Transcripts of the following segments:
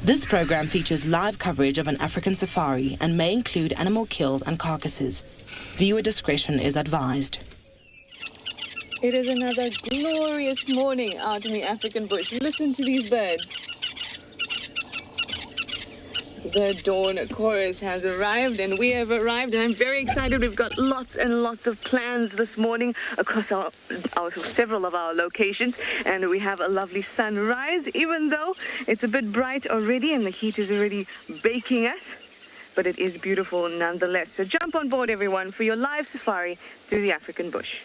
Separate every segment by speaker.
Speaker 1: This program features live coverage of an African safari and may include animal kills and carcasses. Viewer discretion is advised.
Speaker 2: It is another glorious morning out in the African bush. Listen to these birds. The dawn chorus has arrived and we have arrived, and I'm very excited. We've got lots and lots of plans this morning across our several of our locations, and we have a lovely sunrise, even though it's a bit bright already and the heat is already baking us, but it is beautiful nonetheless. So jump on board, everyone, for your live safari through the African bush.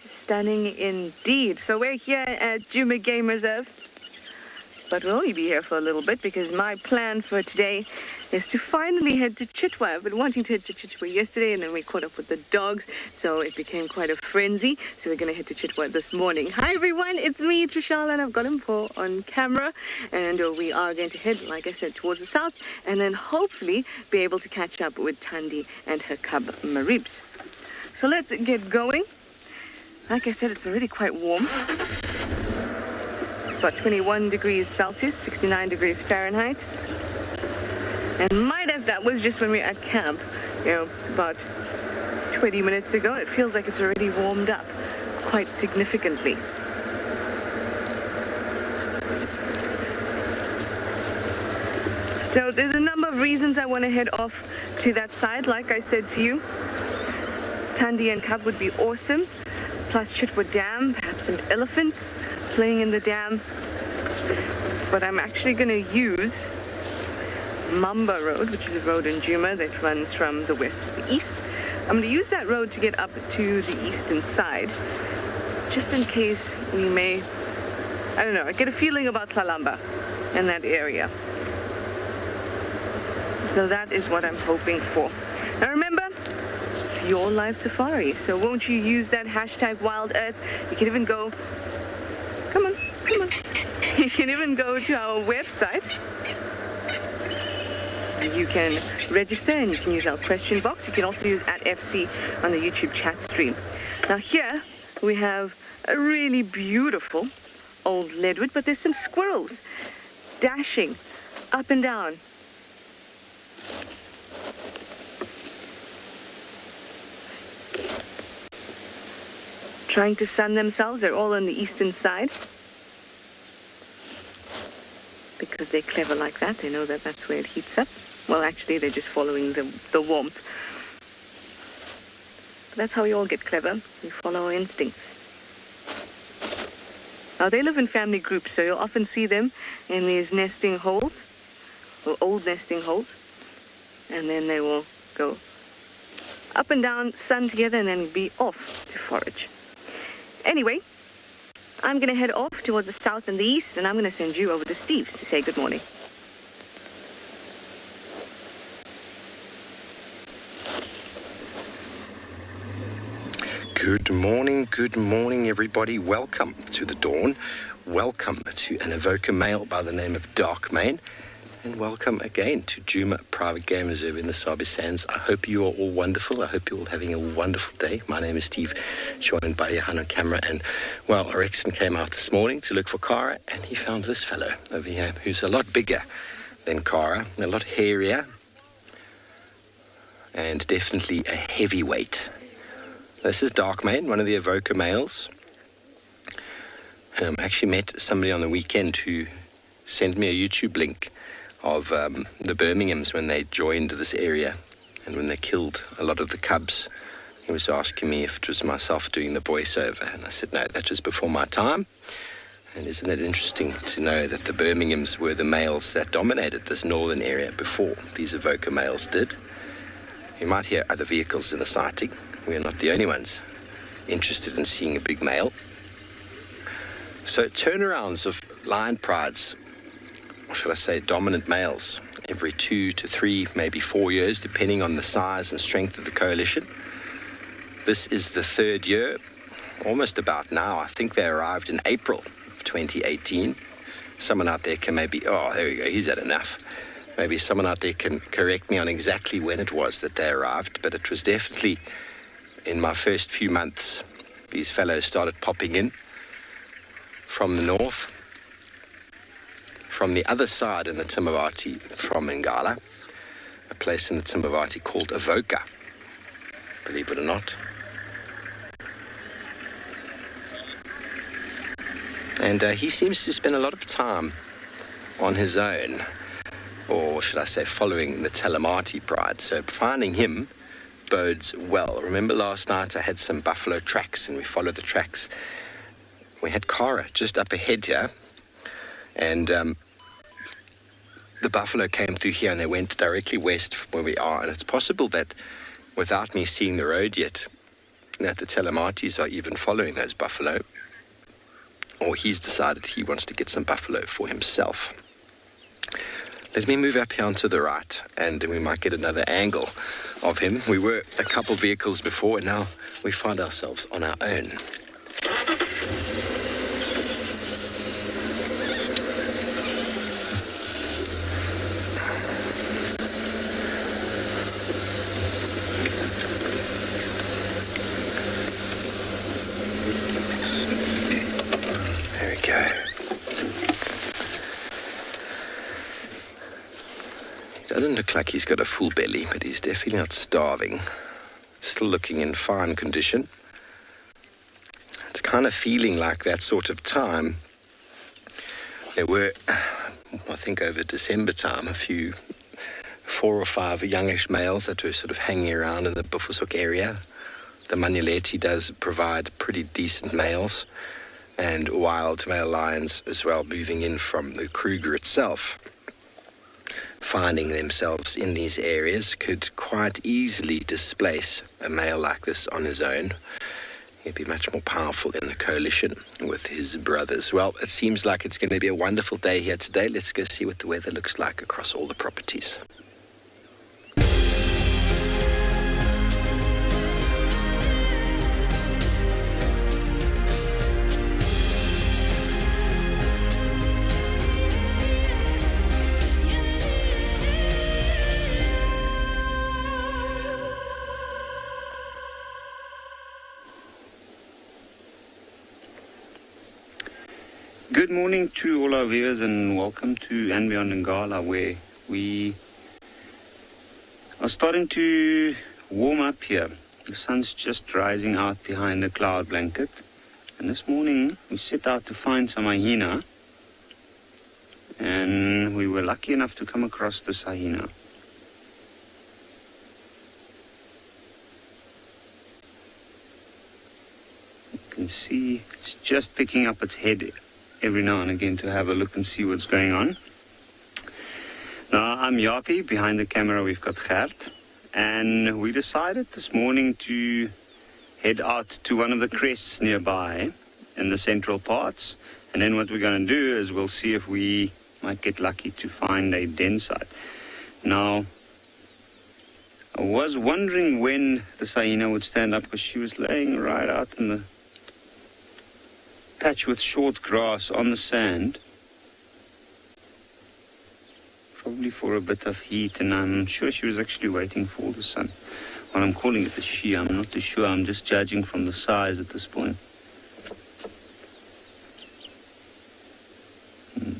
Speaker 2: Stunning indeed. So we're here at Tswalu Game Reserve, but we'll only be here for a little bit because my plan for today is to finally head to Chitwa. I've been wanting to head to Chitwa yesterday, and then we caught up with the dogs, so it became quite a frenzy. So we're going to head to Chitwa this morning. Hi everyone, it's me, Trishal, and I've got him on camera, and we are going to head, like I said, towards the south, and then hopefully be able to catch up with Thandi and her cub Maribs. So let's get going. Like I said, it's already quite warm. It's about 21 degrees Celsius, 69 degrees Fahrenheit. And might have, that was just when we were at camp, about 20 minutes ago. It feels like it's already warmed up quite significantly. So there's a number of reasons I want to head off to that side. Like I said to you, Thandi and cub would be awesome. Plus Chitwa Dam, perhaps some elephants playing in the dam. But I'm actually going to use Mamba Road, which is a road in Djuma that runs from the west to the east. I'm going to use that road to get up to the eastern side, just in case we may, I don't know, I get a feeling about Tlalamba and that area. So that is what I'm hoping for. Now remember, it's your live safari, so won't you use that hashtag Wild Earth? You can even go, come on. You can even go to our website. You can register and you can use our question box. You can also use @FC on the YouTube chat stream. Now here we have a really beautiful old leadwood, but there's some squirrels dashing up and down. Trying to sun themselves. They're all on the eastern side because they're clever like that. They know that that's where it heats up. Well, actually, they're just following the warmth. But that's how we all get clever. We follow our instincts. Now, they live in family groups, so you'll often see them in these nesting holes, or old nesting holes, and then they will go up and down, sun together, and then be off to forage. Anyway, I'm going to head off towards the south and the east, and I'm going to send you over to Steve's to say good morning.
Speaker 3: Good morning, everybody. Welcome to the dawn. Welcome to an evoker male by the name of Darkmane. And welcome again to Djuma Private Game Reserve in the Sabi Sands. I hope you are all wonderful. I hope you're all having a wonderful day. My name is Steve, joined by Johan on camera. And, well, Orexon came out this morning to look for Kara, and he found this fellow over here who's a lot bigger than Kara, a lot hairier, and definitely a heavyweight. This is Darkmane, one of the evoker males. I actually met somebody on the weekend who sent me a YouTube link of the Birminghams when they joined this area and when they killed a lot of the cubs. He was asking me if it was myself doing the voiceover, and I said, no, that was before my time. And isn't it interesting to know that the Birminghams were the males that dominated this northern area before these evoker males did? You might hear other vehicles in the sighting. We're not the only ones interested in seeing a big male. So turnarounds of lion prides or should I say dominant males, every 2 to 3, maybe 4 years, depending on the size and strength of the coalition. This is the third year, almost about now. I think they arrived in April of 2018. Someone out there can maybe, there we go, he's had enough. Maybe someone out there can correct me on exactly when it was that they arrived, but it was definitely in my first few months. These fellows started popping in from the north, from the other side in the Timavati from Ngala, a place in the Timavati called Avoca, believe it or not. And he seems to spend a lot of time on his own, or should I say following the Talamati pride. So finding him bodes well. Remember last night I had some buffalo tracks and we followed the tracks. We had Kara just up ahead here, and the buffalo came through here and they went directly west from where we are. And it's possible that without me seeing the road yet, that the Telematis are even following those buffalo, or he's decided he wants to get some buffalo for himself. Let me move up here onto the right and we might get another angle of him. We were a couple vehicles before and now we find ourselves on our own. Doesn't look like he's got a full belly, but he's definitely not starving. Still looking in fine condition. It's kind of feeling like that sort of time. There were, I think over December time, a few 4 or 5 youngish males that were sort of hanging around in the Bufusuk area. The Manuleti does provide pretty decent males, and wild male lions as well moving in from the Kruger itself. Finding themselves in these areas could quite easily displace a male like this on his own. He'd be much more powerful in the coalition with his brothers. Well, it seems like it's going to be a wonderful day here today. Let's go see what the weather looks like across all the properties.
Speaker 4: Good morning to all our viewers and welcome to And Beyond Ngala, where we are starting to warm up here. The sun's just rising out behind the cloud blanket, and this morning we set out to find some hyena, and we were lucky enough to come across this hyena. You can see it's just picking up its head every now and again to have a look and see what's going on. Now, I'm Yapi. Behind the camera, we've got Gert. And we decided this morning to head out to one of the crests nearby in the central parts. And then what we're going to do is we'll see if we might get lucky to find a den site. Now, I was wondering when the hyena would stand up because she was laying right out in the patch with short grass on the sand, probably for a bit of heat, and I'm sure she was actually waiting for the sun. Well, I'm calling it a she, I'm not too sure, I'm just judging from the size at this point. It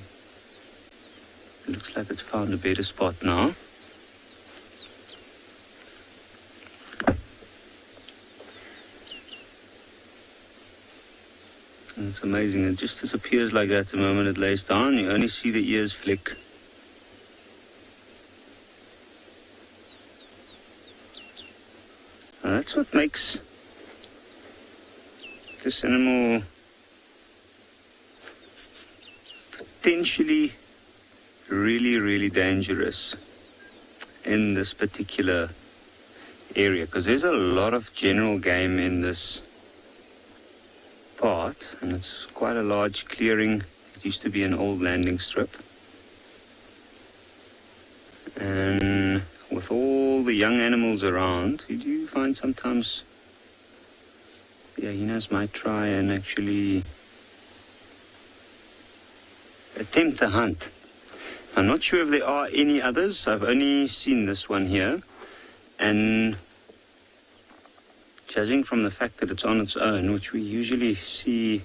Speaker 4: looks like it's found a better spot now. And it's amazing, it just disappears like that the moment it lays down. You only see the ears flick. And that's what makes this animal potentially really, really dangerous in this particular area, because there's a lot of general game in this part, and it's quite a large clearing. It used to be an old landing strip, And with all the young animals around, you do find sometimes the hyenas might try and actually attempt a hunt. I'm not sure if there are any others. I've only seen this one here. And judging from the fact that it's on its own, which we usually see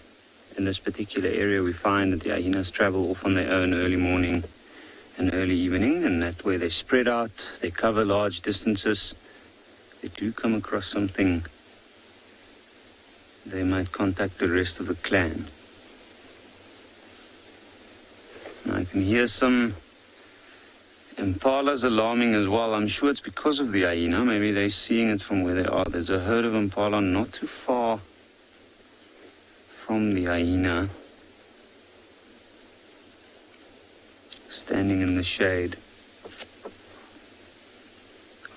Speaker 4: in this particular area, we find that the hyenas travel off on their own early morning and early evening, and that way they spread out, they cover large distances. They do come across something, they might contact the rest of the clan. I can hear some impalas alarming as well. I'm sure it's because of the hyena. Maybe they're seeing it from where they are. There's a herd of impala not too far from the hyena, standing in the shade.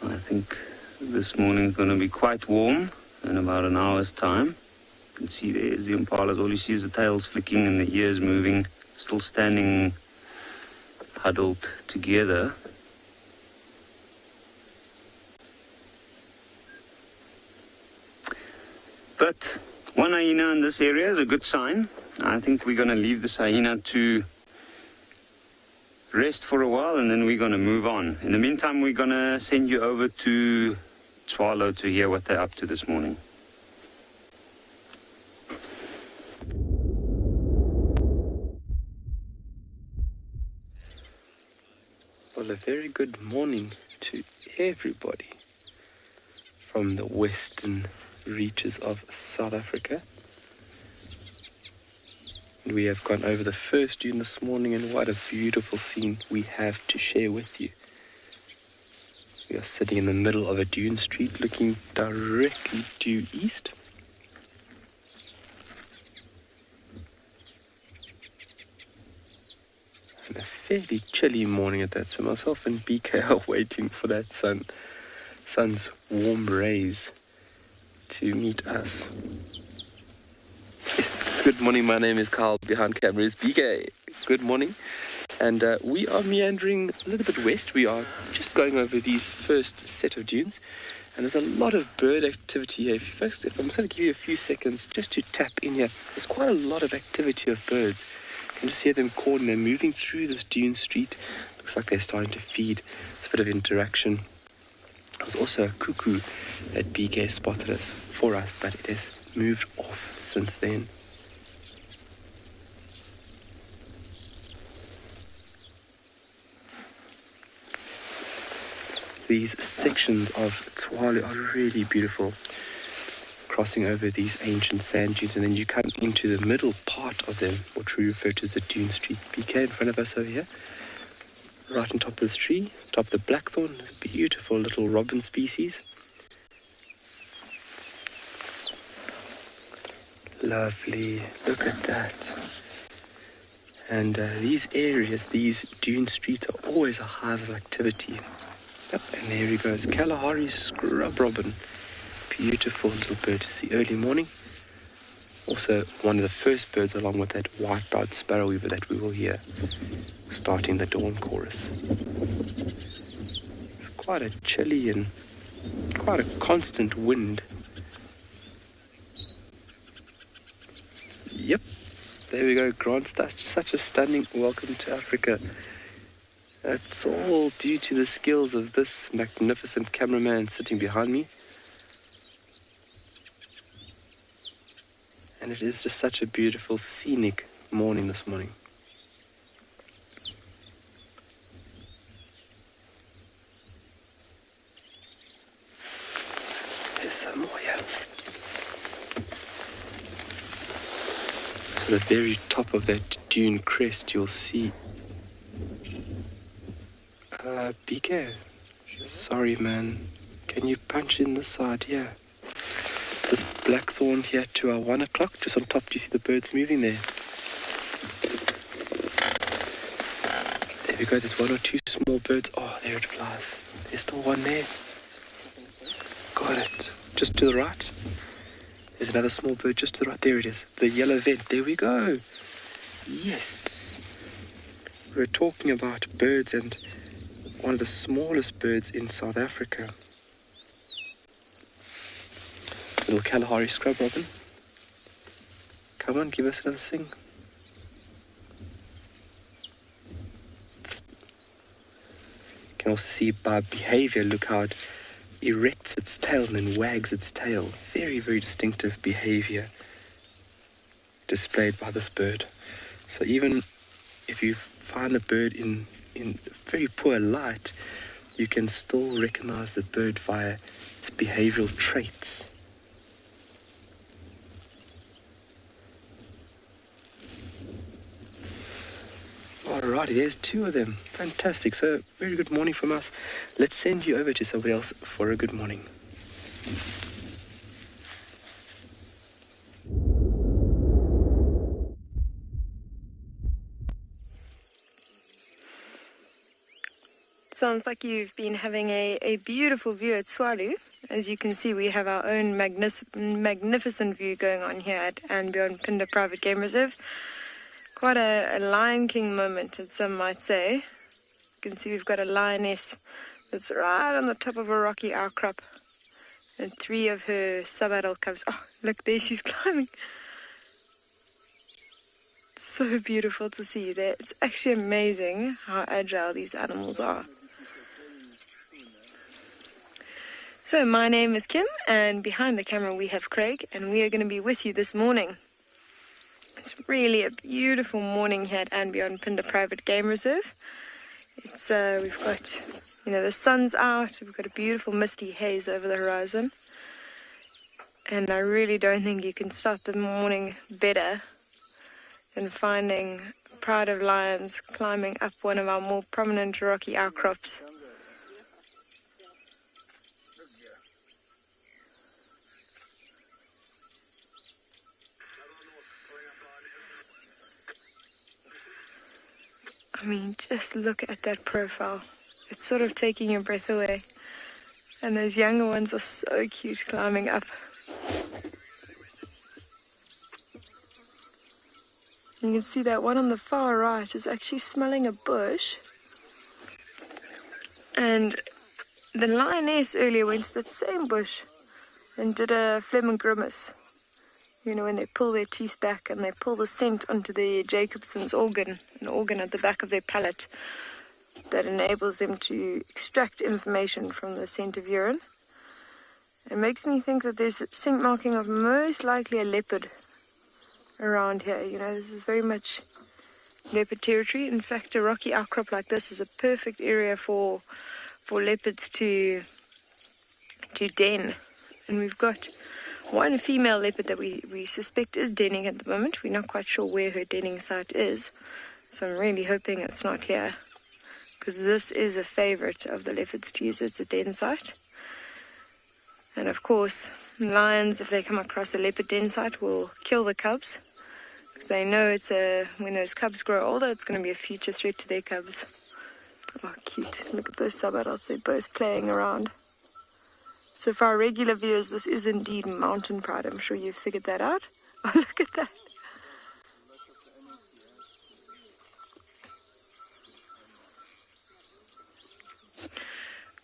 Speaker 4: I think this morning is going to be quite warm in about an hour's time. You can see there's the impalas. All you see is the tails flicking and the ears moving, still standing huddled together. But one hyena in this area is a good sign. I think we're going to leave this hyena to rest for a while, and then we're going to move on. In the meantime, we're going to send you over to Tswalu to hear what they're up to this morning.
Speaker 5: Well, a very good morning to everybody from the western reaches of South Africa. And we have gone over the first dune this morning, and what a beautiful scene we have to share with you. We are sitting in the middle of a dune street looking directly due east. And a fairly chilly morning at that, so myself and BK are waiting for that sun's warm rays to meet us. Yes, good morning, my name is Carl, behind camera is BK. Good morning. And we are meandering a little bit west. We are just going over these first set of dunes. And there's a lot of bird activity here. If I'm just going to give you a few seconds just to tap in here. There's quite a lot of activity of birds. You can just hear them calling. They're moving through this dune street. Looks like they're starting to feed. There's a bit of interaction. There's also a cuckoo that BK spotted for us, but it has moved off since then. These sections of Tswalu are really beautiful, crossing over these ancient sand dunes, and then you come into the middle part of them, which we refer to as the dune street. BK in front of us over here, right on top of this tree, top of the blackthorn, beautiful little robin species. Lovely, look at that. And these areas, these dune streets are always a hive of activity. Yep, and there he goes, Kalahari scrub robin. Beautiful little bird to see early morning. Also one of the first birds along with that white-browed sparrow weaver that we will hear starting the dawn chorus. It's quite a chilly and quite a constant wind. Yep, there we go, Grant. Such a stunning welcome to Africa. It's all due to the skills of this magnificent cameraman sitting behind me. And it is just such a beautiful, scenic morning this morning. There's some more here. So the very top of that dune crest, you'll see BK, sorry man, can you punch in the side here? This blackthorn here to our 1 o'clock, just on top, do you see the birds moving there? There we go, there's one or two small birds. Oh, there it flies. There's still one there. Got it. Just to the right. There's another small bird just to the right. There it is. The yellow vent. There we go. Yes. We're talking about birds and one of the smallest birds in South Africa. Little Kalahari scrub robin. Come on, give us another sing. You can also see by behavior, look how it erects its tail and then wags its tail. Very, very distinctive behavior displayed by this bird. So even if you find the bird in very poor light, you can still recognize the bird via its behavioral traits. Alrighty, there's two of them. Fantastic. So, very good morning from us. Let's send you over to somebody else for a good morning.
Speaker 6: Sounds like you've been having a beautiful view at Tswalu. As you can see, we have our own magnificent view going on here at Mpinda Private Game Reserve. Quite a Lion King moment, as some might say. You can see we've got a lioness that's right on the top of a rocky outcrop, and 3 of her sub-adult cubs. Oh, look, there she's climbing. It's so beautiful to see there. It's actually amazing how agile these animals are. So my name is Kim, and behind the camera we have Craig, and we are going to be with you this morning. It's really a beautiful morning here at Mpinda Private Game Reserve. It's we've got, the sun's out. We've got a beautiful misty haze over the horizon, and I really don't think you can start the morning better than finding a pride of lions climbing up one of our more prominent rocky outcrops. I mean, just look at that profile. It's sort of taking your breath away. And those younger ones are so cute climbing up. You can see that one on the far right is actually smelling a bush. And the lioness earlier went to that same bush and did a phlegm and grimace. When they pull their teeth back and they pull the scent onto the Jacobson's organ, an organ at the back of their palate that enables them to extract information from the scent of urine. It makes me think that there's scent marking of most likely a leopard around here. This is very much leopard territory. In fact, a rocky outcrop like this is a perfect area for leopards to den. And we've got one female leopard that we suspect is denning at the moment. We're not quite sure where her denning site is, so I'm really hoping it's not here, because this is a favorite of the leopards to use as a den site. And of course, lions, if they come across a leopard den site, will kill the cubs, because they know when those cubs grow older, it's going to be a future threat to their cubs. Oh, cute. Look at those sub-adults. They're both playing around. So for our regular viewers, this is indeed mountain pride. I'm sure you've figured that out. Oh, look at that.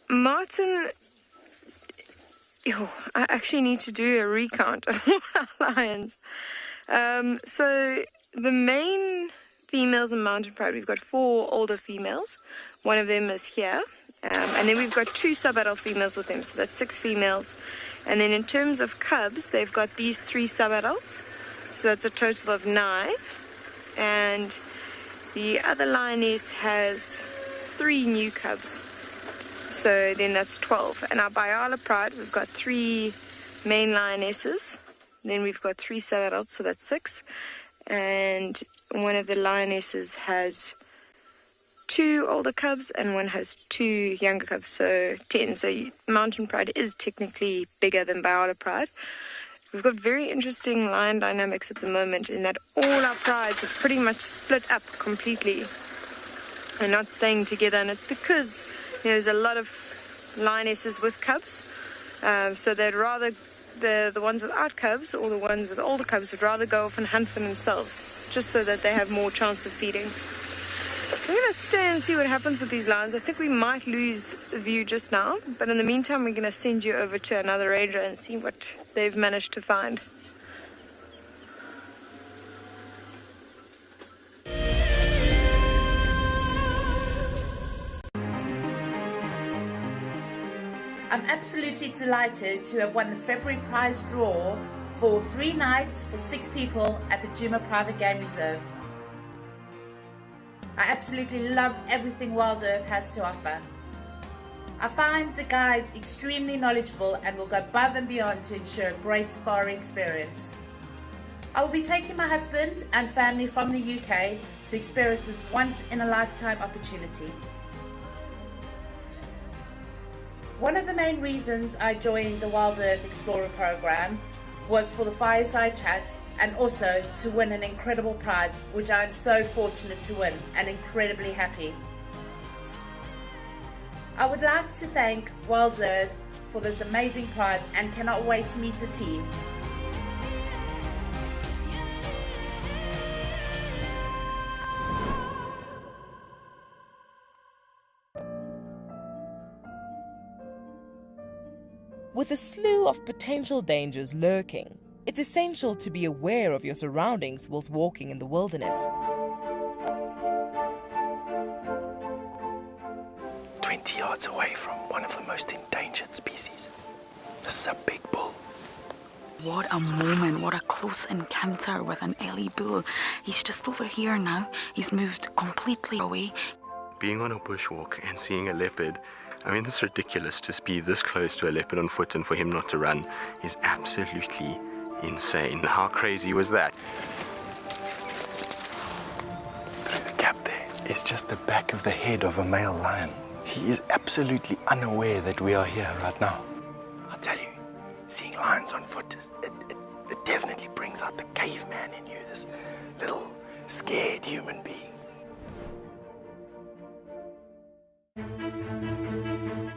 Speaker 6: Martin, I actually need to do a recount of all our lions. So the main females in mountain pride, we've got 4 older females. One of them is here. And then we've got 2 sub-adult females with them, so that's 6 females. And then in terms of cubs, they've got these 3 sub-adults, so that's a total of 9. And the other lioness has 3 new cubs, so then that's 12. And our Biala pride, we've got 3 main lionesses, then we've got 3 sub-adults, so that's 6. And one of the lionesses has 2 older cubs and one has 2 younger cubs, so 10. So mountain pride is technically bigger than Biala pride. We've got very interesting lion dynamics at the moment in that all our prides are pretty much split up completely and not staying together, and it's because there's a lot of lionesses with cubs, so they'd rather the ones without cubs or the ones with older cubs would rather go off and hunt for themselves, just so that they have more chance of feeding. I'm going to stay and see what happens with these lions. I think we might lose the view just now, but in the meantime, we're going to send you over to another ranger and see what they've managed to find.
Speaker 7: I'm absolutely delighted to have won the February prize draw for 3 nights for 6 people at the Djuma Private Game Reserve. I absolutely love everything Wild Earth has to offer. I find the guides extremely knowledgeable and will go above and beyond to ensure a great safari experience. I will be taking my husband and family from the UK to experience this once-in-a-lifetime opportunity. One of the main reasons I joined the Wild Earth Explorer program was for the fireside chats and also to win an incredible prize, which I am so fortunate to win and incredibly happy. I would like to thank Wild Earth for this amazing prize and cannot wait to meet the team.
Speaker 1: With a slew of potential dangers lurking, it's essential to be aware of your surroundings whilst walking in the wilderness.
Speaker 8: 20 yards away from one of the most endangered species. This is a big bull.
Speaker 9: What a moment, what a close encounter with an Ellie bull. He's just over here now. He's moved completely away.
Speaker 8: Being on a bushwalk and seeing a leopard, I mean, it's ridiculous to be this close to a leopard on foot and for him not to run is absolutely insane. How crazy was that? Through the gap there is just the back of the head of a male lion. He is absolutely unaware that we are here right now. I'll tell you, seeing lions on foot, it definitely brings out the caveman in you, this little scared human being.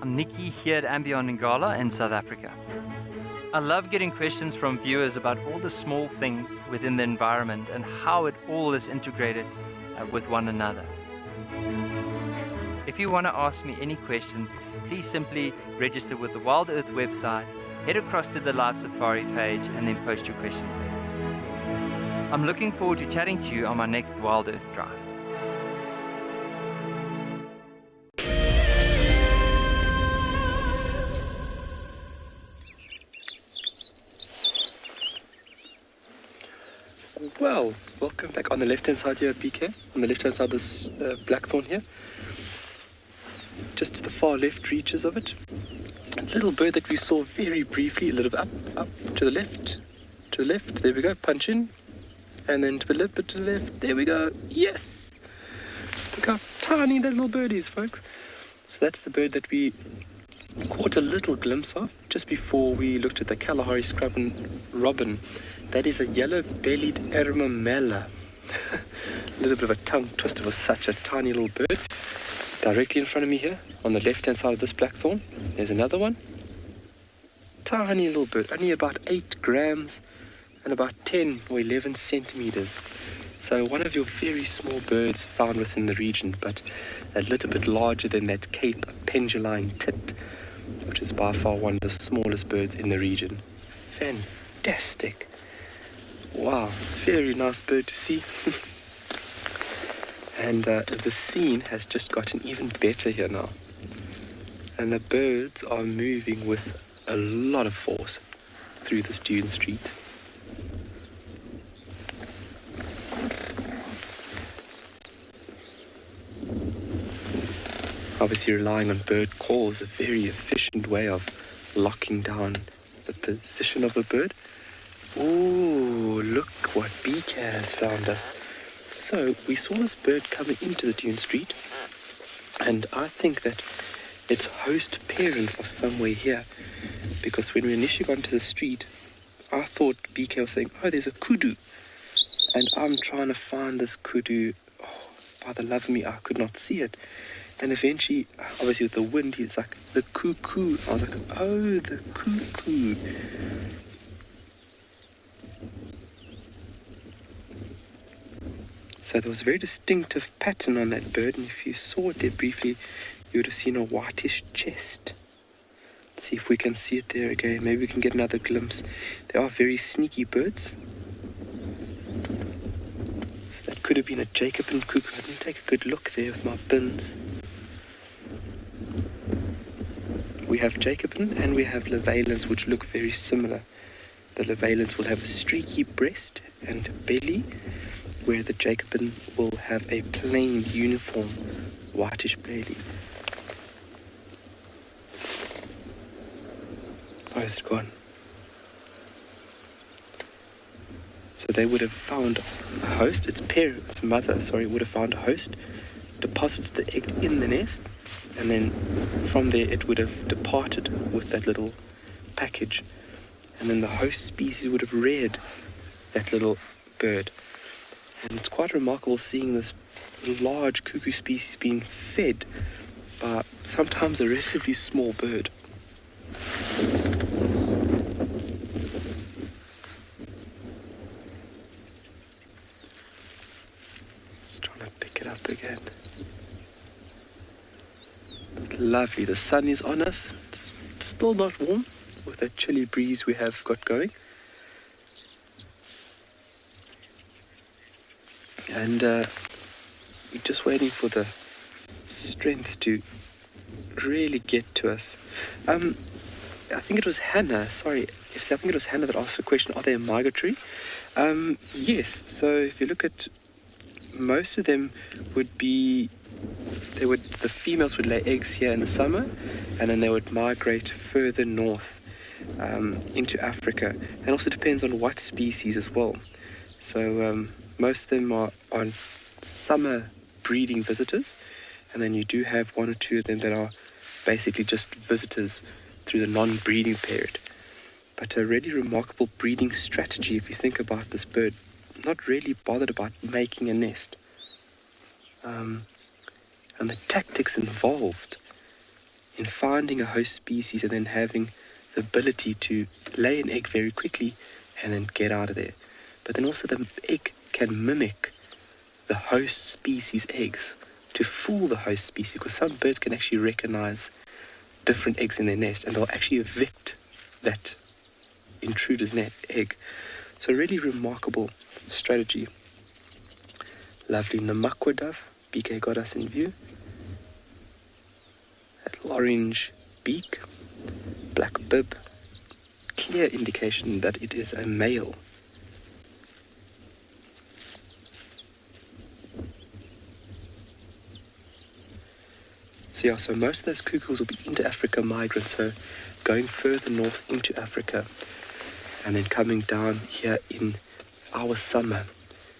Speaker 10: I'm Nikki here at Ambion Ngala in South Africa. I love getting questions from viewers about all the small things within the environment and how it all is integrated with one another. If you want to ask me any questions, please simply register with the Wild Earth website, head across to the Live Safari page and then post your questions there. I'm looking forward to chatting to you on my next Wild Earth drive.
Speaker 5: Well, welcome back on the left-hand side here at BK, on the left-hand side of this blackthorn here. Just to the far left reaches of it. A little bird that we saw very briefly, a little bit up, to the left, there we go, punch in. And then to the left, there we go, yes! Look how tiny that little bird is, folks. So that's the bird that we caught a little glimpse of just before we looked at the Kalahari scrub and robin. That is a yellow-bellied ermamela. A little bit of a tongue twister for such a tiny little bird. Directly in front of me here, on the left-hand side of this blackthorn, there's another one. Tiny little bird, only about 8 grams and about 10 or 11 centimeters. So one of your very small birds found within the region, but a little bit larger than that Cape penduline tit, which is by far one of the smallest birds in the region. Fantastic. Wow, very nice bird to see. And the scene has just gotten even better here now. And the birds are moving with a lot of force through this dune street. Obviously relying on bird calls, a very efficient way of locking down the position of a bird. Ooh, look what BK has found us. So, we saw this bird coming into the dune street, and I think that its host parents are somewhere here, because when we initially got into the street, I thought BK was saying, oh, there's a kudu, and I'm trying to find this kudu. Oh, by the love of me, I could not see it. And eventually, obviously with the wind, he's like, the cuckoo. I was like, oh, the cuckoo. So there was a very distinctive pattern on that bird, and if you saw it there briefly, you would have seen a whitish chest. Let's see if we can see it there again. Maybe we can get another glimpse. They are very sneaky birds. So that could have been a Jacobin cuckoo. I didn't take a good look there with my bins. We have Jacobin and we have Levalens, which look very similar. The Levalens will have a streaky breast and belly, where the Jacobin will have a plain, uniform, whitish belly. Oh, is it gone? So they would have found a host, its mother would have found a host, deposited the egg in the nest, and then from there it would have departed with that little package. And then the host species would have reared that little bird. And it's quite remarkable seeing this large cuckoo species being fed by sometimes a relatively small bird. Just trying to pick it up again. Lovely, the sun is on us. It's still not warm with that chilly breeze we have got going. And we're just waiting for the strength to really get to us. I think it was Hannah, I think it was Hannah that asked the question, are they migratory? Yes, so if you look at most of them the females would lay eggs here in the summer, and then they would migrate further north into Africa. And also depends on what species as well. So most of them are on summer breeding visitors, and then you do have one or two of them that are basically just visitors through the non-breeding period. But a really remarkable breeding strategy if you think about this bird. Not really bothered about making a nest. And the tactics involved in finding a host species and then having the ability to lay an egg very quickly and then get out of there. But then also the egg can mimic the host species' eggs to fool the host species, because some birds can actually recognize different eggs in their nest and they'll actually evict that intruder's egg. So really remarkable strategy. Lovely Namakwa dove. BK got us in view. That orange beak, black bib, clear indication that it is a male. So most of those cuckoos will be inter-Africa migrants, so going further north into Africa and then coming down here in our summer,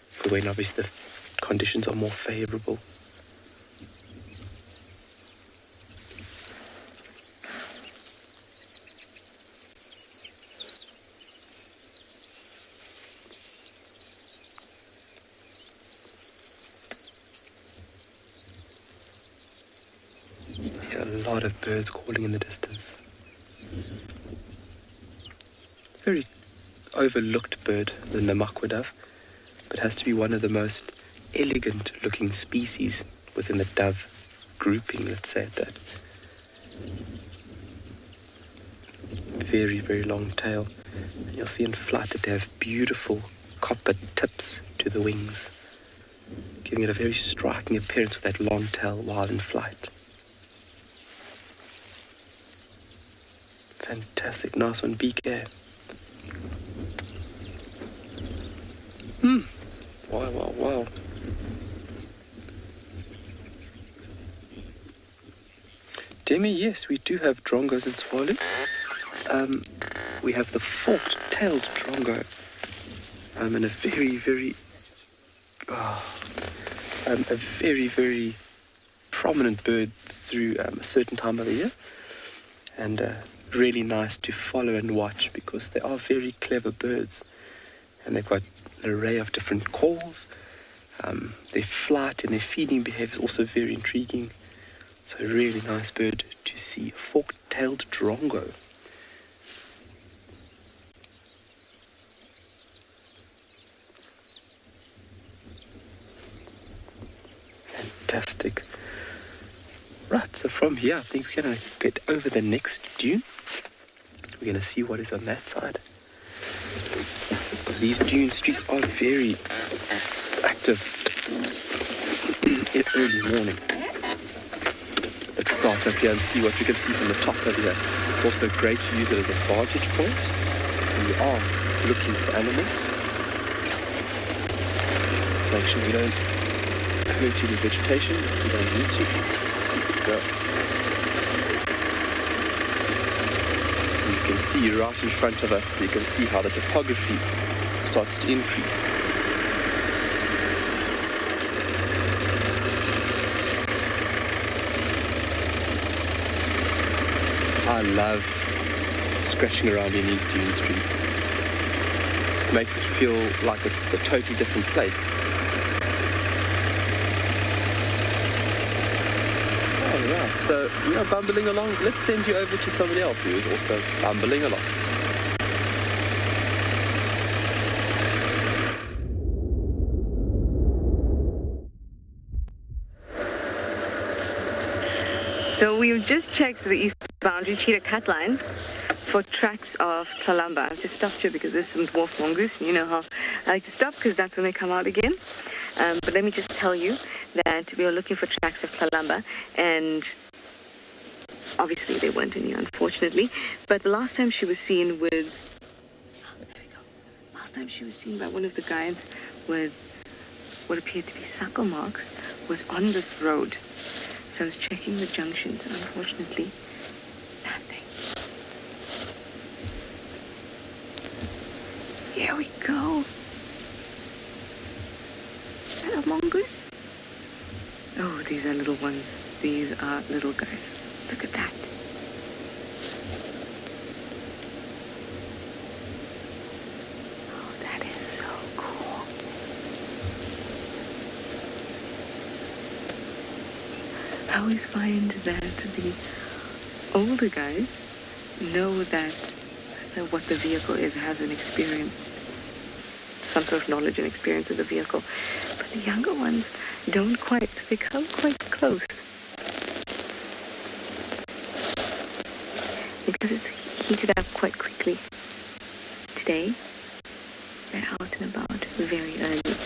Speaker 5: for when obviously the conditions are more favorable. A lot of birds calling in the distance. Very overlooked bird, the Namakwa dove, but has to be one of the most elegant looking species within the dove grouping, let's say it that. Very, very long tail. And you'll see in flight that they have beautiful copper tips to the wings, giving it a very striking appearance with that long tail while in flight. Fantastic, nice one, BK. Wow. Demi, yes, we do have drongos in Tswalu. We have the forked-tailed drongo, and a very, very prominent bird through a certain time of the year, and really nice to follow and watch because they are very clever birds, and they've got an array of different calls. Their flight and their feeding behavior is also very intriguing. So a really nice bird to see, a fork-tailed drongo. So from here, I think we're going to get over the next dune. We're going to see what is on that side. Because these dune streets are very active in early morning. Let's start up here and see what we can see from the top over here. It's also great to use it as a vantage point when you are looking for animals. Make sure we don't hurt any vegetation. We don't need to. Go. You can see right in front of us, you can see how the topography starts to increase. I love scratching around in these dune streets. It just makes it feel like it's a totally different place. Alright, so we are bumbling along. Let's send you over to somebody else who is also bumbling along.
Speaker 2: So we've just checked the east boundary cheetah cut line for tracks of Tlalamba. I've just stopped here because there's some dwarf mongoose. You know how I like to stop because that's when they come out again. But let me just tell you that we are looking for tracks of Tlalamba, and obviously there weren't any, unfortunately. But the last time she was seen with... Oh, there we go. Last time she was seen by one of the guides with what appeared to be suckle marks was on this road. So I was checking the junctions, and unfortunately, nothing. Here we go. Is that a mongoose? Oh, these are little ones. These are little guys. Look at that. Oh, that is so cool. I always find that the older guys know that what the vehicle is, have an experience, some sort of knowledge and experience of the vehicle. But the younger ones don't quite, so they come quite close. Because it's heated up quite quickly. Today, they're out and about very early.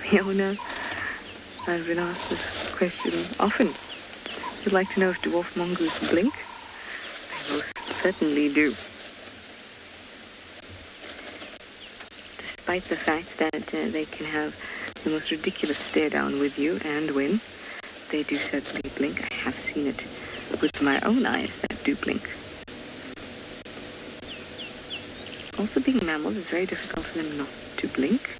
Speaker 2: Fiona, I've been asked this question often. You'd like to know if dwarf mongoose blink? They most certainly do. Despite the fact that they can have the most ridiculous stare down with you and win, they do certainly blink. I have seen it with my own eyes that do blink. Also, being mammals, it's very difficult for them not to blink,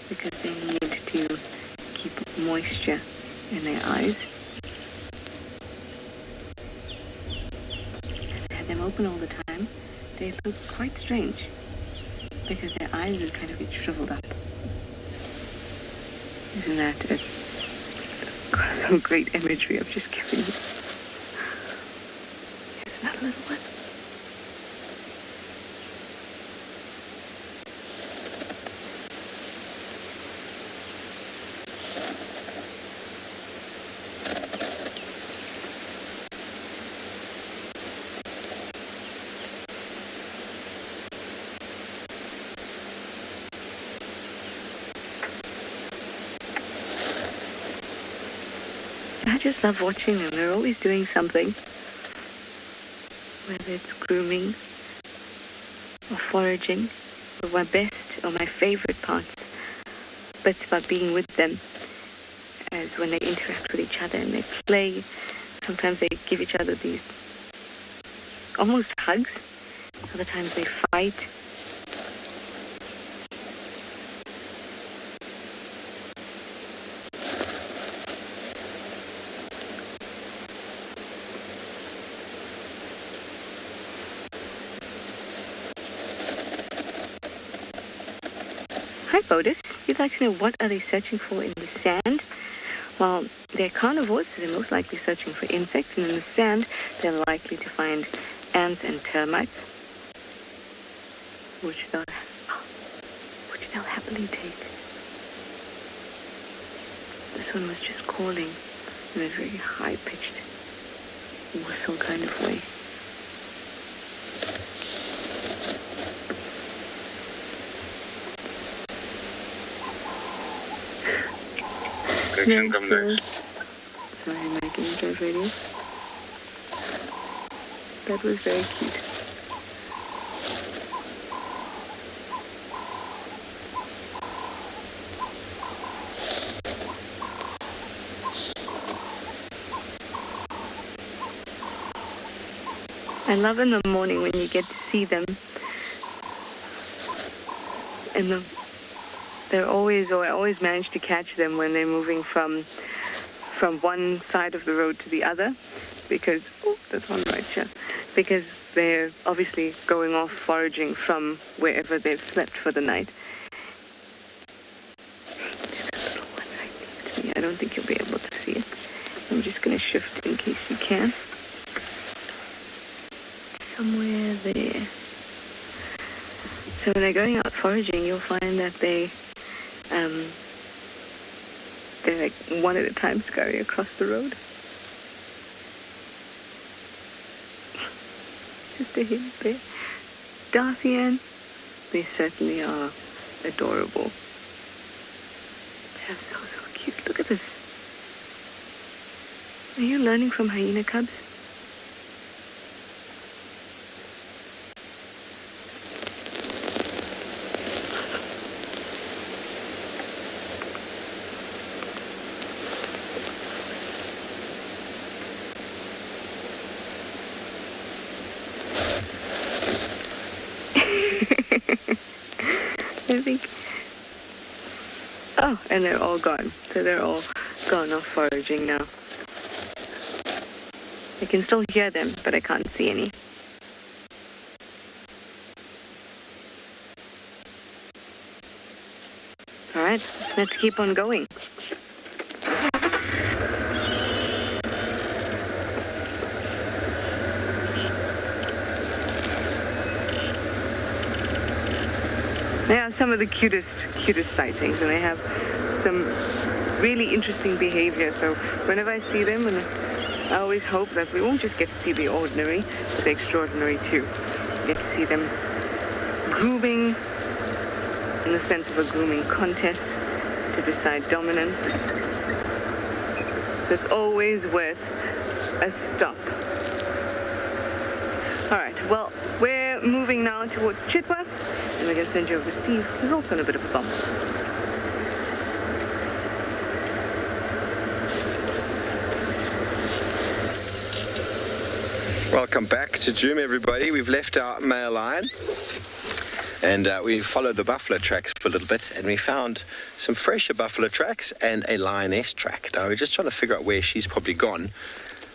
Speaker 2: because they need to keep moisture in their eyes. If they had them open all the time, they look quite strange, because their eyes would kind of get shriveled up. Isn't that some great imagery I've just given you? Here's another little one. I just love watching them. They're always doing something. Whether it's grooming or foraging. But my best or my favorite bits about being with them is when they interact with each other and they play. Sometimes they give each other these almost hugs. Other times they fight. Botus, you'd like to know what are they searching for in the sand? Well, they're carnivores, so they're most likely searching for insects, and in the sand, they're likely to find ants and termites, which they'll happily take. This one was just calling in a very high-pitched whistle kind of way. Sorry, Mike, can you drive radio? That was very cute. I love in the morning when you get to see them. And I always manage to catch them when they're moving from one side of the road to the other, because there's one right here, because they're obviously going off foraging from wherever they've slept for the night. There's a little one right next to me. I don't think you'll be able to see it. I'm just going to shift in case you can. Somewhere there. So when they're going out foraging, you'll find that they're like one at a time scurry across the road. Just a hint there. Darcy Ann, they certainly are adorable. They're so cute. Look at this. Are you learning from hyena cubs? I think. Oh, and they're all gone. So they're all gone off foraging now. I can still hear them, but I can't see any. All right, let's keep on going. They are some of the cutest sightings, and they have some really interesting behavior. So whenever I see them, and I always hope that we won't just get to see the ordinary, but the extraordinary too. We get to see them grooming in the sense of a grooming contest to decide dominance. So it's always worth a stop. All right, well, we're moving now towards Chitwa, and we're going to send you over to Steve, who's also in a bit of a bump.
Speaker 3: Welcome back to Djuma, everybody. We've left our male lion, and we followed the buffalo tracks for a little bit, and we found some fresher buffalo tracks and a lioness track. Now, we're just trying to figure out where she's probably gone.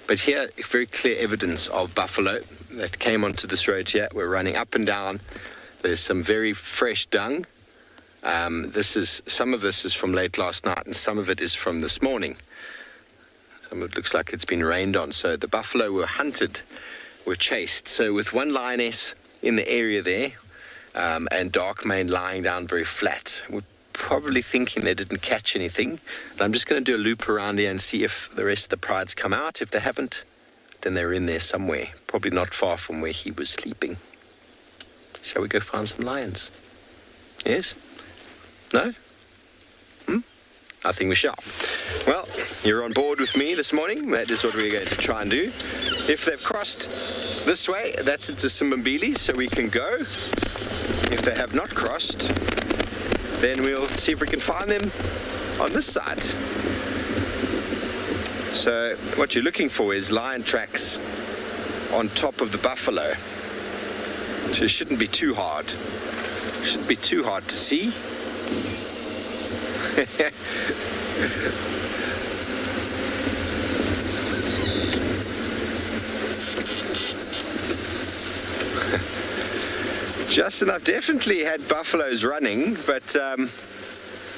Speaker 3: But here, very clear evidence of buffalo that came onto this road here. We're running up and down. There's some very fresh dung. Some of this is from late last night, and some of it is from this morning. Some of it looks like it's been rained on. So the buffalo were hunted, were chased. So with one lioness in the area there, and dark mane lying down very flat, we're probably thinking they didn't catch anything. But I'm just going to do a loop around here and see if the rest of the prides come out. If they haven't, then they're in there somewhere, probably not far from where he was sleeping. Shall we go find some lions? Yes? No? I think we shall. Well, you're on board with me this morning. That is what we're going to try and do. If they've crossed this way, that's into Simbambili, so we can go. If they have not crossed, then we'll see if we can find them on this side. So what you're looking for is lion tracks on top of the buffalo. So it shouldn't be too hard. Shouldn't be too hard to see. Justin, I've definitely had buffaloes running, but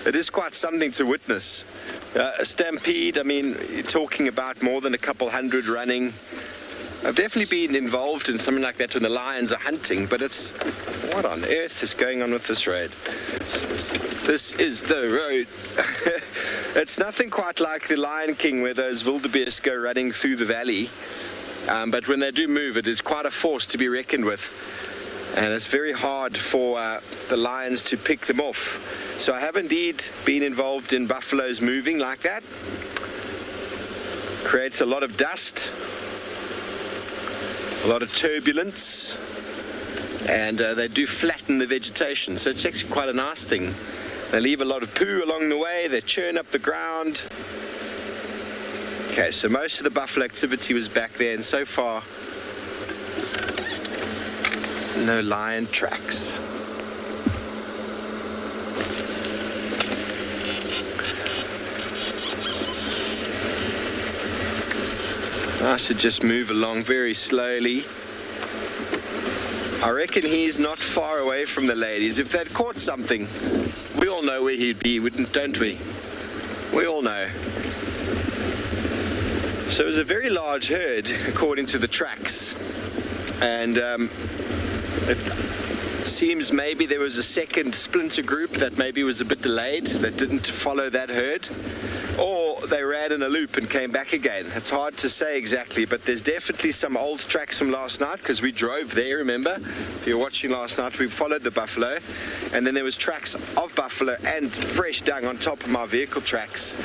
Speaker 3: it is quite something to witness. A stampede, I mean, you're talking about more than a couple hundred running. I've definitely been involved in something like that when the lions are hunting, but it's, what on earth is going on with this road? This is the road. It's nothing quite like the Lion King where those wildebeest go running through the valley. But when they do move, it is quite a force to be reckoned with. And it's very hard for the lions to pick them off. So I have indeed been involved in buffaloes moving like that. Creates a lot of dust, a lot of turbulence, and they do flatten the vegetation. So it's actually quite a nice thing. They leave a lot of poo along the way, they churn up the ground. Okay, so most of the buffalo activity was back there, and so far, no lion tracks. I should just move along very slowly. I reckon he's not far away from the ladies. If they'd caught something, we all know where he'd be, don't we? We all know. So it was a very large herd, according to the tracks. And it seems maybe there was a second splinter group that maybe was a bit delayed, that didn't follow that herd. Or they ran in a loop and came back again. It's hard to say exactly, but there's definitely some old tracks from last night, because we drove there, remember? If you were watching last night, we followed the buffalo. And then there was tracks of buffalo and fresh dung on top of my vehicle tracks.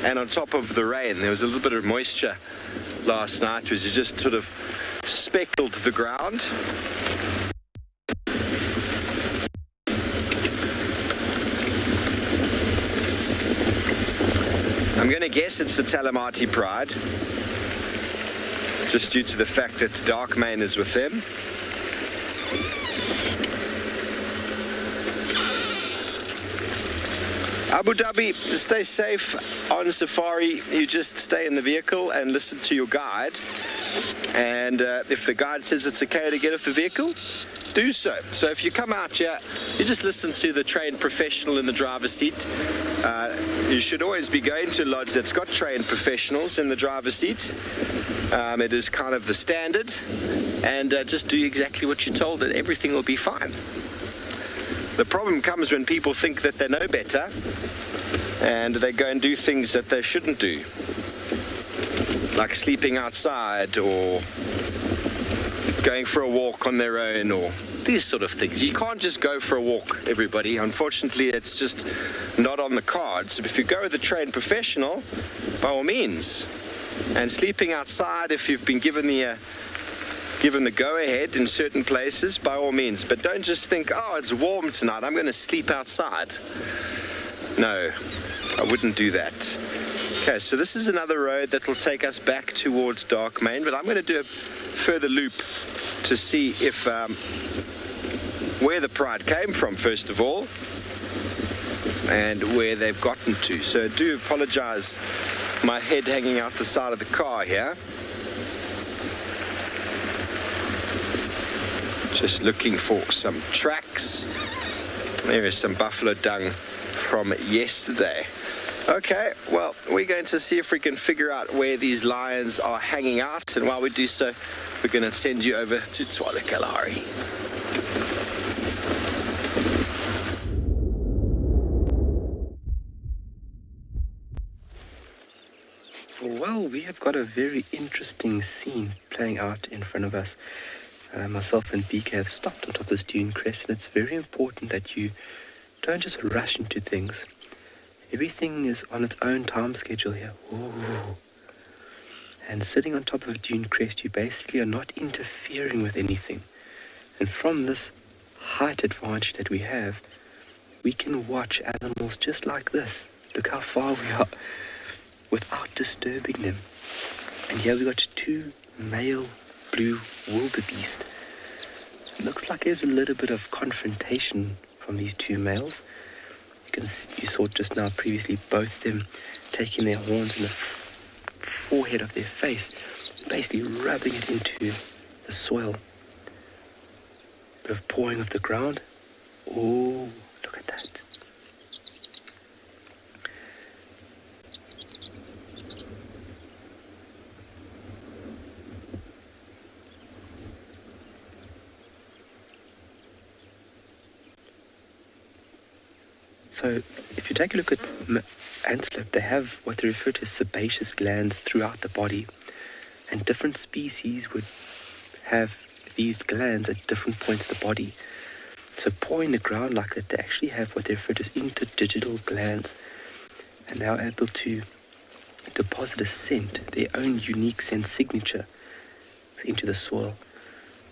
Speaker 3: And on top of the rain, there was a little bit of moisture last night, which just sort of speckled the ground. I'm going to guess it's the Talamati Pride, just due to the fact that Dark Mane is with them. Abu Dhabi, stay safe on safari. You just stay in the vehicle and listen to your guide. And if the guide says it's okay to get off the vehicle, do so. So if you come out here, you just listen to the trained professional in the driver's seat. You should always be going to a lodge that's got trained professionals in the driver's seat. It is kind of the standard. And just do exactly what you're told, and everything will be fine. The problem comes when people think that they know better and they go and do things that they shouldn't do, like sleeping outside or going for a walk on their own, or these sort of things. You can't just go for a walk, everybody. Unfortunately, it's just not on the cards. If you go with a trained professional, by all means. And sleeping outside, if you've been given the go-ahead in certain places, by all means. But don't just think, oh, it's warm tonight, I'm going to sleep outside. No, I wouldn't do that. Okay, so this is another road that will take us back towards Dark Mane, but I'm going to do a further loop to see if where the pride came from, first of all, and where they've gotten to. So I do apologize, my head hanging out the side of the car here. Just looking for some tracks. There is some buffalo dung from yesterday. Okay, well, we're going to see if we can figure out where these lions are hanging out, and while we do so, we're going to send you over to Tswalu Kalahari.
Speaker 5: Well, we have got a very interesting scene playing out in front of us. Myself and BK have stopped on top of this dune crest, and it's very important that you don't just rush into things. Everything is on its own time schedule here. Ooh. And sitting on top of a dune crest, you basically are not interfering with anything. And from this height advantage that we have, we can watch animals just like this. Look how far we are without disturbing them. And here we got two male blue wildebeest. It looks like there's a little bit of confrontation from these two males. You saw just now previously both of them taking their horns in the forehead of their face, basically rubbing it into the soil. Bit of pawing of the ground. Oh, look at that. So if you take a look at antelope, they have what they refer to as sebaceous glands throughout the body, and different species would have these glands at different points of the body. So pawing the ground like that, they actually have what they refer to as interdigital glands, and they are able to deposit a scent, their own unique scent signature, into the soil.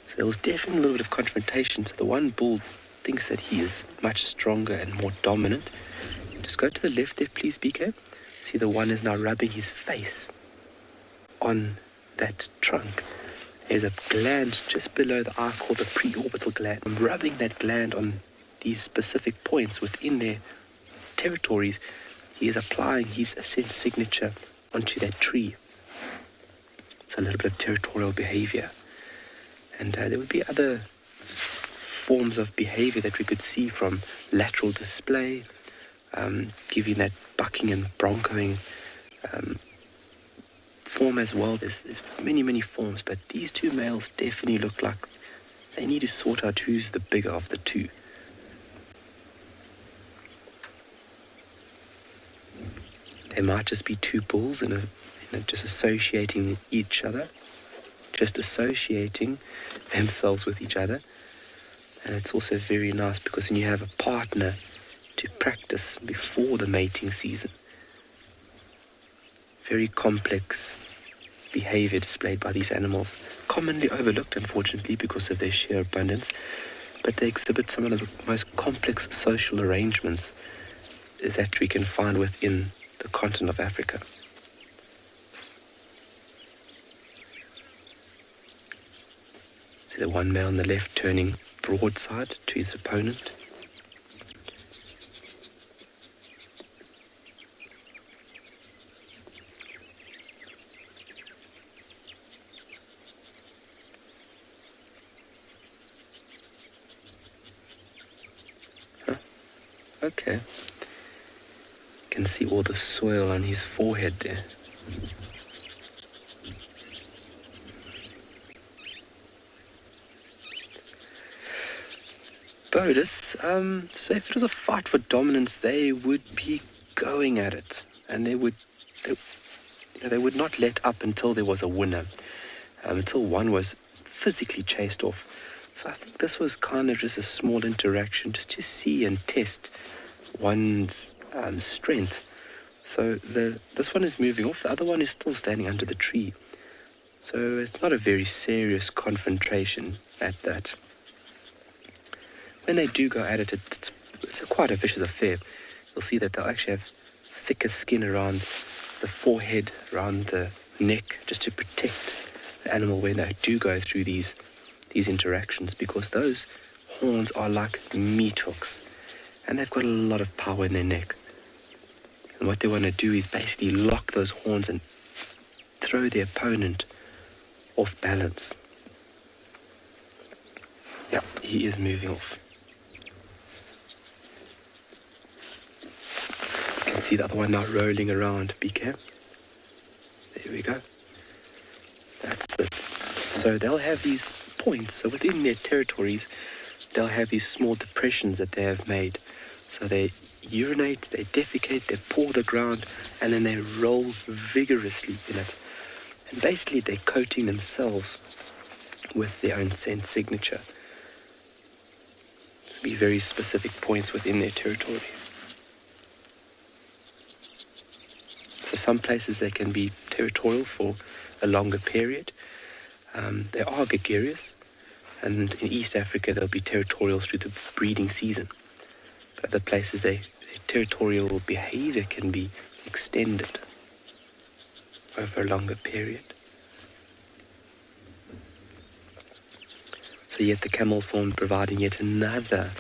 Speaker 5: So there was definitely a little bit of confrontation. So the one bull thinks that he is much stronger and more dominant. Just go to the left there, please, BK. See, the one is now rubbing his face on that trunk. There's a gland just below the eye called the preorbital gland. I'm rubbing that gland on these specific points within their territories. He is applying his scent signature onto that tree. So a little bit of territorial behavior. And there would be other forms of behavior that we could see, from lateral display, giving that bucking and broncoing form as well. There's many forms, but these two males definitely look like they need to sort out who's the bigger of the two. There might just be two bulls just associating each other, just associating themselves with each other. And it's also very nice because then you have a partner to practice before the mating season. Very complex behavior displayed by these animals, commonly overlooked, unfortunately, because of their sheer abundance, but they exhibit some of the most complex social arrangements that we can find within the continent of Africa. See the one male on the left turning broadside to his opponent. Okay. You can see all the soil on his forehead there. Bodus, so if it was a fight for dominance, they would be going at it, and they would not let up until there was a winner, until one was physically chased off. So I think this was kind of just a small interaction, just to see and test one's strength. So this one is moving off, the other one is still standing under the tree. So it's not a very serious confrontation at that. When they do go at it, it's quite a vicious affair. You'll see that they'll actually have thicker skin around the forehead, around the neck, just to protect the animal when they do go through these interactions, because those horns are like meat hooks, and they've got a lot of power in their neck. And what they want to do is basically lock those horns and throw the opponent off balance. Yeah, he is moving off. You can see the other one now rolling around. Be careful. There we go. That's it. So they'll have these points. So within their territories, they'll have these small depressions that they have made. So they urinate, they defecate, they paw the ground, and then they roll vigorously in it. And basically they're coating themselves with their own scent signature. Be very specific points within their territory. So some places they can be territorial for a longer period. They are gregarious, and in East Africa they'll be territorial through the breeding season. But other places their territorial behavior can be extended over a longer period. So yet the camel thorn providing yet another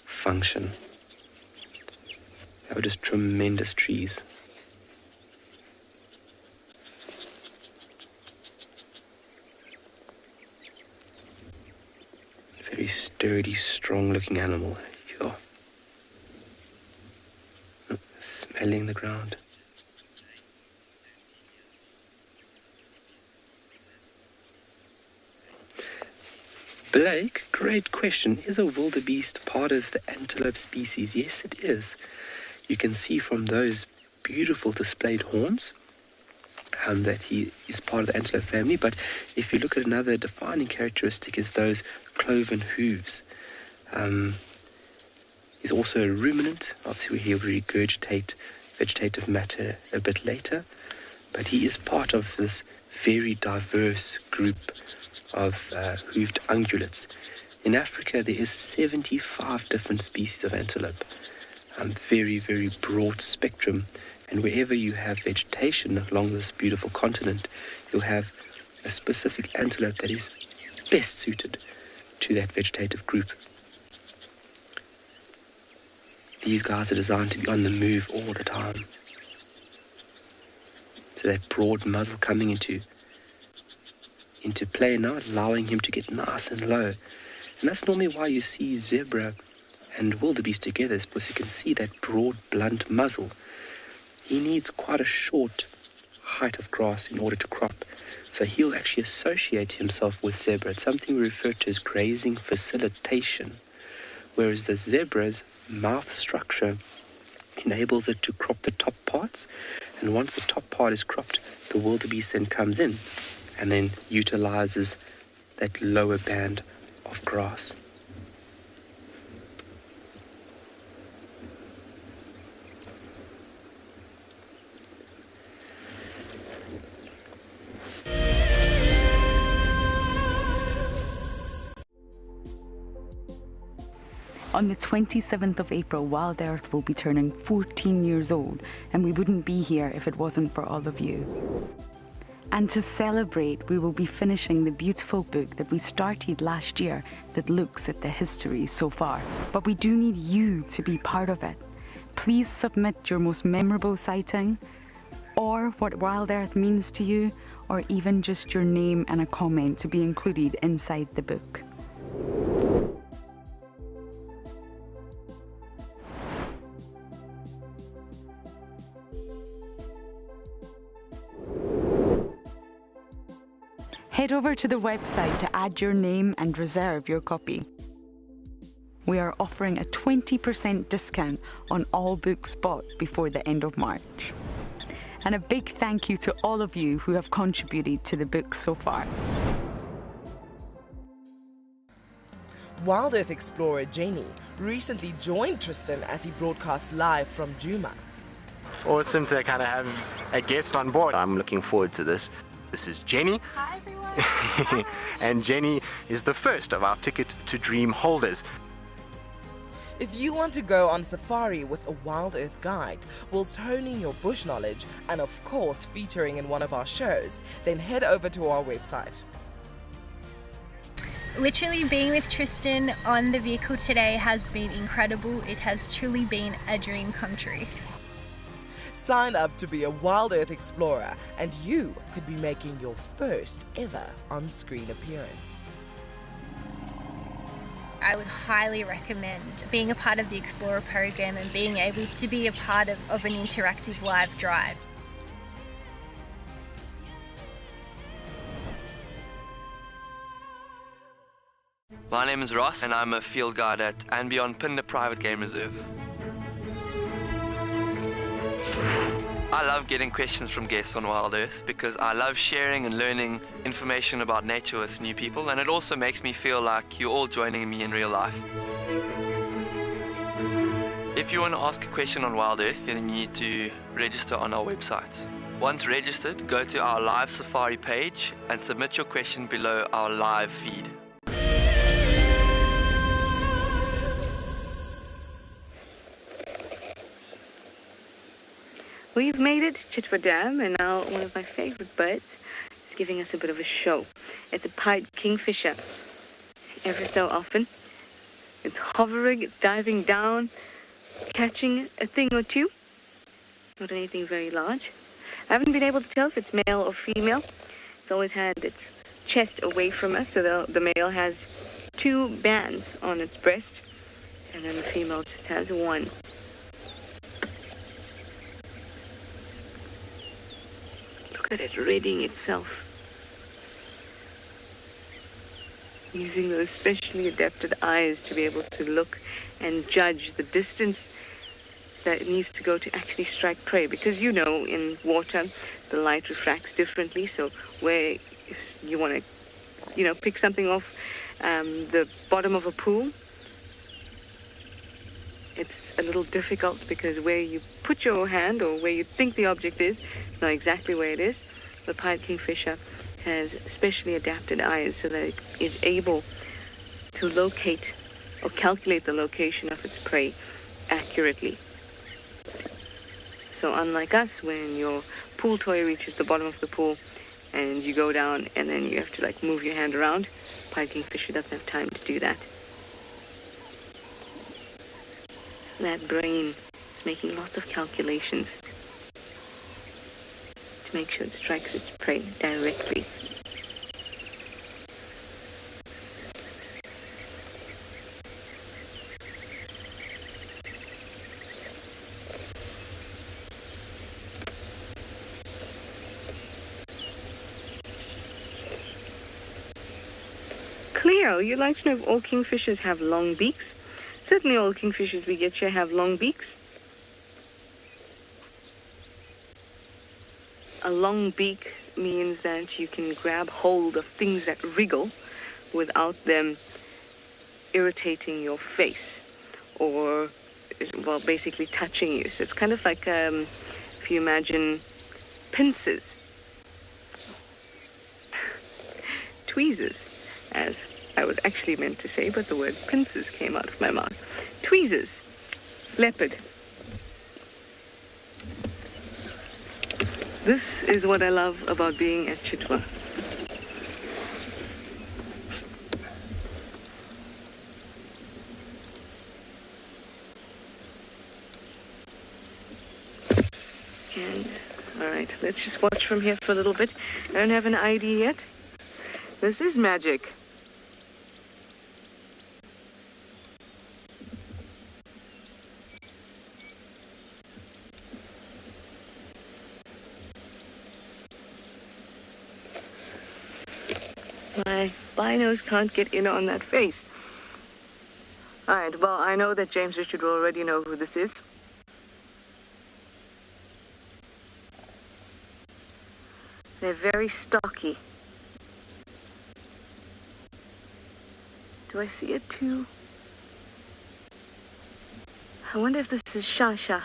Speaker 5: function. They were just tremendous trees. Very sturdy, strong-looking animal. Yeah. Smelling the ground. Blake, great question. Is a wildebeest part of the antelope species? Yes, it is. You can see from those beautiful displayed horns that he is part of the antelope family. But if you look at another defining characteristic is those cloven hooves. He's also a ruminant. Obviously, he'll regurgitate vegetative matter a bit later. But he is part of this very diverse group of hooved ungulates. In Africa, there is 75 different species of antelope. Very, very broad spectrum. And wherever you have vegetation along this beautiful continent, you'll have a specific antelope that is best suited to that vegetative group. These guys are designed to be on the move all the time. So that broad muzzle coming into play now, allowing him to get nice and low. And that's normally why you see zebra and wildebeest together, is because you can see that broad, blunt muzzle. He needs quite a short height of grass in order to crop. So he'll actually associate himself with zebra. It's something we refer to as grazing facilitation, whereas the zebra's mouth structure enables it to crop the top parts. And once the top part is cropped, the wildebeest then comes in and then utilizes that lower band of grass.
Speaker 9: On the 27th of April, Wild Earth will be turning 14 years old, and we wouldn't be here if it wasn't for all of you. And to celebrate, we will be finishing the beautiful book that we started last year that looks at the history so far. But we do need you to be part of it. Please submit your most memorable sighting, or what Wild Earth means to you, or even just your name and a comment to be included inside the book. Head over to the website to add your name and reserve your copy. We are offering a 20% discount on all books bought before the end of March. And a big thank you to all of you who have contributed to the book so far.
Speaker 11: Wild Earth explorer Jenny recently joined Tristan as he broadcast live from Djuma.
Speaker 8: Awesome to kind of have a guest on board. I'm looking forward to this. This is Jenny.
Speaker 12: Hi everyone.
Speaker 8: And Jenny is the first of our Ticket to Dream holders.
Speaker 11: If you want to go on safari with a Wild Earth guide whilst honing your bush knowledge and of course featuring in one of our shows, then head over to our website.
Speaker 12: Literally being with Tristan on the vehicle today has been incredible. It has truly been a dream come true.
Speaker 11: Sign up to be a Wild Earth explorer and you could be making your first ever on-screen appearance.
Speaker 12: I would highly recommend being a part of the Explorer program and being able to be a part of an interactive live drive.
Speaker 13: My name is Ross and I'm a field guide at and beyond Pinder Private Game Reserve. I love getting questions from guests on Wild Earth because I love sharing and learning information about nature with new people, and it also makes me feel like you're all joining me in real life. If you want to ask a question on Wild Earth, then you need to register on our website. Once registered, go to our live safari page and submit your question below our live feed.
Speaker 2: We've made it to Chitwa Dam, and now one of my favorite birds is giving us a bit of a show. It's a pied kingfisher. Every so often, it's hovering, it's diving down, catching a thing or two. Not anything very large. I haven't been able to tell if it's male or female. It's always had its chest away from us, so the male has 2 bands on its breast, and then the female just has 1. Look at it readying itself. using those specially adapted eyes to be able to look and judge the distance that it needs to go to actually strike prey. Because in water, the light refracts differently. So where you want to, pick something off the bottom of a pool, it's a little difficult because where you put your hand or where you think the object is, it's not exactly where it is. The pied kingfisher has specially adapted eyes so that it is able to locate or calculate the location of its prey accurately. So unlike us, when your pool toy reaches the bottom of the pool and you go down and then you have to move your hand around, pied kingfisher doesn't have time to do that. That brain is making lots of calculations to make sure it strikes its prey directly. Cleo, you'd like to know if all kingfishers have long beaks? Certainly all kingfishers we get here have long beaks. A long beak means that you can grab hold of things that wriggle without them irritating your face or, well, basically touching you. So it's kind of like, if you imagine pincers, tweezers, as I was actually meant to say, but the word pincers came out of my mouth. Tweezers, leopard. This is what I love about being at Chitwa. And, all right, let's just watch from here for a little bit. I don't have an ID yet. This is magic. My binos can't get in on that face. All right, well, I know that James Richard will already know who this is. They're very stocky. Do I see it too? I wonder if this is Shasha.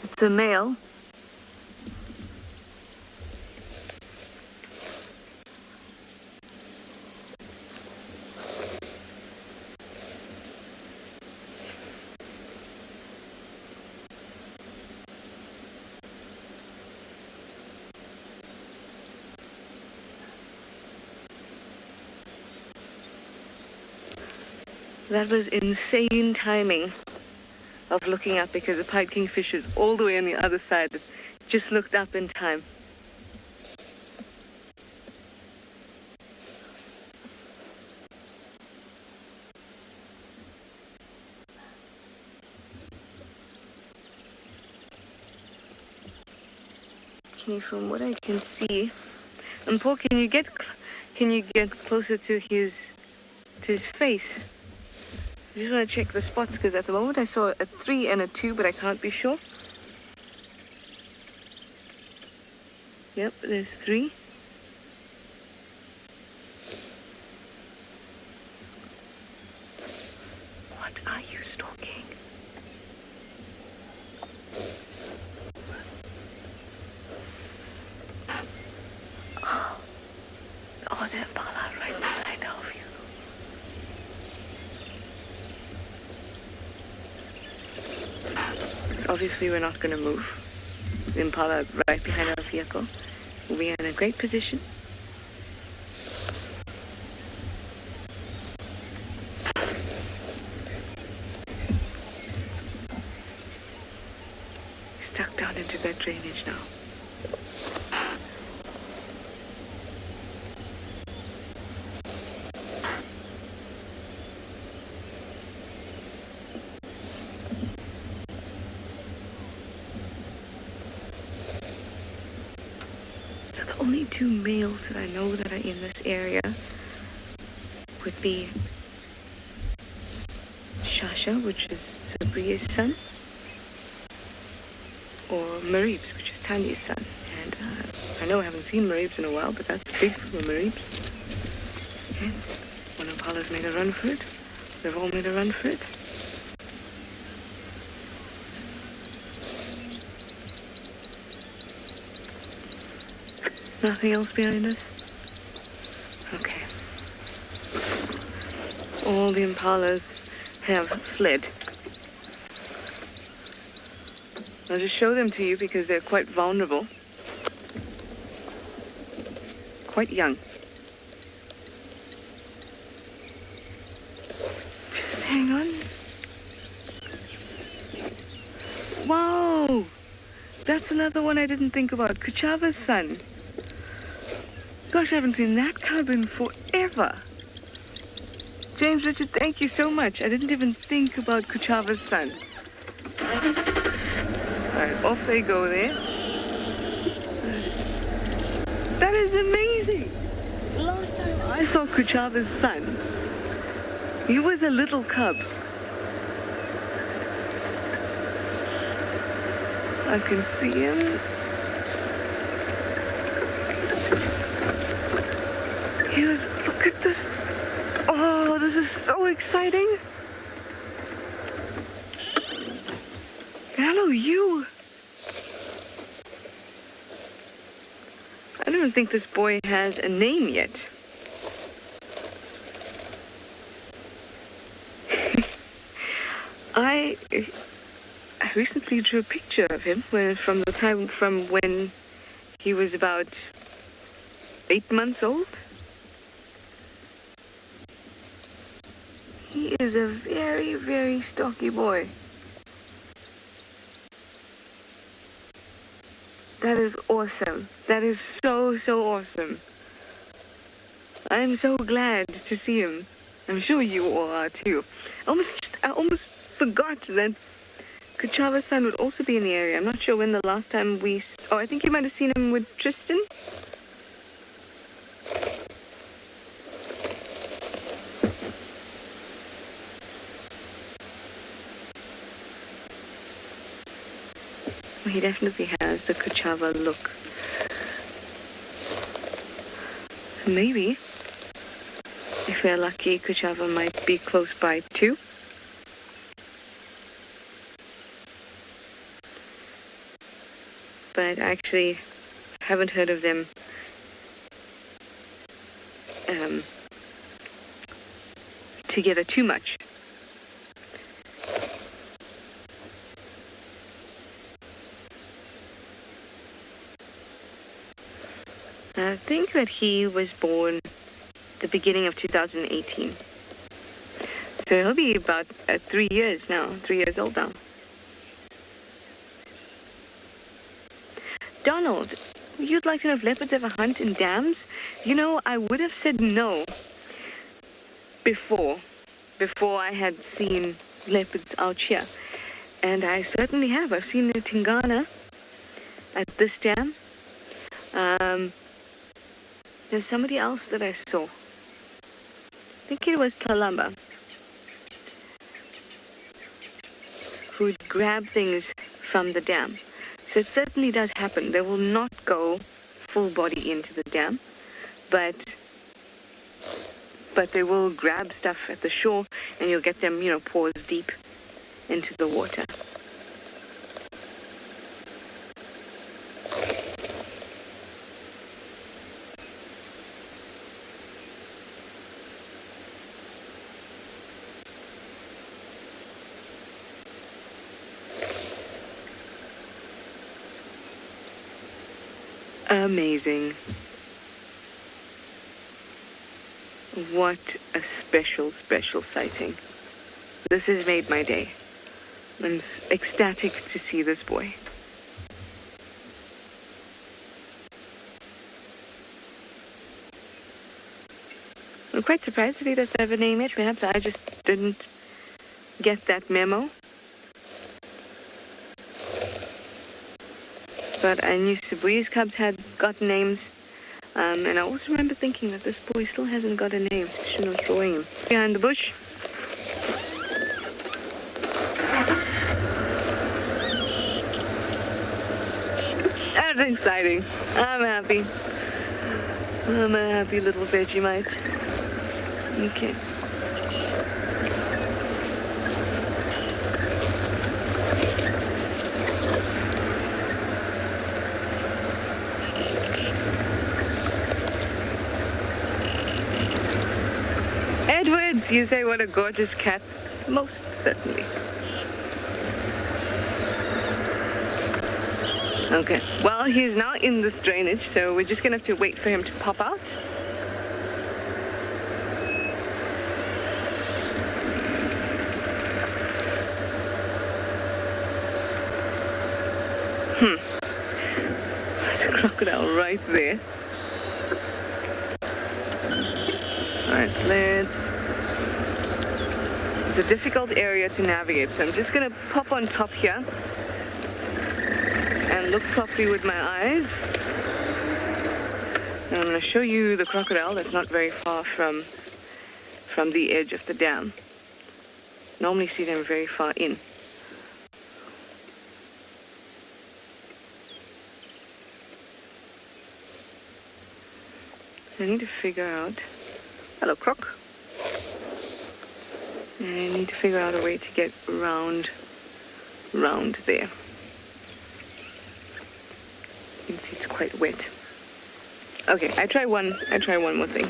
Speaker 2: It's a male. That was insane timing of looking up because the pied kingfisher is all the way on the other side. Just looked up in time. Okay, from what I can see, and Paul, can you get closer to his face? I just want to check the spots because at the moment I saw a 3 and a 2, but I can't be sure. Yep, there's 3. What are you stalking? Oh, they're Impala right behind all of you. So obviously we're not going to move. The Impala right behind our vehicle. We are in a great position. Stuck down into that drainage now. only two males that I know that are in this area would be Shasha, which is Sabria's son, or Maribs, which is Tanya's son. And I know I haven't seen Maribs in a while, but that's big for Maribs. Okay, one Impala's made a run for it. They've all made a run for it. Nothing else behind us? Okay. All the Impalas have fled. I'll just show them to you because they're quite vulnerable. Quite young. Just hang on. Wow! That's another one I didn't think about. Kuchava's son. Gosh, I haven't seen that cub in forever. James Richard, thank you so much. I didn't even think about Kuchava's son. Alright, off they go there. That is amazing. Last time I saw Kuchava's son, he was a little cub. I can see him. He was, look at this. Oh, this is so exciting. Hello, you. I don't even think this boy has a name yet. I recently drew a picture of him from when he was about 8 months old. He is a very, very stocky boy. That is awesome. That is so, so awesome. I'm so glad to see him. I'm sure you all are too. I almost forgot that Kuchava's son would also be in the area. I'm not sure when the last time oh, I think you might have seen him with Tristan. He definitely has the Kuchava look. Maybe, if we're lucky, Kuchava might be close by too. But I actually haven't heard of them together too much. I think that he was born the beginning of 2018. So he'll be about 3 years now, 3 years old now. Donald, you'd like to know if leopards ever hunt in dams? You know, I would have said no before I had seen leopards out here. And I certainly have. I've seen the Tingana at this dam. There's somebody else that I saw. I think it was Talamba, who would grab things from the dam. So it certainly does happen. They will not go full body into the dam, but they will grab stuff at the shore, and you'll get them, paws deep into the water. Amazing. What a special, special sighting. This has made my day. I'm ecstatic to see this boy. I'm quite surprised that he doesn't have a name yet. Perhaps I just didn't get that memo. But I knew Sabri's cubs had got names. And I also remember thinking that this boy still hasn't got a name, especially not drawing him. Behind the bush. That's exciting. I'm happy. I'm a happy little Vegemite. Okay. Edwards, you say what a gorgeous cat. Most certainly. Okay, well, he's now in this drainage, so we're just gonna have to wait for him to pop out. There's a crocodile right there. Alright, it's a difficult area to navigate, so I'm just gonna pop on top here and look properly with my eyes. And I'm going to show you the crocodile that's not very far from the edge of the dam. Normally see them very far in. I need to figure out... Hello, croc. I need to figure out a way to get round there. You can see it's quite wet. Okay, I try one more thing.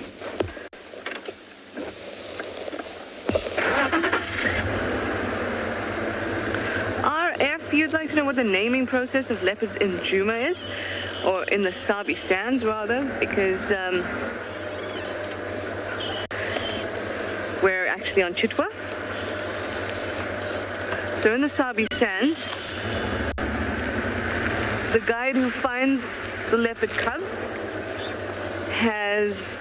Speaker 2: RF, you'd like to know what the naming process of leopards in Djuma is? Or in the Sabi Sands, rather, because we're actually on Chitwa. So in the Sabi Sands, the guide who finds the leopard cub has,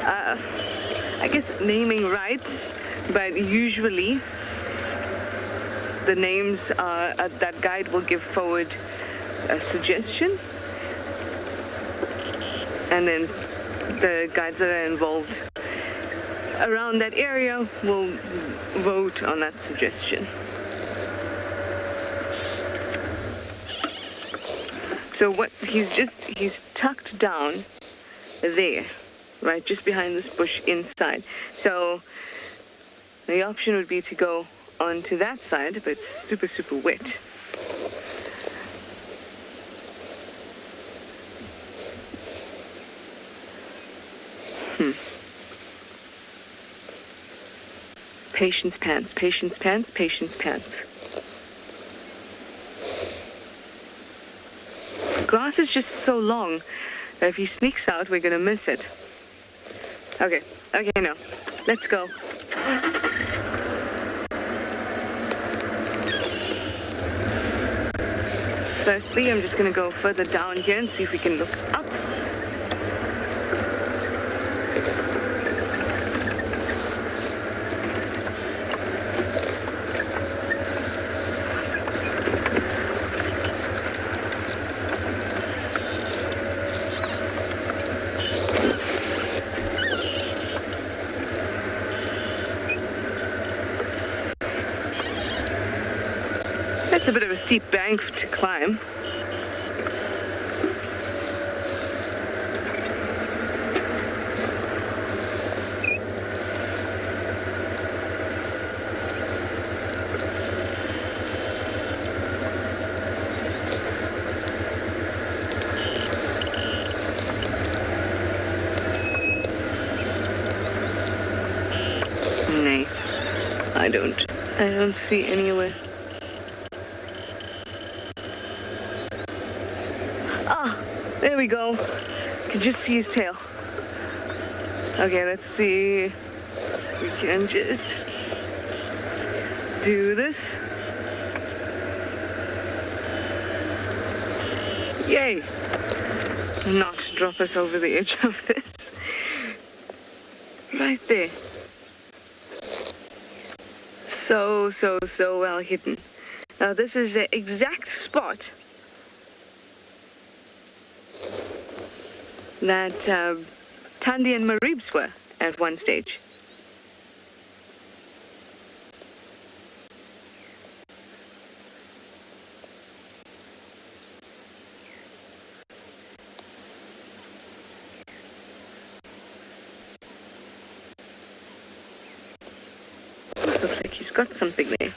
Speaker 2: I guess, naming rights, but usually the names that guide will give forward a suggestion, and then the guides that are involved around that area will vote on that suggestion. So what he's tucked down there, right, just behind this bush inside. So the option would be to go onto that side, but it's super, super wet. Patience pants, patience pants, patience pants. The grass is just so long that if he sneaks out, we're gonna miss it. Okay, now, let's go. Firstly, I'm just gonna go further down here and see if we can look up. It's a bit of a steep bank to climb. Nay, I don't see anywhere. There we go. You can just see his tail. Okay, let's see. We can just do this. Yay! Not drop us over the edge of this. Right there. So well hidden. Now this is the exact spot that Tandy and Maribs were at one stage. This looks like he's got something there.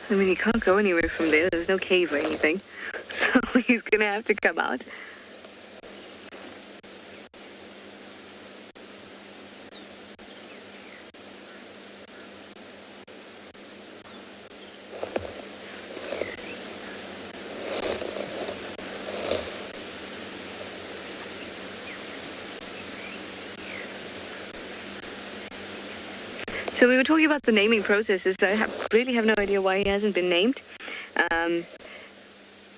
Speaker 2: I mean, he can't go anywhere from there. There's no cave or anything. So he's going to have to come out. So we were talking about the naming processes. I really have no idea why he hasn't been named. And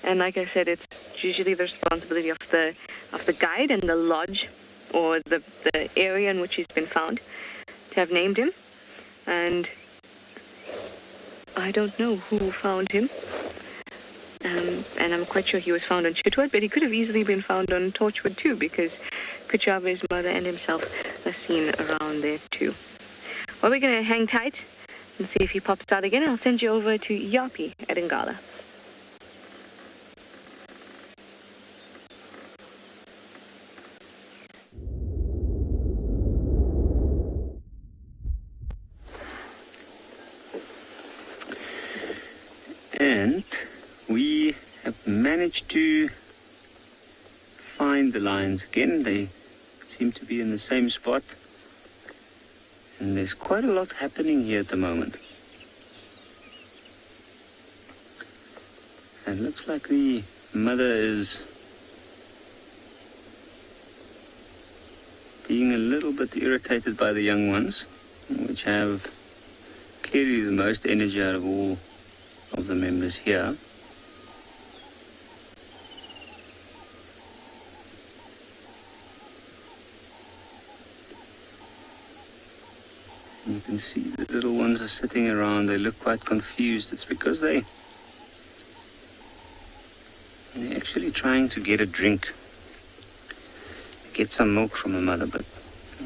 Speaker 2: like I said, it's usually the responsibility of the guide and the lodge or the area in which he's been found to have named him. And I don't know who found him. And I'm quite sure he was found on Chitwood, but he could have easily been found on Torchwood too, because Kuchabe's mother and himself are seen around there too. Well, we're going to hang tight and see if he pops out again. I'll send you over to Yapi at Ngala.
Speaker 4: And we have managed to find the lions again. They seem to be in the same spot. And there's quite a lot happening here at the moment. And it looks like the mother is being a little bit irritated by the young ones, which have clearly the most energy out of all of the members here. You can see the little ones are sitting around. They look quite confused. It's because they're actually trying to get a drink, get some milk from the mother, but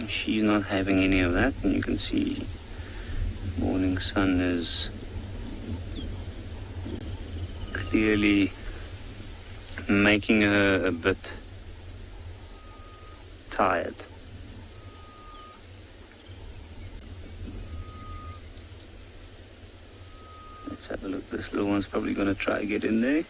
Speaker 4: she's not having any of that. And you can see morning sun is clearly making her a bit tired. Let's have a look. This little one's probably going to try to get in there.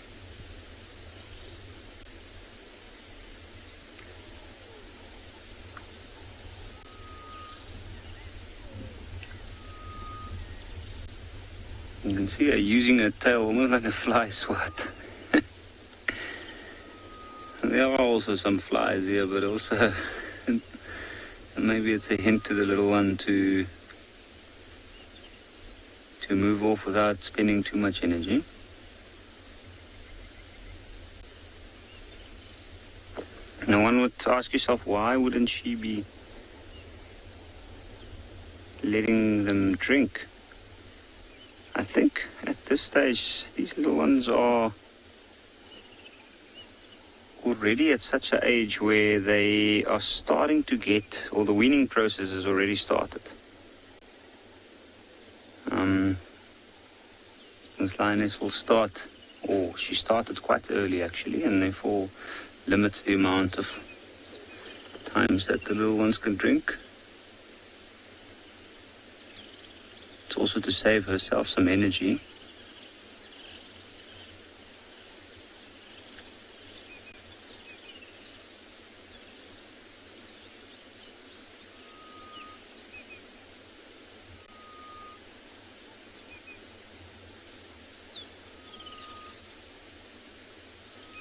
Speaker 4: You can see her using her tail almost like a fly swat. There are also some flies here, but also maybe it's a hint to the little one to move off without spending too much energy. Now one would ask yourself, why wouldn't she be letting them drink? I think at this stage, these little ones are already at such an age where they are starting to get, or the weaning process has already started. This lioness will start, or she started quite early actually, and therefore limits the amount of times that the little ones can drink. It's also to save herself some energy.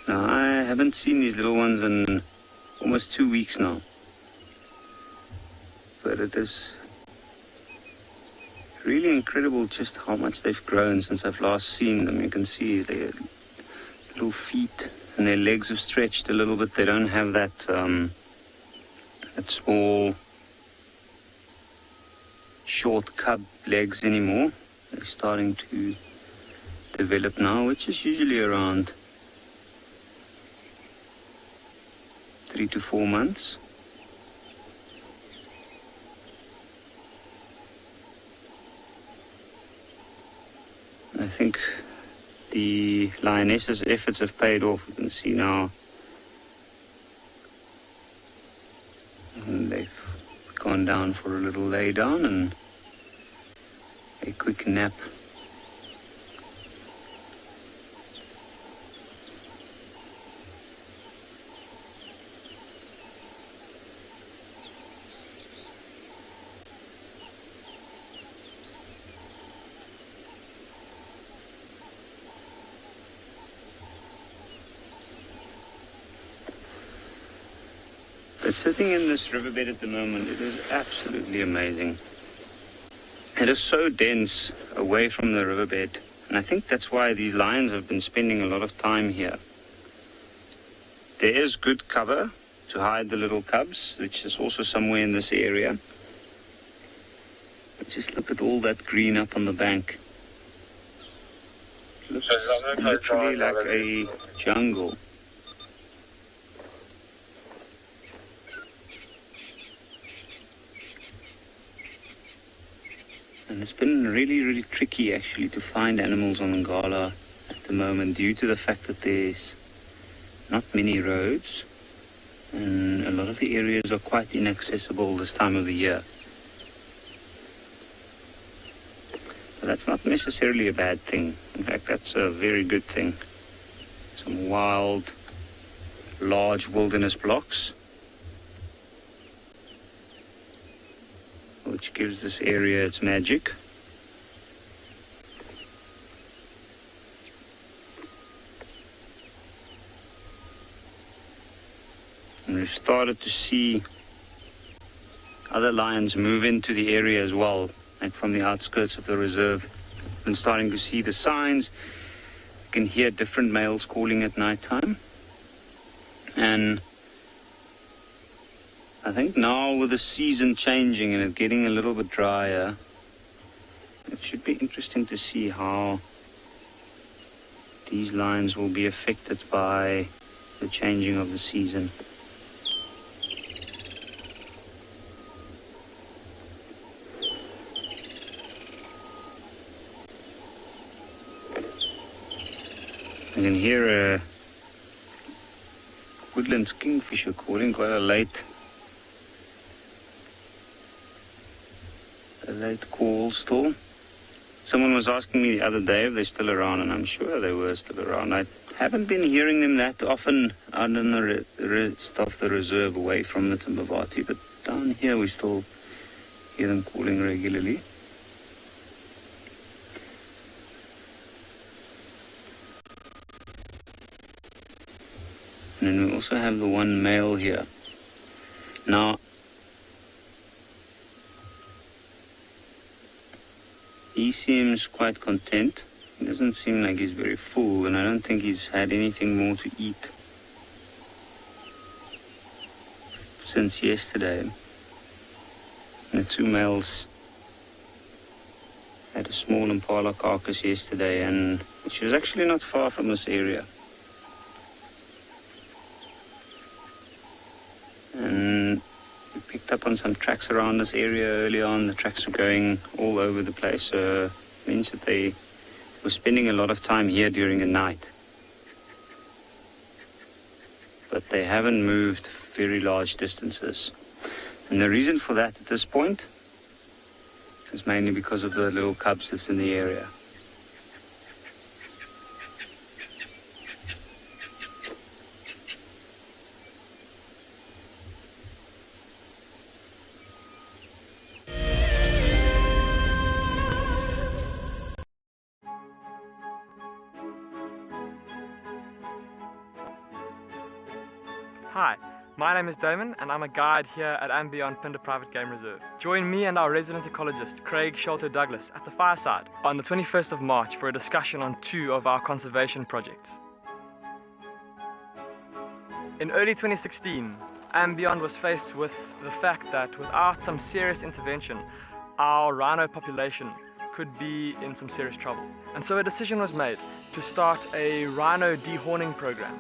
Speaker 4: Now, I haven't seen these little ones in almost 2 weeks now. But it is really incredible just how much they've grown since I've last seen them. You can see their little feet and their legs have stretched a little bit. They don't have that that small short cub legs anymore. They're starting to develop now, which is usually around 3 to 4 months. I think the lioness's efforts have paid off. You can see now, and they've gone down for a little lay down and a quick nap. But sitting in this riverbed at the moment, it is absolutely amazing. It is so dense away from the riverbed, and I think that's why these lions have been spending a lot of time here. There is good cover to hide the little cubs, which is also somewhere in this area. But just look at all that green up on the bank. It looks literally like a jungle. And it's been really tricky actually to find animals on Ngala at the moment due to the fact that there's not many roads and a lot of the areas are quite inaccessible this time of the year. But that's not necessarily a bad thing. In fact, that's a very good thing. Some wild, large wilderness blocks, which gives this area its magic. And we've started to see other lions move into the area as well, like from the outskirts of the reserve. And starting to see the signs. You can hear different males calling at night time. And I think now with the season changing and it getting a little bit drier, it should be interesting to see how these lions will be affected by the changing of the season. You can hear a woodland kingfisher calling, quite a late call still. Someone was asking me the other day if they're still around, and I'm sure they were still around. I haven't been hearing them that often out in the rest of the reserve away from the Timbavati, but down here we still hear them calling regularly. And then we also have the one male here. Now, he seems quite content. He doesn't seem like he's very full, and I don't think he's had anything more to eat since yesterday. The two males had a small impala carcass yesterday, and which was actually not far from this area. And we picked up on some tracks around this area early on. The tracks were going all over the place, so it means that they were spending a lot of time here during the night. But they haven't moved very large distances. And the reason for that at this point is mainly because of the little cubs that's in the area.
Speaker 14: Hi, my name is Damon and I'm a guide here at and Beyond Pinder Private Game Reserve. Join me and our resident ecologist Craig Sholto Douglas at the fireside on the 21st of March for a discussion on 2 of our conservation projects. In early 2016, Beyond was faced with the fact that without some serious intervention, our rhino population could be in some serious trouble. And so a decision was made to start a rhino dehorning program.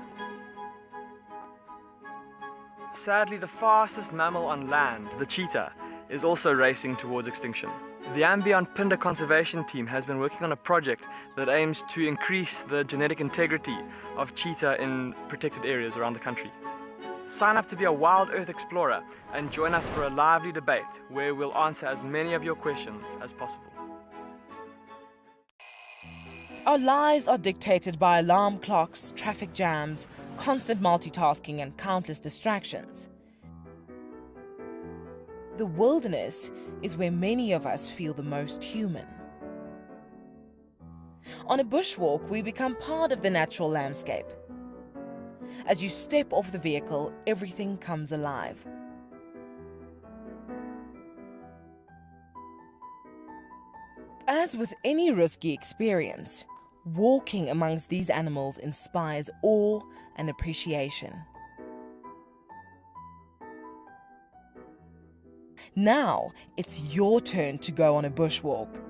Speaker 14: Sadly, the fastest mammal on land, the cheetah, is also racing towards extinction. The Beyond Phinda Conservation Team has been working on a project that aims to increase the genetic integrity of cheetah in protected areas around the country. Sign up to be a Wild Earth Explorer and join us for a lively debate where we'll answer as many of your questions as possible.
Speaker 11: Our lives are dictated by alarm clocks, traffic jams, constant multitasking, and countless distractions. The wilderness is where many of us feel the most human. On a bushwalk, we become part of the natural landscape. As you step off the vehicle, everything comes alive. As with any risky experience, walking amongst these animals inspires awe and appreciation. Now, it's your turn to go on a bushwalk.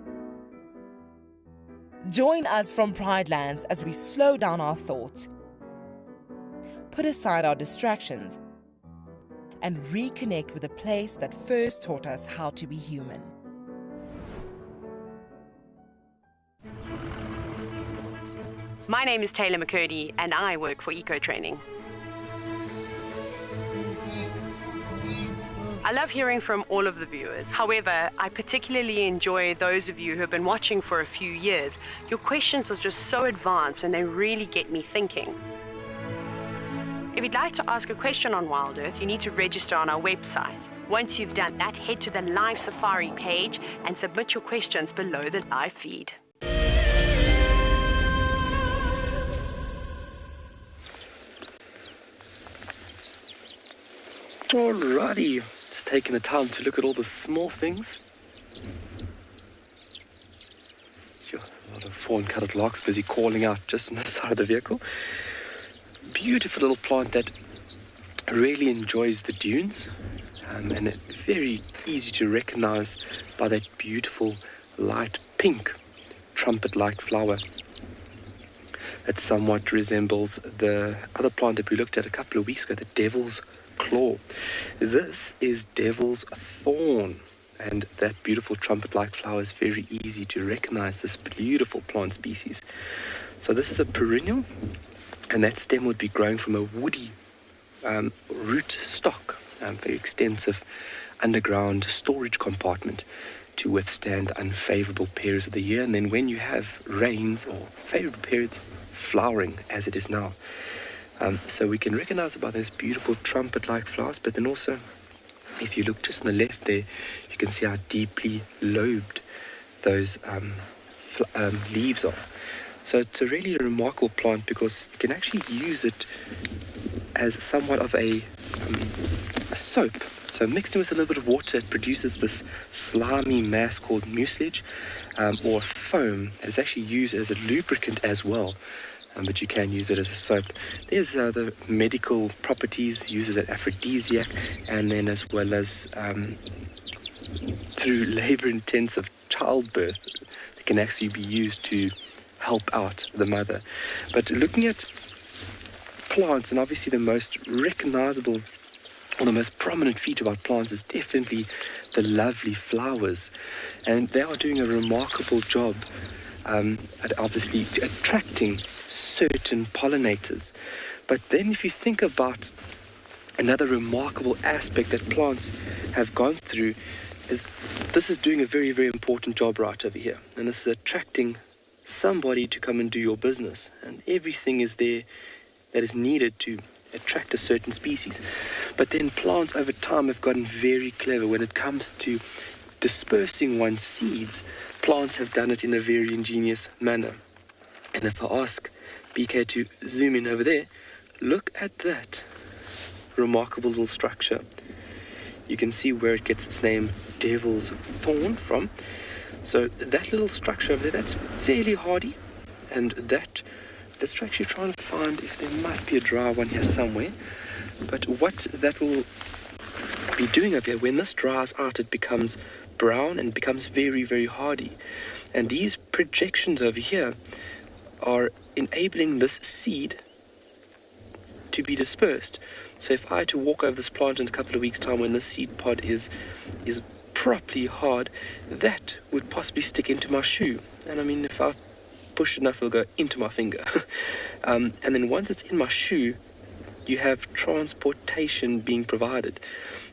Speaker 11: Join us from Pride Lands as we slow down our thoughts, put aside our distractions, and reconnect with a place that first taught us how to be human.
Speaker 15: My name is Taylor McCurdy and I work for Eco Training. I love hearing from all of the viewers. However, I particularly enjoy those of you who have been watching for a few years. Your questions are just so advanced and they really get me thinking. If you'd like to ask a question on Wild Earth, you need to register on our website. Once you've done that, head to the live safari page and submit your questions below the live feed.
Speaker 5: Alrighty, just taking the time to look at all the small things. Sure, a lot of fawn-coloured larks busy calling out just on the side of the vehicle. Beautiful little plant that really enjoys the dunes, and it's very easy to recognize by that beautiful light pink trumpet-like flower. It somewhat resembles the other plant that we looked at a couple of weeks ago, the devil's claw. This is devil's thorn, and that beautiful trumpet-like flower is very easy to recognize this beautiful plant species. So this is a perennial, and that stem would be growing from a woody root stock, very extensive underground storage compartment to withstand unfavorable periods of the year. And then when you have rains or favorable periods, flowering as it is now. So we can recognize it by those beautiful trumpet-like flowers, but then also, if you look just on the left there, you can see how deeply lobed those leaves are. So it's a really remarkable plant because you can actually use it as somewhat of a soap. So mixed in with a little bit of water, it produces this slimy mass called mucilage, or foam. It's actually used as a lubricant as well, but you can use it as a soap. There's the medical properties, used as an aphrodisiac, and then as well as through labor-intensive childbirth, it can actually be used to help out the mother. But looking at plants, and obviously the most recognizable or the most prominent feature about plants is definitely the lovely flowers, and they are doing a remarkable job at obviously attracting certain pollinators. But then if you think about another remarkable aspect that plants have gone through, is this is doing a very, very important job right over here, and this is attracting somebody to come and do your business, and everything is there that is needed to attract a certain species. But then plants over time have gotten very clever when it comes to dispersing one's seeds. Plants have done it in a very ingenious manner. And if I ask BK to zoom in over there, look at that remarkable little structure. You can see where it gets its name, Devil's Thorn, from. So that little structure over there, that's fairly hardy, and that, let's actually try and find if there must be a dry one here somewhere. But what that will be doing up here, when this dries out, it becomes brown and becomes very, very hardy. And these projections over here are enabling this seed to be dispersed. So if I had to walk over this plant in a couple of weeks' time when the seed pod is properly hard, that would possibly stick into my shoe. And I mean, if I push enough, it'll go into my finger. And then once it's in my shoe, you have transportation being provided.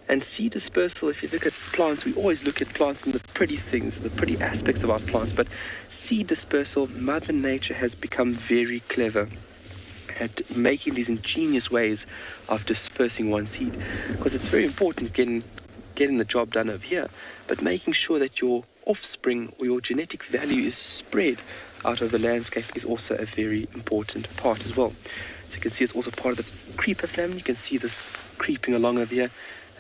Speaker 5: And seed dispersal, if you look at plants, we always look at plants and the pretty things, the pretty aspects of our plants, but seed dispersal, Mother Nature has become very clever at making these ingenious ways of dispersing one seed, because it's very important getting the job done over here, but making sure that your offspring or your genetic value is spread out of the landscape is also a very important part as well. So you can see it's also part of the creeper family. You can see this creeping along over here,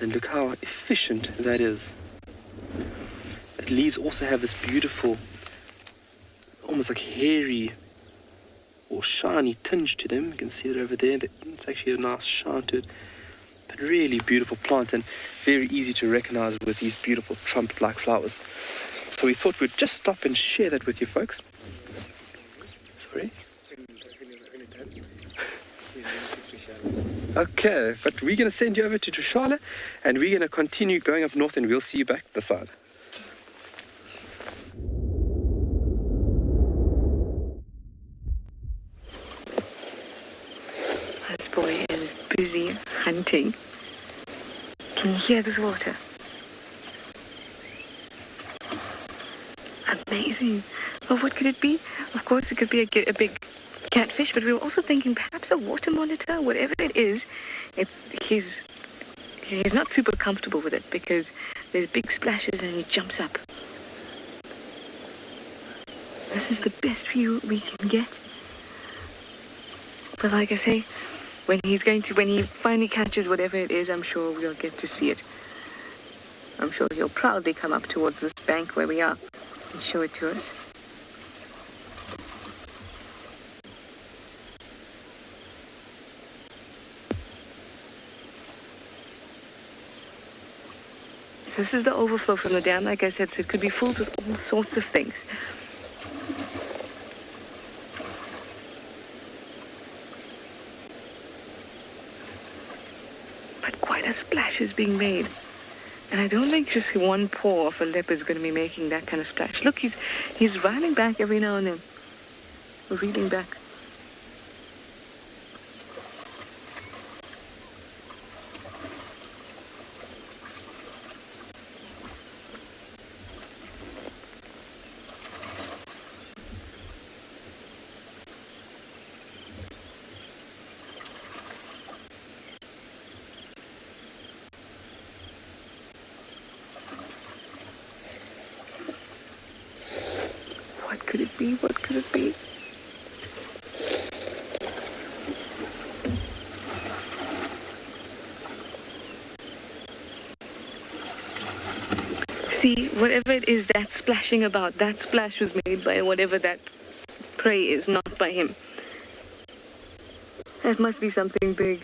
Speaker 5: and look how efficient that is. The leaves also have this beautiful, almost like hairy or shiny tinge to them. You can see it over there. It's actually a nice shine to it. But really beautiful plant, and very easy to recognize with these beautiful trumpet-like flowers. So we thought we'd just stop and share that with you folks. Sorry? Okay, but we're going to send you over to Tswalu, and we're going to continue going up north, and we'll see you back this side.
Speaker 2: This boy is busy hunting. Can you hear this water? Amazing. Well, what could it be? Of course, it could be a big catfish, but we were also thinking perhaps a water monitor. Whatever it is, he's not super comfortable with it because there's big splashes and he jumps up. This is the best view we can get. But like I say, when he finally catches whatever it is, I'm sure we'll get to see it. I'm sure he'll proudly come up towards this bank where we are and show it to us. So this is the overflow from the dam, like I said, so it could be filled with all sorts of things. But quite a splash is being made. And I don't think just one paw of a leopard is going to be making that kind of splash. Look, he's riding back every now and then. Reeling back. What could it be? What could it be? See, whatever it is that's splashing about, that splash was made by whatever that prey is, not by him. That must be something big.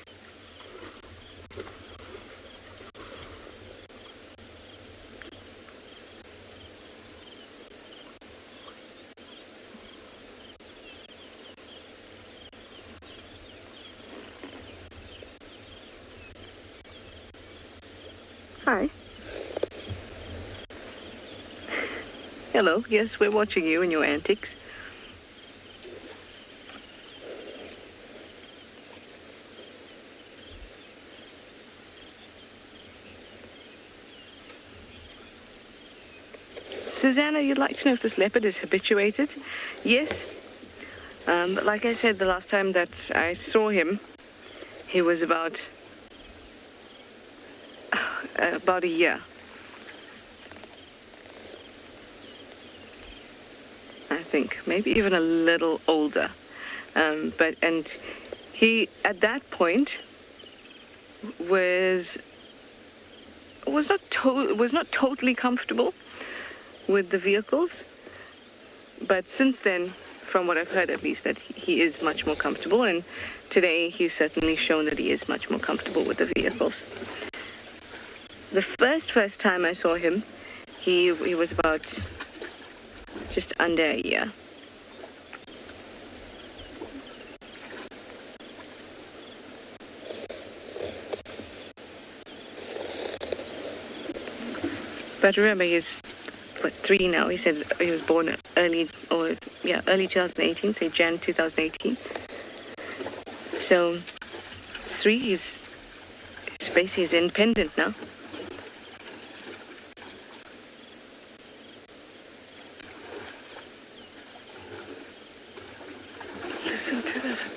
Speaker 2: Hi. Hello. Yes, we're watching you and your antics. Susanna, you'd like to know if this leopard is habituated? Yes. But like I said, the last time that I saw him, he was about a year. I think maybe even a little older. And he at that point was not totally comfortable with the vehicles, but since then, from what I've heard at least, that he is much more comfortable, and today he's certainly shown that he is much more comfortable with the vehicles. The first time I saw him, he was about just under a year. But remember, he's 3 now. He said he was born early 2018, say Jan 2018. So 3, he's basically independent now. Listen to this.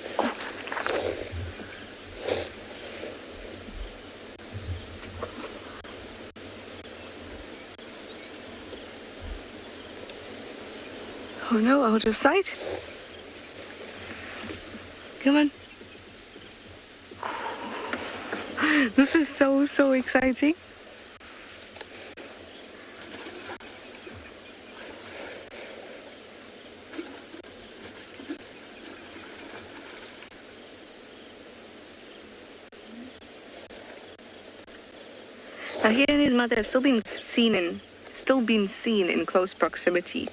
Speaker 2: Oh no, out of sight. Come on. This is so exciting. Now he and his mother have still been seen in close proximity.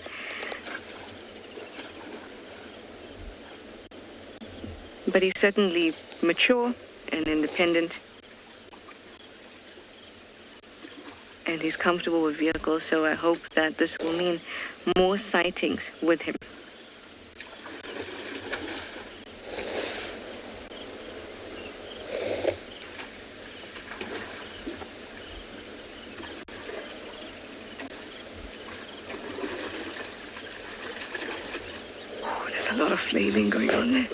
Speaker 2: But he's certainly mature and independent. And he's comfortable with vehicles, so I hope that this will mean more sightings with him. Oh, there's a lot of flailing going on there.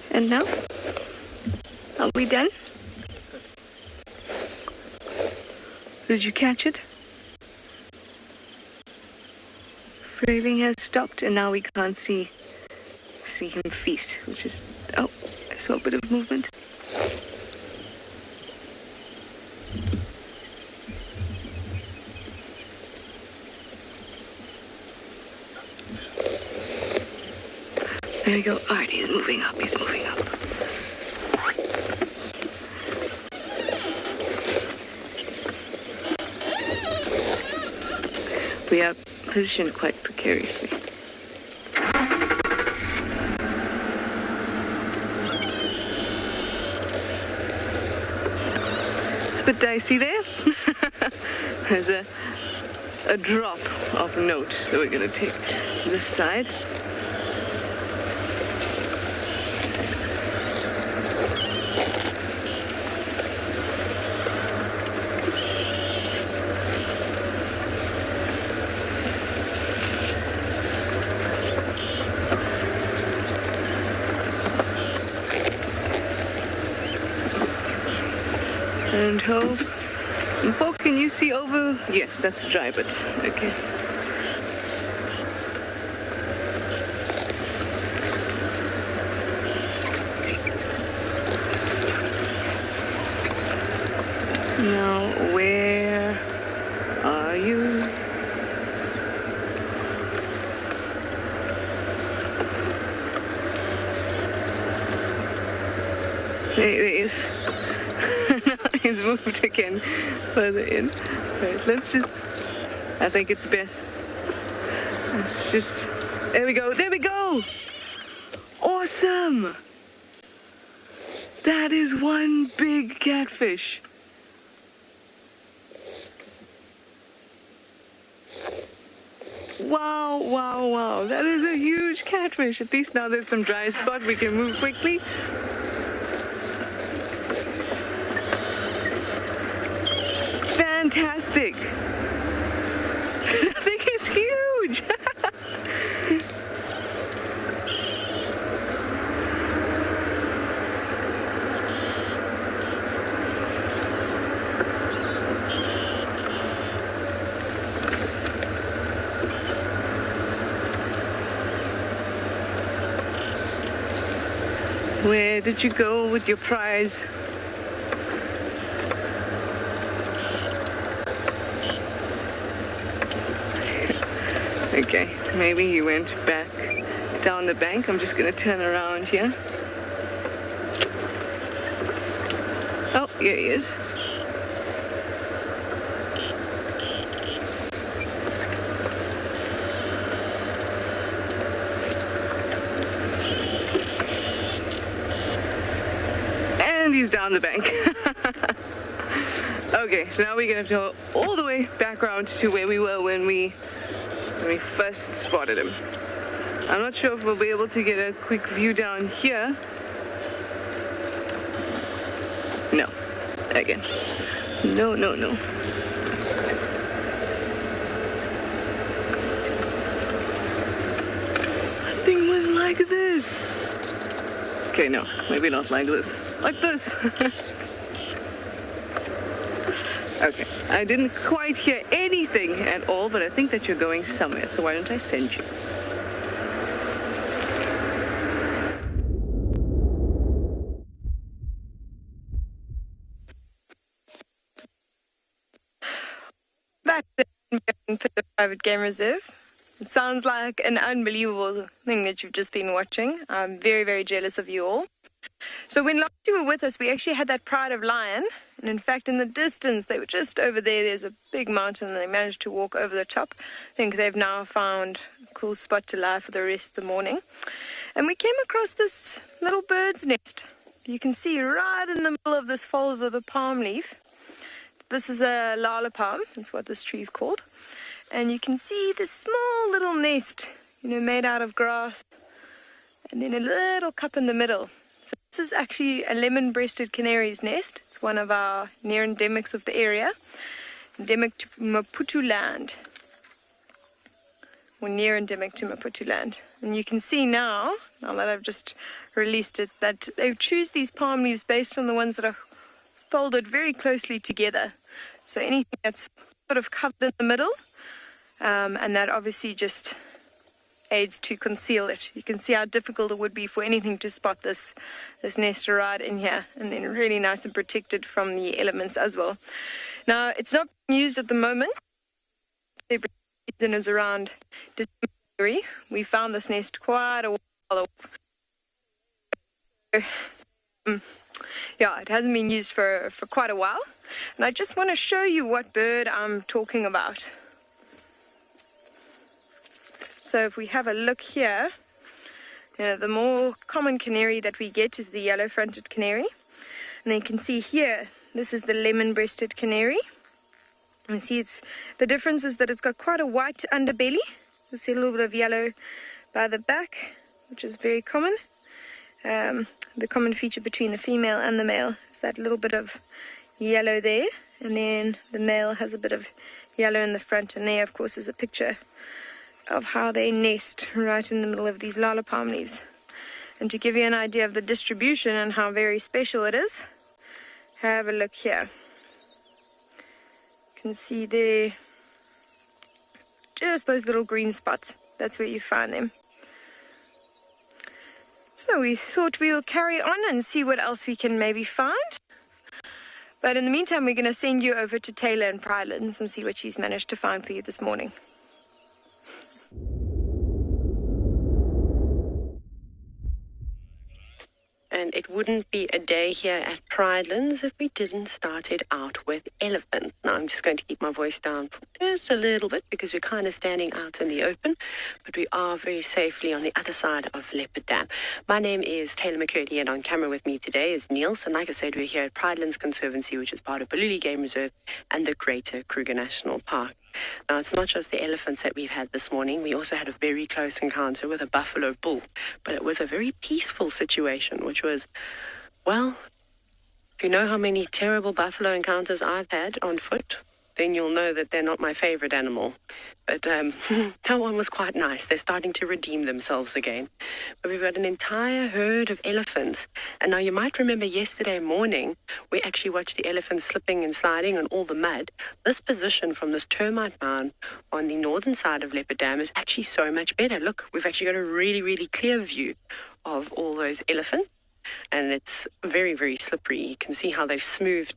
Speaker 2: And now, are we done? Did you catch it? Flailing has stopped, and now we can't see him feast, which is, oh, I saw a bit of movement. There we go. All right, he's moving up. He's moving up. We are positioned quite precariously. It's a bit dicey there. There's a drop of note, so we're going to take this side. And hold. And Paul, can you see over? Yes, that's the dry bit. Okay. Now, where are you? There he is. He's moved again further in. Right, let's just, I think it's best. Let's just, there we go, there we go! Awesome! That is one big catfish. Wow, wow, wow. That is a huge catfish. At least now there's some dry spot. We can move quickly. Fantastic. That thing is huge. Where did you go with your prize? Okay, maybe he went back down the bank. I'm just going to turn around here. Oh, here he is. And he's down the bank. Okay, so now we're going to go all the way back around to where we were when we first spotted him. I'm not sure if we'll be able to get a quick view down here. No. Again. No. That thing was like this. Okay, no. Maybe not like this. Like this. Okay. I didn't quite hear anything at all, but I think that you're going somewhere, so why don't I send you?
Speaker 6: Back then, the private game reserve. It sounds like an unbelievable thing that you've just been watching. I'm very, very jealous of you all. So when last you were with us, we actually had that pride of lion. And in fact, in the distance, they were just over there. There's a big mountain, and they managed to walk over the top. I think they've now found a cool spot to lie for the rest of the morning. And we came across this little bird's nest. You can see right in the middle of this fold of the palm leaf. This is a lala palm. That's what this tree is called. And you can see this small little nest, made out of grass. And then a little cup in the middle. So this is actually a lemon-breasted canary's nest. It's one of our near endemics of the area, endemic to Maputo land, or near endemic to Maputo land. And you can see now that I've just released it, that they choose these palm leaves based on the ones that are folded very closely together. So anything that's sort of covered in the middle, and that obviously just aids to conceal it. You can see how difficult it would be for anything to spot this nest right in here, and then really nice and protected from the elements as well. Now, it's not being used at the moment. The season is around December. We found this nest quite a while ago. Yeah, it hasn't been used for quite a while. And I just want to show you what bird I'm talking about. So if we have a look here, the more common canary that we get is the yellow-fronted canary. And then you can see here, this is the lemon-breasted canary. And see, the difference is that it's got quite a white underbelly. You'll see a little bit of yellow by the back, which is very common. The common feature between the female and the male is that little bit of yellow there. And then the male has a bit of yellow in the front. And there, of course, is a picture of how they nest right in the middle of these lala palm leaves. And to give you an idea of the distribution and how very special it is, have a look here. You can see there, just those little green spots. That's where you find them. So we thought we'll carry on and see what else we can maybe find. But in the meantime, we're going to send you over to Taylor and Pridelands and see what she's managed to find for you this morning.
Speaker 15: And it wouldn't be a day here at Pridelands if we didn't start it out with elephants. Now, I'm just going to keep my voice down for just a little bit because we're kind of standing out in the open, but we are very safely on the other side of Leopard Dam. My name is Taylor McCurdy, and on camera with me today is Niels. And like I said, we're here at Pridelands Conservancy, which is part of Tswalu Game Reserve and the Greater Kruger National Park. Now, it's not just the elephants that we've had this morning. We also had a very close encounter with a buffalo bull. But it was a very peaceful situation, which was, well, if you know how many terrible buffalo encounters I've had on foot, then you'll know that they're not my favorite animal. But that one was quite nice. They're starting to redeem themselves again. But we've got an entire herd of elephants. And now you might remember yesterday morning, we actually watched the elephants slipping and sliding on all the mud. This position from this termite mound on the northern side of Leopard Dam is actually so much better. Look, we've actually got a really, really clear view of all those elephants. and it's very, very slippery. You can see how they've smoothed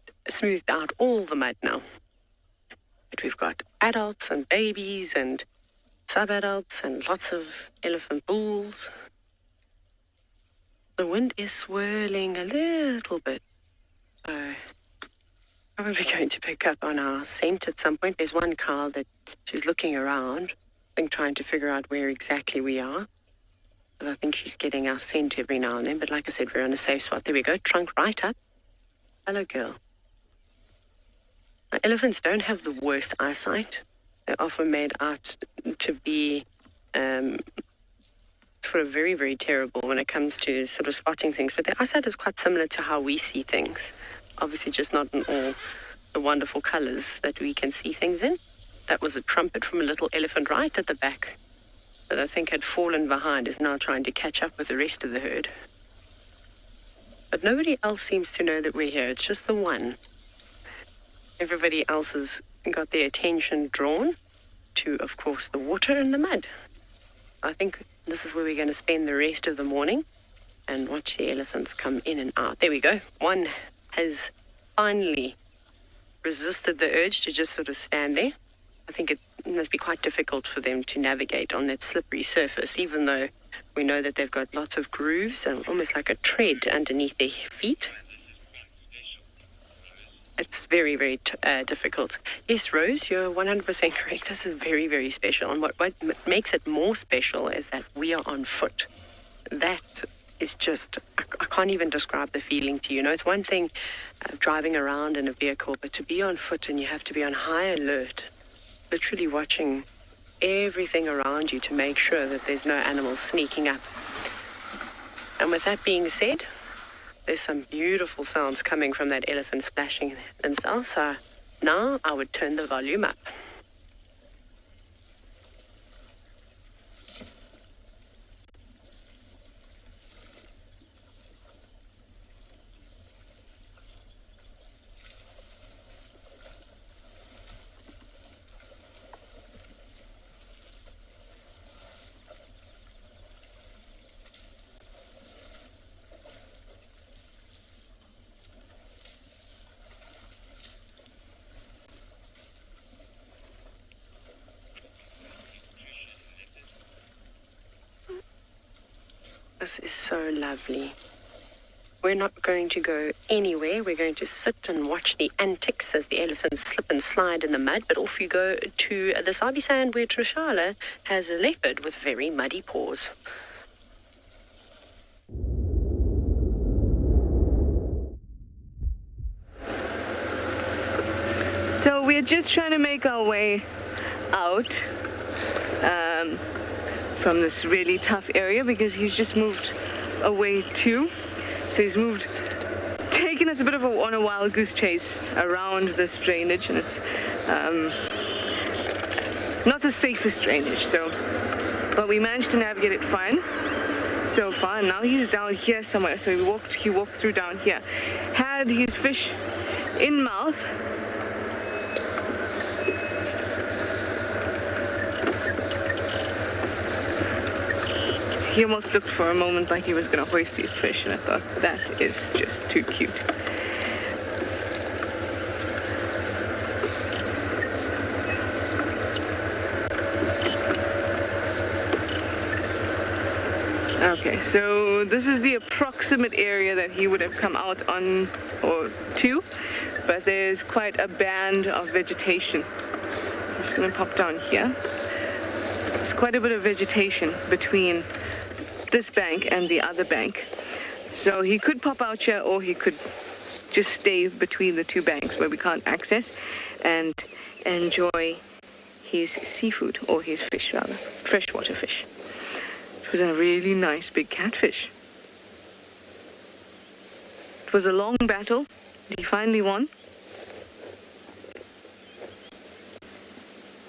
Speaker 15: out all the mud now. But we've got adults and babies and sub-adults and lots of elephant bulls. The wind is swirling a little bit, so probably going to pick up on our scent at some point. There's one cow that she's looking around, I think trying to figure out where exactly we are. But I think she's getting our scent every now and then. But like I said, we're on a safe spot. There we go, trunk right up. Hello, girl. Now, elephants don't have the worst eyesight. They're often made out to be sort of very, very terrible when it comes to sort of spotting things. But their eyesight is quite similar to how we see things. Obviously just not in all the wonderful colors that we can see things in. That was a trumpet from a little elephant right at the back that I think had fallen behind, is now trying to catch up with the rest of the herd. But nobody else seems to know that we're here. It's just the one. Everybody else has got their attention drawn to, of course, the water and the mud. I think this is where we're going to spend the rest of the morning and watch the elephants come in and out. There we go. One has finally resisted the urge to just sort of stand there. I think it must be quite difficult for them to navigate on that slippery surface, even though we know that they've got lots of grooves and almost like a tread underneath their feet. It's very, very difficult. Yes, Rose, you're 100% correct. This is very, very special. And what makes it more special is that we are on foot. That is just, I can't even describe the feeling to you. You know, it's one thing driving around in a vehicle, but to be on foot and you have to be on high alert, literally watching everything around you to make sure that there's no animals sneaking up. And with that being said, there's some beautiful sounds coming from that elephant splashing themselves. So now I would turn the volume up. This is so lovely. We're not going to go anywhere. We're going to sit and watch the antics as the elephants slip and slide in the mud. But off you go to the Sabi Sand where Trishala has a leopard with very muddy paws.
Speaker 2: So we're just trying to make our way out from this really tough area because he's just moved away too. So he's taken us a bit of on a wild goose chase around this drainage, and it's not the safest drainage. But we managed to navigate it fine so far. And now he's down here somewhere. So he walked through down here, had his fish in mouth. He almost looked for a moment like he was going to hoist his fish, and I thought, that is just too cute. Okay, so this is the approximate area that he would have come out on or to, but there's quite a band of vegetation. I'm just going to pop down here. There's quite a bit of vegetation between this bank and the other bank. So he could pop out here, or he could just stay between the two banks where we can't access and enjoy his seafood, or his fish rather, freshwater fish. It was a really nice big catfish. It was a long battle. He finally won.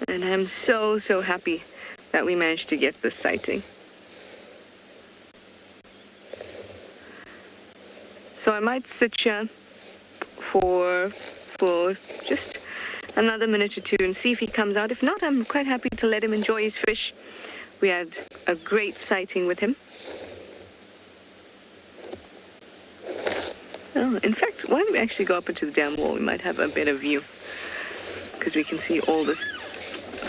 Speaker 2: And I'm so happy that we managed to get this sighting. So I might sit here for just another minute or two and see if he comes out. If not, I'm quite happy to let him enjoy his fish. We had a great sighting with him. Oh, in fact, why don't we actually go up into the dam wall? We might have a better view because we can see all this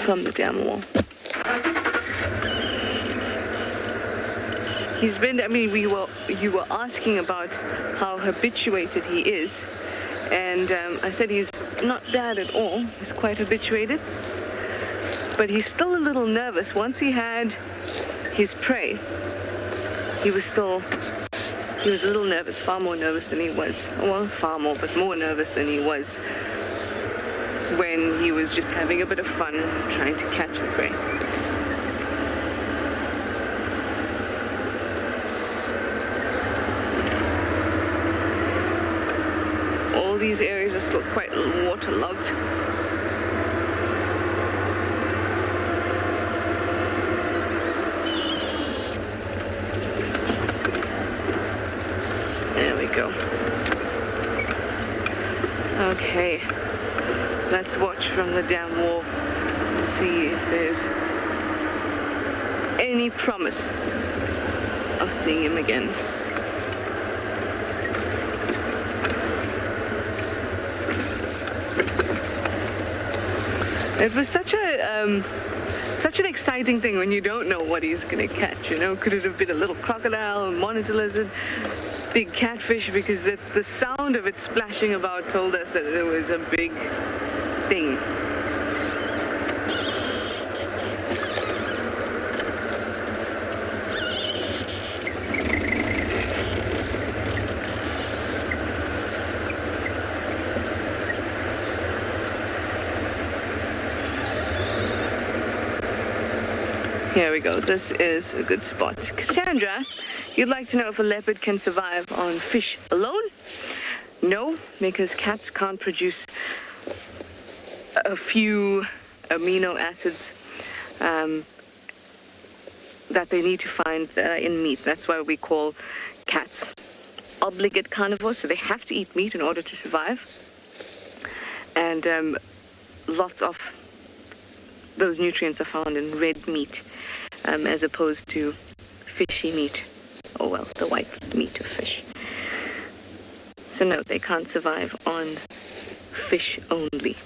Speaker 2: from the dam wall. He's been, I mean, you were asking about how habituated he is, and I said he's not bad at all. He's quite habituated, but he's still a little nervous. Once he had his prey, he was a little nervous, far more nervous than he was. Well, far more, but more nervous than he was when he was just having a bit of fun trying to catch the prey. All these areas are still quite waterlogged. There we go. Okay, let's watch from the dam wall and see if there's any promise of seeing him again. It was such an exciting thing when you don't know what he's going to catch, you know. Could it have been a little crocodile, a monitor lizard, big catfish? Because the sound of it splashing about told us that it was a big thing. Here we go. This is a good spot. Cassandra, you'd like to know if a leopard can survive on fish alone? No, because cats can't produce a few amino acids that they need to find in meat. That's why we call cats obligate carnivores, so they have to eat meat in order to survive. And lots of those nutrients are found in red meat, as opposed to fishy meat, or well, the white meat of fish. So no, they can't survive on fish only.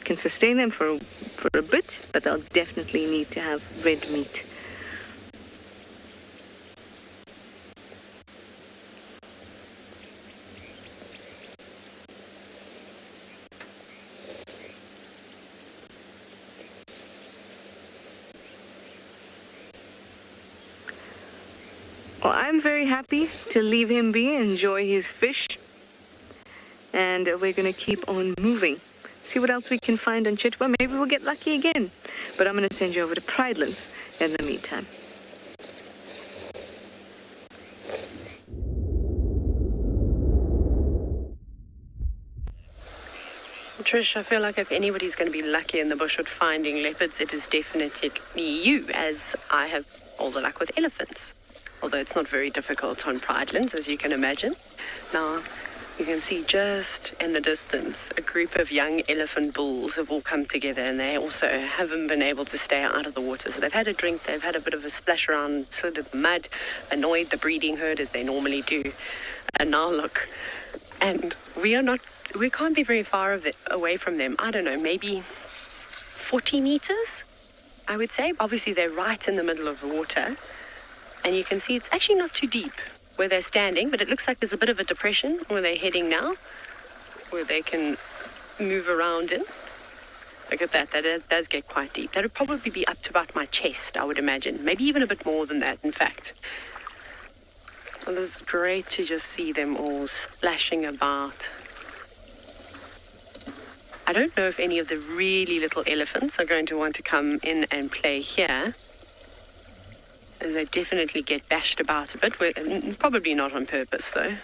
Speaker 2: Can sustain them for a bit, but they'll definitely need to have red meat. Well, I'm very happy to leave him be, enjoy his fish, and we're going to keep on moving. See what else we can find on Chitwa. Maybe we'll get lucky again. But I'm going to send you over to Pridelands in the meantime.
Speaker 15: Trish, I feel like if anybody's going to be lucky in the bush at finding leopards, it is definitely you, as I have all the luck with elephants. Although it's not very difficult on Pridelands, as you can imagine. Now, you can see just in the distance, a group of young elephant bulls have all come together, and they also haven't been able to stay out of the water. So they've had a drink, they've had a bit of a splash around sort of mud, annoyed the breeding herd as they normally do. And now look, and we can't be very far away from them. I don't know, maybe 40 meters, I would say. Obviously, they're right in the middle of the water. And you can see it's actually not too deep where they're standing, but it looks like there's a bit of a depression where they're heading now, where they can move around in. Look at that, that does get quite deep. That would probably be up to about my chest, I would imagine. Maybe even a bit more than that, in fact. Well, it's great to just see them all splashing about. I don't know if any of the really little elephants are going to want to come in and play here. They definitely get bashed about a bit, probably not on purpose though.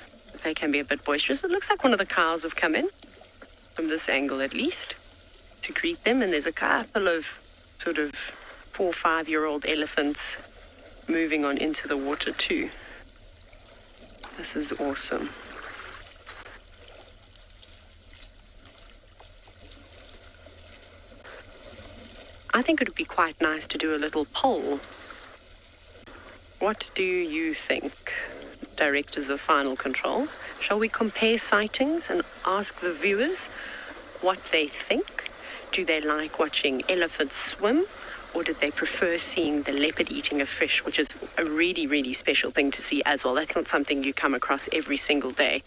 Speaker 15: They can be a bit boisterous. It looks like one of the cows have come in, from this angle at least, to greet them. And there's a couple of sort of 4 or 5-year-old elephants moving on into the water too. This is awesome. I think it would be quite nice to do a little poll. What do you think? directors of Final Control. Shall we compare sightings and ask the viewers what they think? Do they like watching elephants swim, or did they prefer seeing the leopard eating a fish, which is a really, really special thing to see as well. That's not something you come across every single day.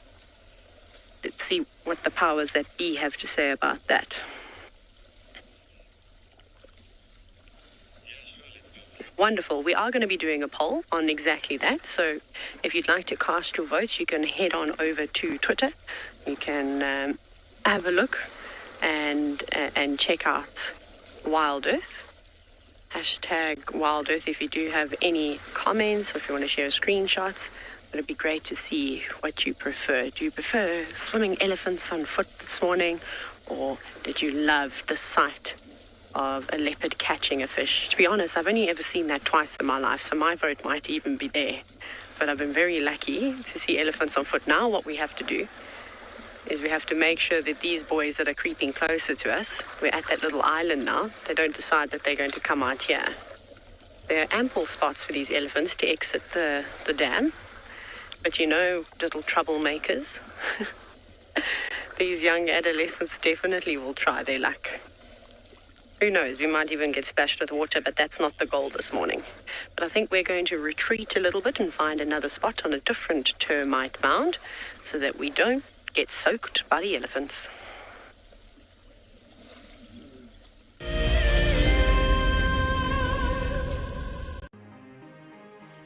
Speaker 15: Let's see what the powers that be have to say about that. Wonderful. We are going to be doing a poll on exactly that. So if you'd like to cast your votes, you can head on over to Twitter. You can have a look and check out Wild Earth. Hashtag Wild Earth if you do have any comments, or if you want to share screenshots. It'd be great to see what you prefer. Do you prefer swimming elephants on foot this morning, or did you love the sight of a leopard catching a fish? To be honest, I've only ever seen that twice in my life, so my vote might even be there. But I've been very lucky to see elephants on foot. Now what we have to do is we have to make sure that these boys that are creeping closer to us, we're at that little island now, they don't decide that they're going to come out here. There are ample spots for these elephants to exit the dam. But you know, little troublemakers, these young adolescents definitely will try their luck. Who knows, we might even get splashed with water, but that's not the goal this morning. But I think we're going to retreat a little bit and find another spot on a different termite mound so that we don't get soaked by the elephants.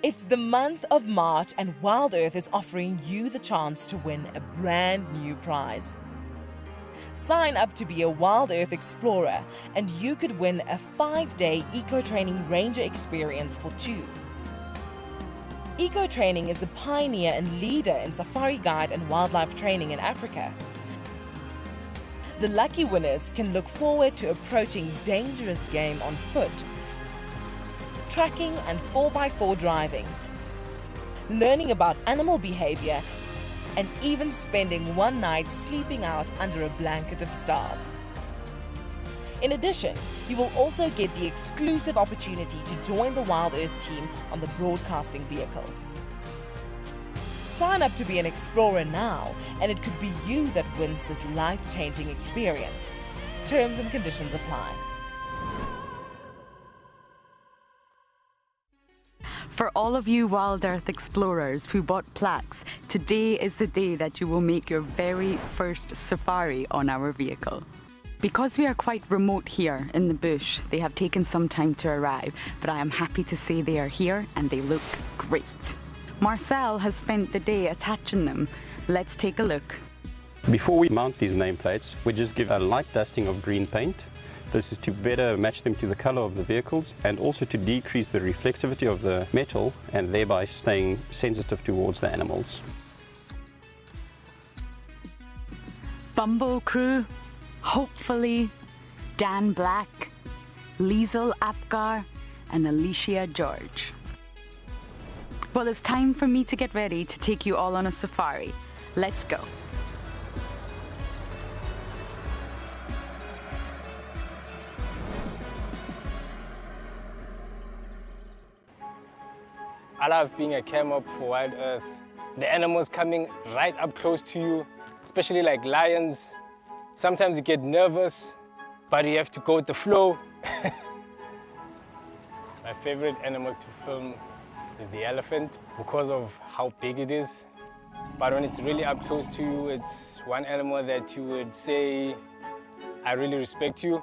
Speaker 11: It's the month of March, and Wild Earth is offering you the chance to win a brand new prize. Sign up to be a Wild Earth Explorer, and you could win a 5-day eco-training ranger experience for 2. Eco-training is the pioneer and leader in safari guide and wildlife training in Africa. The lucky winners can look forward to approaching dangerous game on foot, tracking and 4x4 driving, learning about animal behavior, and even spending one night sleeping out under a blanket of stars. In addition, you will also get the exclusive opportunity to join the Wild Earth team on the broadcasting vehicle. Sign up to be an explorer now, and it could be you that wins this life-changing experience. Terms and conditions apply.
Speaker 9: For all of you Wild Earth explorers who bought plaques, today is the day that you will make your very first safari on our vehicle. Because we are quite remote here in the bush, they have taken some time to arrive, but I am happy to say they are here and they look great. Marcel has spent the day attaching them. Let's take a look.
Speaker 16: Before we mount these nameplates, we just give a light dusting of green paint. This is to better match them to the color of the vehicles and also to decrease the reflectivity of the metal and thereby staying sensitive towards the animals.
Speaker 9: Bumbo crew, hopefully Dan Black, Liesel Apgar and Alicia George. Well, it's time for me to get ready to take you all on a safari. Let's go.
Speaker 17: I love being a cam op for Wild Earth. The animals coming right up close to you, especially like lions. Sometimes you get nervous, but you have to go with the flow. My favorite animal to film is the elephant because of how big it is. But when it's really up close to you, it's one animal that you would say, I really respect you.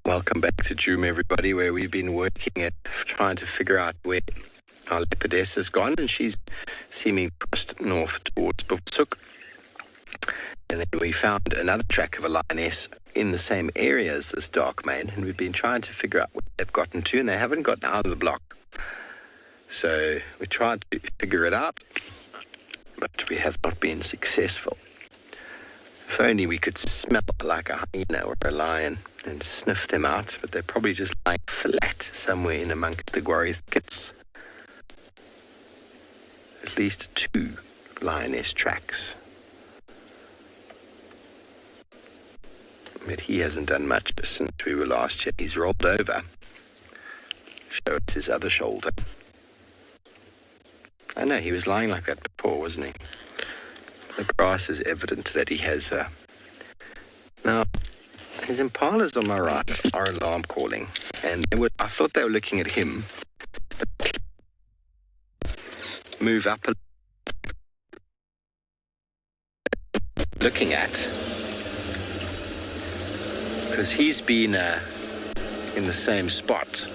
Speaker 3: Welcome back to Djuma, everybody, where we've been working at trying to figure out where our leopardess has gone, and she's seeming crossed north towards Bufsuk. And then we found another track of a lioness in the same area as this dark mane, and we've been trying to figure out where they've gotten to, and they haven't gotten out of the block. So we tried to figure it out, but we have not been successful. If only we could smell like a hyena or a lion and sniff them out, but they're probably just lying flat somewhere in amongst the guarri thickets. At least 2 lioness tracks. But he hasn't done much since we were last here. He's rolled over. Show us his other shoulder. I know, he was lying like that before, wasn't he? The grass is evident that he has... Now, his impalas on my right are alarm calling. And I thought they were looking at him. Move up a looking at, because he's been in the same spot.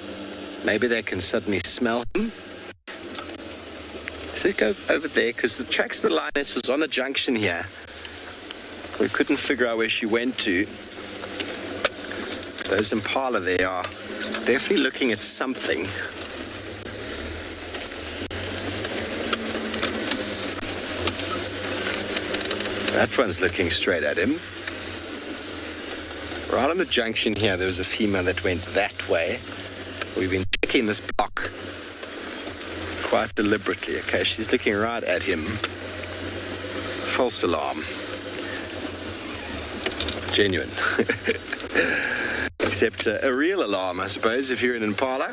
Speaker 3: Maybe they can suddenly smell him. So go over there, because the tracks of the lioness was on the junction here. We couldn't figure out where she went to. Those impala there are definitely looking at something. That one's looking straight at him. Right on the junction here, there was a female that went that way. We've been checking this block quite deliberately. Okay, she's looking right at him. False alarm. Genuine. Except a real alarm, I suppose, if you're in Impala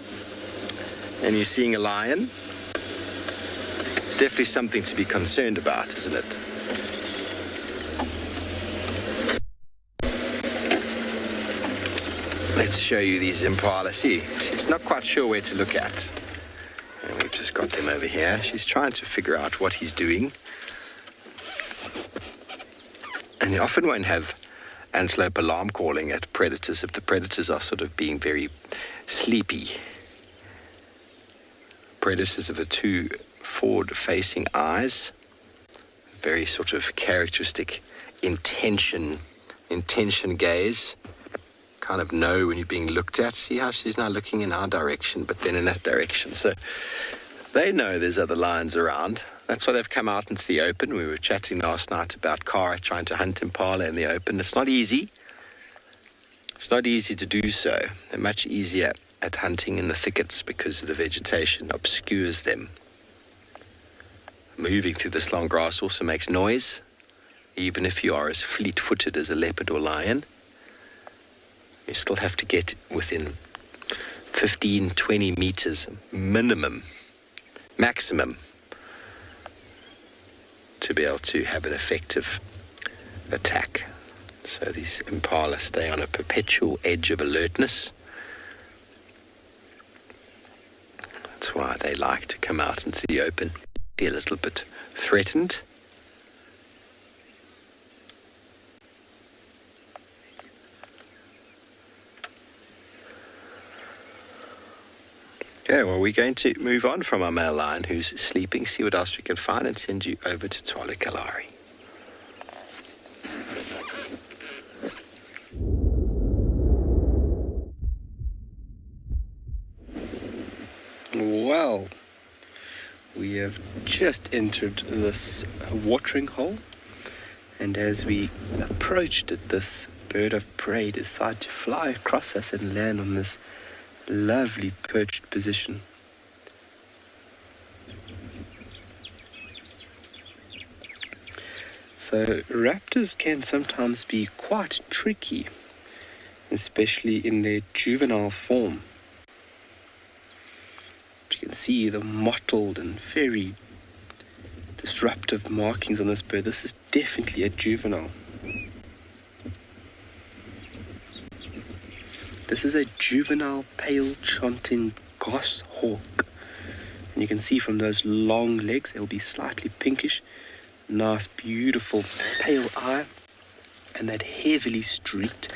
Speaker 3: and you're seeing a lion. It's definitely something to be concerned about, isn't it? Let's show you these impala. See, she's not quite sure where to look at. And we've just got them over here. She's trying to figure out what he's doing. And you often won't have antelope alarm calling at predators if the predators are sort of being very sleepy. Predators have the two forward-facing eyes. Very sort of characteristic intention gaze. Kind of know when you're being looked at. See how she's now looking in our direction, but then in that direction. So they know there's other lions around. That's why they've come out into the open. We were chatting last night about Kara trying to hunt impala in the open. It's not easy. It's not easy to do so. They're much easier at hunting in the thickets because the vegetation obscures them. Moving through this long grass also makes noise, even if you are as fleet-footed as a leopard or lion. You still have to get within 15, 20 meters maximum, to be able to have an effective attack. So these impala stay on a perpetual edge of alertness. That's why they like to come out into the open, be a little bit threatened. Okay, well, we're going to move on from our male lion who's sleeping, see what else we can find, and send you over to Tswalu Kalahari.
Speaker 5: Well, we have just entered this watering hole, and as we approached it, this bird of prey decided to fly across us and land on this lovely perched position. So raptors can sometimes be quite tricky, especially in their juvenile form. You can see the mottled and very disruptive markings on this bird. This is definitely a juvenile. This is a juvenile pale chanting goshawk. And you can see from those long legs, they'll be slightly pinkish. Nice, beautiful, pale eye. And that heavily streaked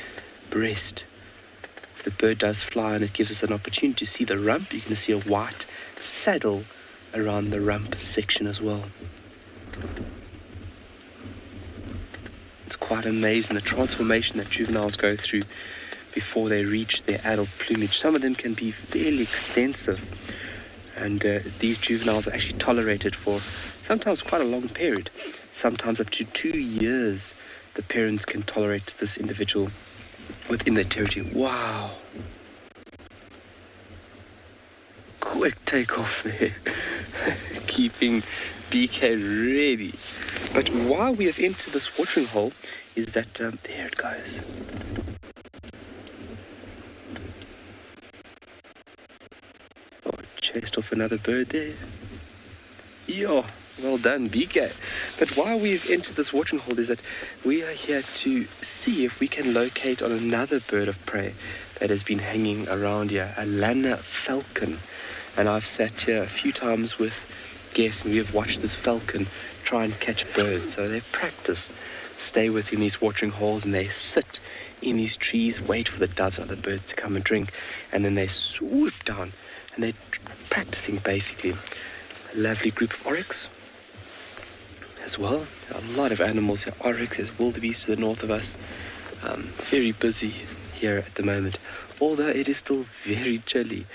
Speaker 5: breast. If the bird does fly, and it gives us an opportunity to see the rump, you can see a white saddle around the rump section as well. It's quite amazing the transformation that juveniles go through before they reach their adult plumage. Some of them can be fairly extensive, and these juveniles are actually tolerated for sometimes quite a long period. Sometimes up to 2 years the parents can tolerate this individual within their territory. Wow. Quick takeoff there. keeping BK ready. But why we have entered this watering hole is that, there it goes. Oh, chased off another bird there. Yo, well done, BK. But why we've entered this watering hole is that we are here to see if we can locate on another bird of prey that has been hanging around here, a Lana falcon. And I've sat here a few times with guests and we have watched this falcon try and catch birds. So they practice, stay within these watering holes, and they sit in these trees, wait for the doves and other birds to come and drink, and then they swoop down and they're practicing basically. A lovely group of oryx as well. A lot of animals here. Oryx, there's wildebeest to the north of us. Very busy here at the moment, although it is still very chilly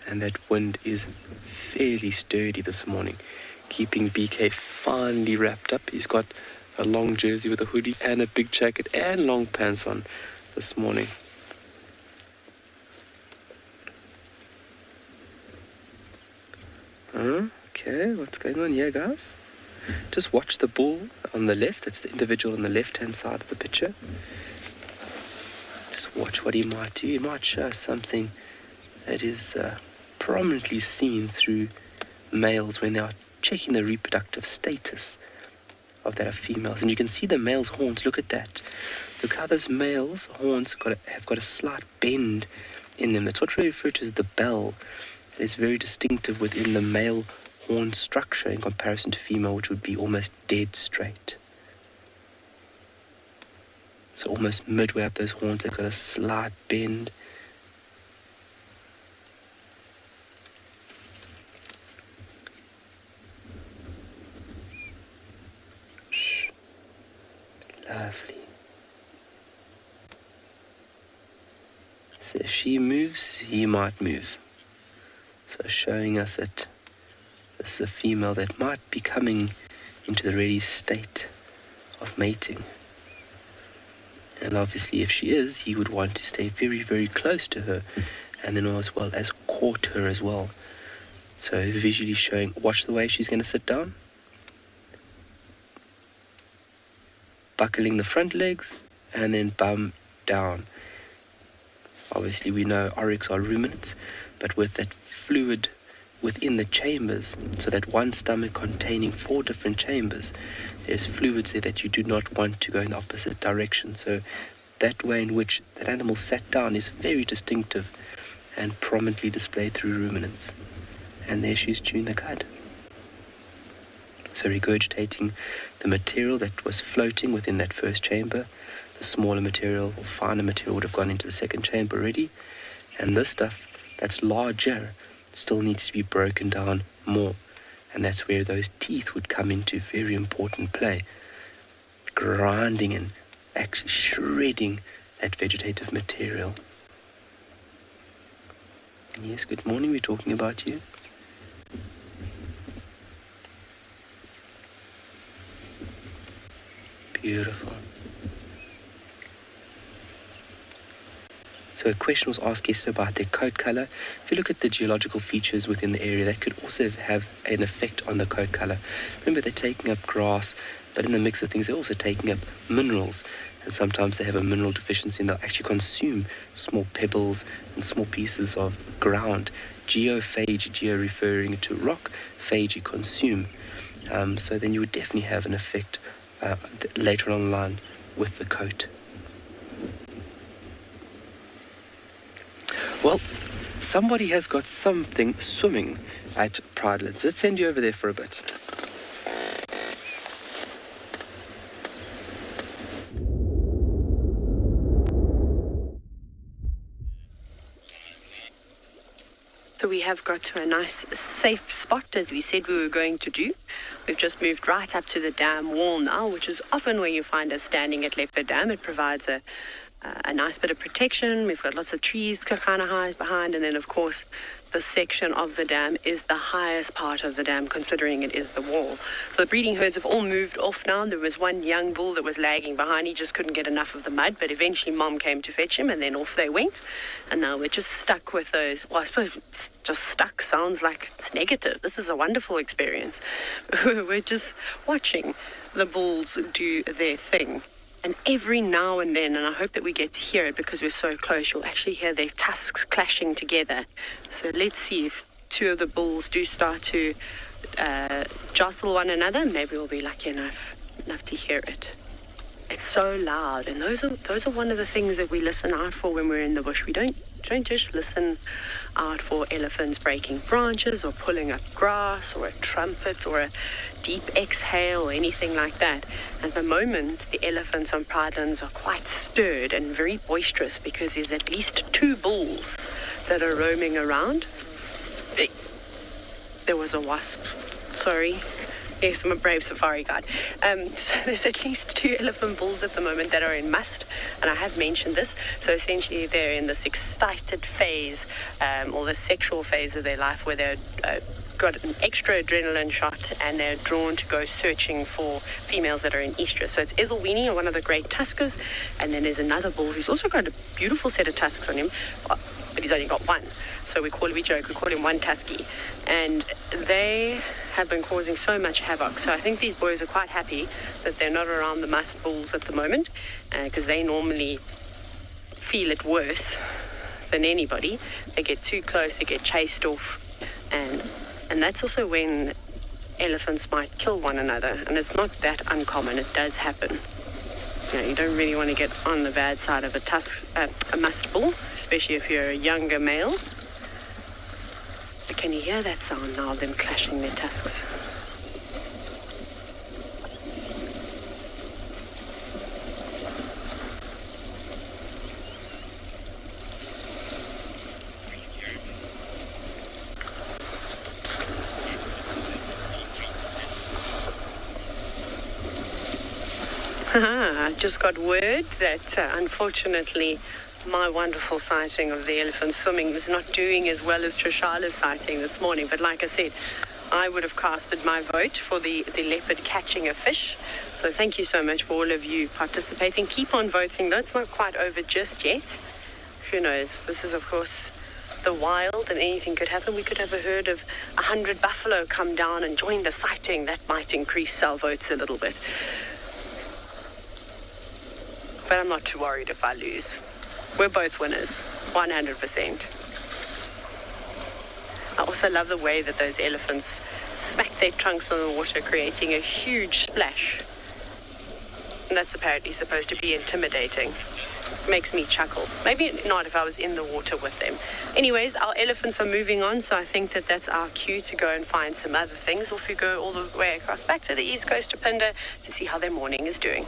Speaker 5: and that wind is fairly sturdy this morning, keeping BK finely wrapped up. He's got a long jersey with a hoodie and a big jacket and long pants on this morning. Okay, what's going on here, guys? Just watch the bull on the left. That's the individual on the left-hand side of the picture. Just watch what he might do. He might show something that is prominently seen through males when they are checking the reproductive status of their females. And you can see the male's horns. Look at that. Look how those males' horns have got a slight bend in them. That's what we refer to as the bell. It is very distinctive within the male horn structure in comparison to female, which would be almost dead straight. So almost midway up those horns, they've got a slight bend. Lovely. So if she moves, he might move. So showing us that this is a female that might be coming into the ready state of mating. And obviously if she is, he would want to stay very, very close to her and then as well as court her as well. So visually showing, watch the way she's going to sit down. Buckling the front legs and then bum down. Obviously we know oryx are ruminants, but with that fluid within the chambers, so that one stomach containing 4 different chambers, there's fluids there that you do not want to go in the opposite direction. So that way in which that animal sat down is very distinctive and prominently displayed through ruminants. And there she's chewing the cud. So regurgitating the material that was floating within that first chamber. The smaller material or finer material would have gone into the second chamber already. And this stuff that's larger still needs to be broken down more. And that's where those teeth would come into very important play. Grinding and actually shredding that vegetative material. Yes, good morning, we're talking about you. Beautiful. So a question was asked yesterday about their coat colour. If you look at the geological features within the area, that could also have an effect on the coat colour. Remember, they're taking up grass, but in the mix of things, they're also taking up minerals. And sometimes they have a mineral deficiency and they'll actually consume small pebbles and small pieces of ground. Geophagy, geo referring to rock, phagy, consume. So then you would definitely have an effect later on in the line with the coat. Well, somebody has got something swimming at Pridelands. Let's send you over there for a bit.
Speaker 15: So we have got to a nice safe spot, as we said we were going to do. We've just moved right up to the dam wall now, which is often where you find us standing at Leopard Dam. It provides a a nice bit of protection. We've got lots of trees kind of high behind, and then of course the section of the dam is the highest part of the dam, considering it is the wall. So the breeding herds have all moved off now. There was one young bull that was lagging behind. He just couldn't get enough of the mud, but eventually Mom came to fetch him, and then off they went. And now we're just stuck with those. Well, I suppose just stuck sounds like it's negative. This is a wonderful experience. We're just watching the bulls do their thing. And every now and then, and I hope that we get to hear it because we're so close, you'll actually hear their tusks clashing together. So let's see if two of the bulls do start to jostle one another. Maybe we'll be lucky enough to hear it. It's so loud, and those are one of the things that we listen out for when we're in the bush. We don't just listen out for elephants breaking branches or pulling up grass or a trumpet or a deep exhale or anything like that. At the moment, the elephants on Pridelands are quite stirred and very boisterous because there's at least 2 bulls that are roaming around. There was a wasp. Sorry. Yes, I'm a brave safari guide. So there's at least 2 elephant bulls at the moment that are in must, and I have mentioned this. So essentially they're in this excited phase, or the sexual phase of their life, where they're got an extra adrenaline shot and they're drawn to go searching for females that are in estrus. So it's Ezelweenie, one of the great tuskers, and then there's another bull who's also got a beautiful set of tusks on him, but he's only got one. So we call him one tusky. And they have been causing so much havoc. So I think these boys are quite happy that they're not around the musk bulls at the moment, because they normally feel it worse than anybody. They get too close, they get chased off, and that's also when elephants might kill one another. And it's not that uncommon. It does happen. You know, you don't really want to get on the bad side of a musk bull, especially if you're a younger male. But can you hear that sound now, them clashing their tusks? I just got word that unfortunately my wonderful sighting of the elephant swimming was not doing as well as Trishala's sighting this morning. But like I said, I would have casted my vote for the leopard catching a fish. So thank you so much for all of you participating. Keep on voting though, it's not quite over just yet. Who knows? This is of course the wild and anything could happen. We could have a herd of 100 buffalo come down and join the sighting. That might increase our votes a little bit. But I'm not too worried if I lose. We're both winners, 100%. I also love the way that those elephants smack their trunks on the water, creating a huge splash. And that's apparently supposed to be intimidating. It makes me chuckle. Maybe not if I was in the water with them. Anyways, our elephants are moving on, so I think that that's our cue to go and find some other things. Off we go all the way across back to the east coast of Phinda to see how their morning is doing.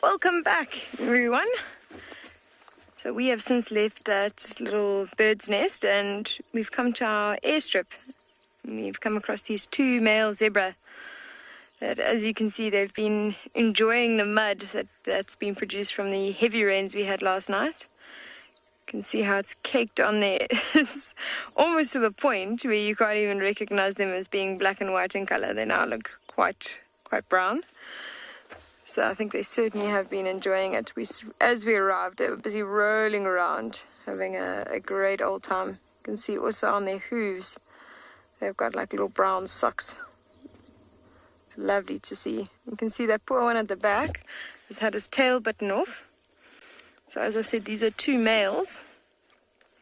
Speaker 6: Welcome back, everyone. So we have since left that little bird's nest and we've come to our airstrip. We've come across these 2 male zebra that, as you can see, they've been enjoying the mud that's been produced from the heavy rains we had last night. You can see how it's caked on there. It's almost to the point where you can't even recognize them as being black and white in color. They now look quite brown. So I think they certainly have been enjoying it. As we arrived, they were busy rolling around, having a great old time. You can see also on their hooves, they've got like little brown socks. It's lovely to see. You can see that poor one at the back has had his tail bitten off. So as I said, these are 2 males.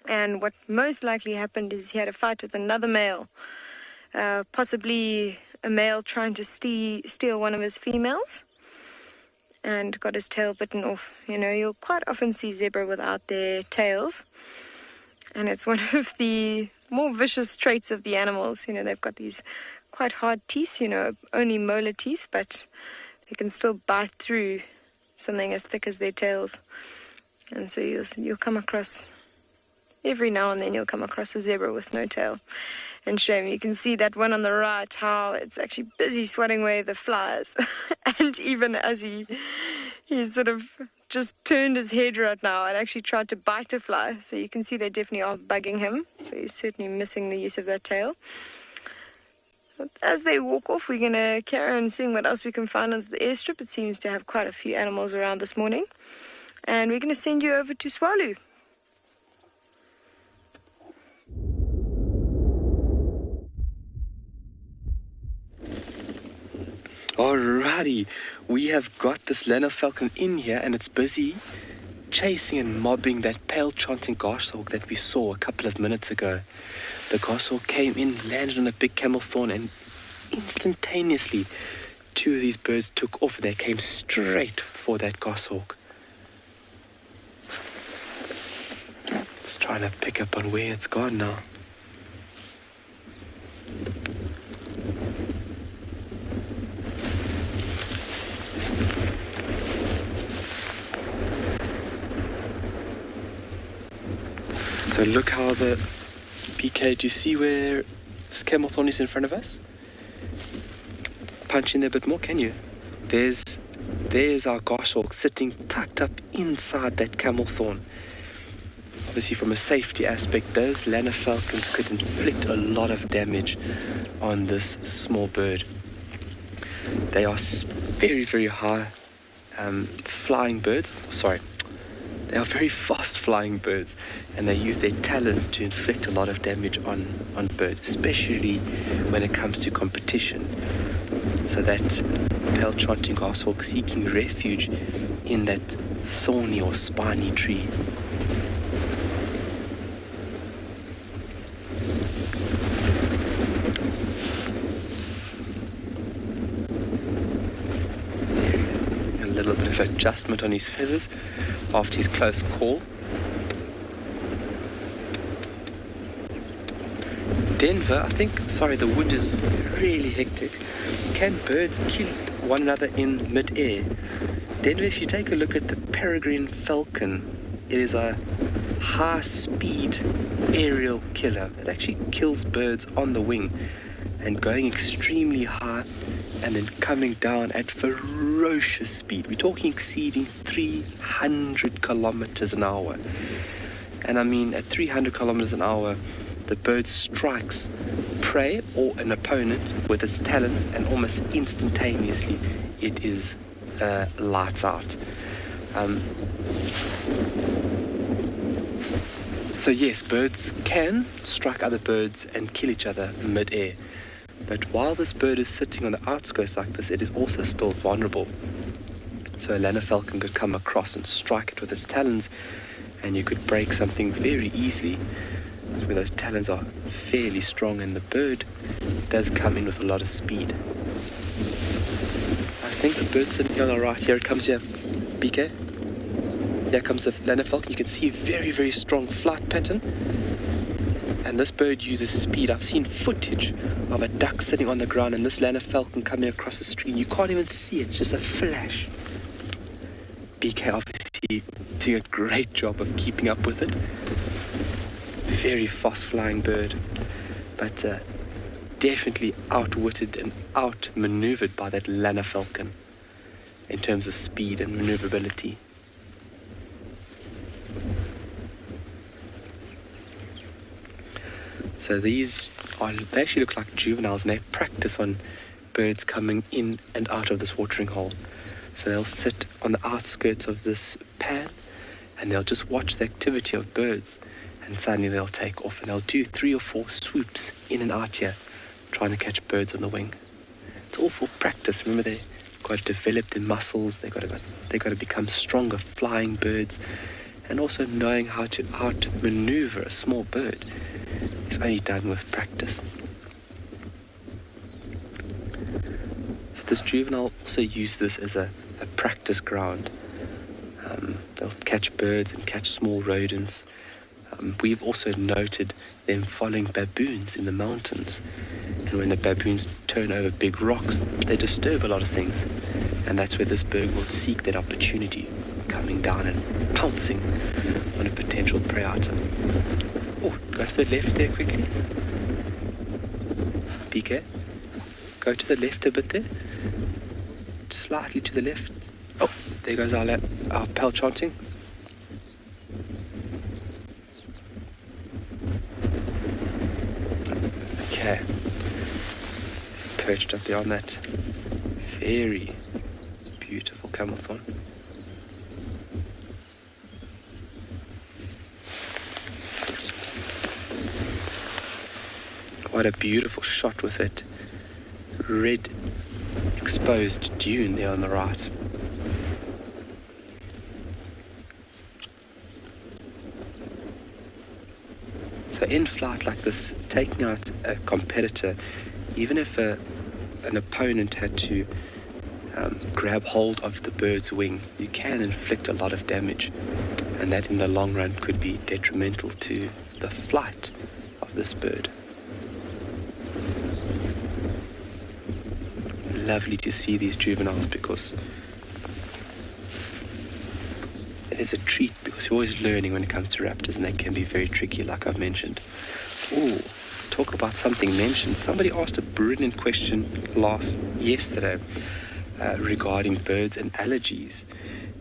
Speaker 6: And what most likely happened is he had a fight with another male. Possibly a male trying to steal one of his females. And got his tail bitten off. You know, you'll quite often see zebra without their tails. And it's one of the more vicious traits of the animals. You know, they've got these quite hard teeth, you know, only molar teeth, but they can still bite through something as thick as their tails. And so you'll come across Every now and then you'll come across a zebra with no tail. And shame, you can see that one on the right, how it's actually busy swatting away the flies. And even as he sort of just turned his head right now and actually tried to bite a fly. So you can see they definitely are bugging him. So he's certainly missing the use of that tail. As they walk off, we're going to carry on seeing what else we can find on the airstrip. It seems to have quite a few animals around this morning. And we're going to send you over to Tswalu.
Speaker 5: Alrighty, we have got this Lena falcon in here and it's busy chasing and mobbing that pale chanting goshawk that we saw a couple of minutes ago. The goshawk came in, landed on a big camel thorn, and instantaneously 2 of these birds took off and they came straight for that goshawk. Just trying to pick up on where it's gone now. So look how the BK, do you see where this camel thorn is in front of us? Punch in there a bit more, can you? There's our goshawk sitting tucked up inside that camel thorn. Obviously from a safety aspect, those Lena falcons could inflict a lot of damage on this small bird. They are very, very high flying birds. Sorry. They are very fast flying birds and they use their talons to inflict a lot of damage on birds, especially when it comes to competition. So that pale chanting goshawk seeking refuge in that thorny or spiny tree. A little bit of adjustment on his feathers after his close call. Denver, the wind is really hectic. Can birds kill one another in mid-air? Denver, if you take a look at the peregrine falcon, it is a high-speed aerial killer. It actually kills birds on the wing and going extremely high and then coming down at ferocious speed. We're talking exceeding 300 kilometers an hour. And I mean, at 300 kilometers an hour, the bird strikes prey or an opponent with its talons, and almost instantaneously it is lights out. So yes, birds can strike other birds and kill each other mid-air. But while this bird is sitting on the outskirts like this, it is also still vulnerable. So a Lena falcon could come across and strike it with its talons, and you could break something very easily, where those talons are fairly strong and the bird does come in with a lot of speed. I think the bird's sitting on the right. Here it comes here, BK. Here comes the Lena falcon. You can see a very, very strong flight pattern. And this bird uses speed. I've seen footage of a duck sitting on the ground and this Lena falcon coming across the stream. You can't even see it, it's just a flash. BK obviously doing a great job of keeping up with it. Very fast flying bird, but definitely outwitted and outmaneuvered by that Lena falcon in terms of speed and maneuverability. So they actually look like juveniles, and they practice on birds coming in and out of this watering hole. So they'll sit on the outskirts of this pan and they'll just watch the activity of birds, and suddenly they'll take off and they'll do 3 or 4 swoops in and out here trying to catch birds on the wing. It's all for practice. Remember, they've got to develop their muscles, they've got to become stronger flying birds, and also knowing how to outmaneuver a small bird is only done with practice. So this juvenile also use this as a practice ground. They'll catch birds and catch small rodents. We've also noted them following baboons in the mountains. And when the baboons turn over big rocks, they disturb a lot of things. And that's where this bird will seek that opportunity, coming down and pouncing on a potential prey item. Oh, go to the left there quickly. BK, go to the left a bit there. Slightly to the left. Oh, there goes our pal chanting. Okay. He's perched up there on that very beautiful camel thorn. What a beautiful shot with that red exposed dune there on the right. So in flight like this, taking out a competitor, even if an opponent had to grab hold of the bird's wing, you can inflict a lot of damage, and that in the long run could be detrimental to the flight of this bird. Lovely to see these juveniles, because it is a treat, because you're always learning when it comes to raptors, and they can be very tricky, like I've mentioned. Ooh, talk about something mentioned. Somebody asked a brilliant question yesterday regarding birds and allergies.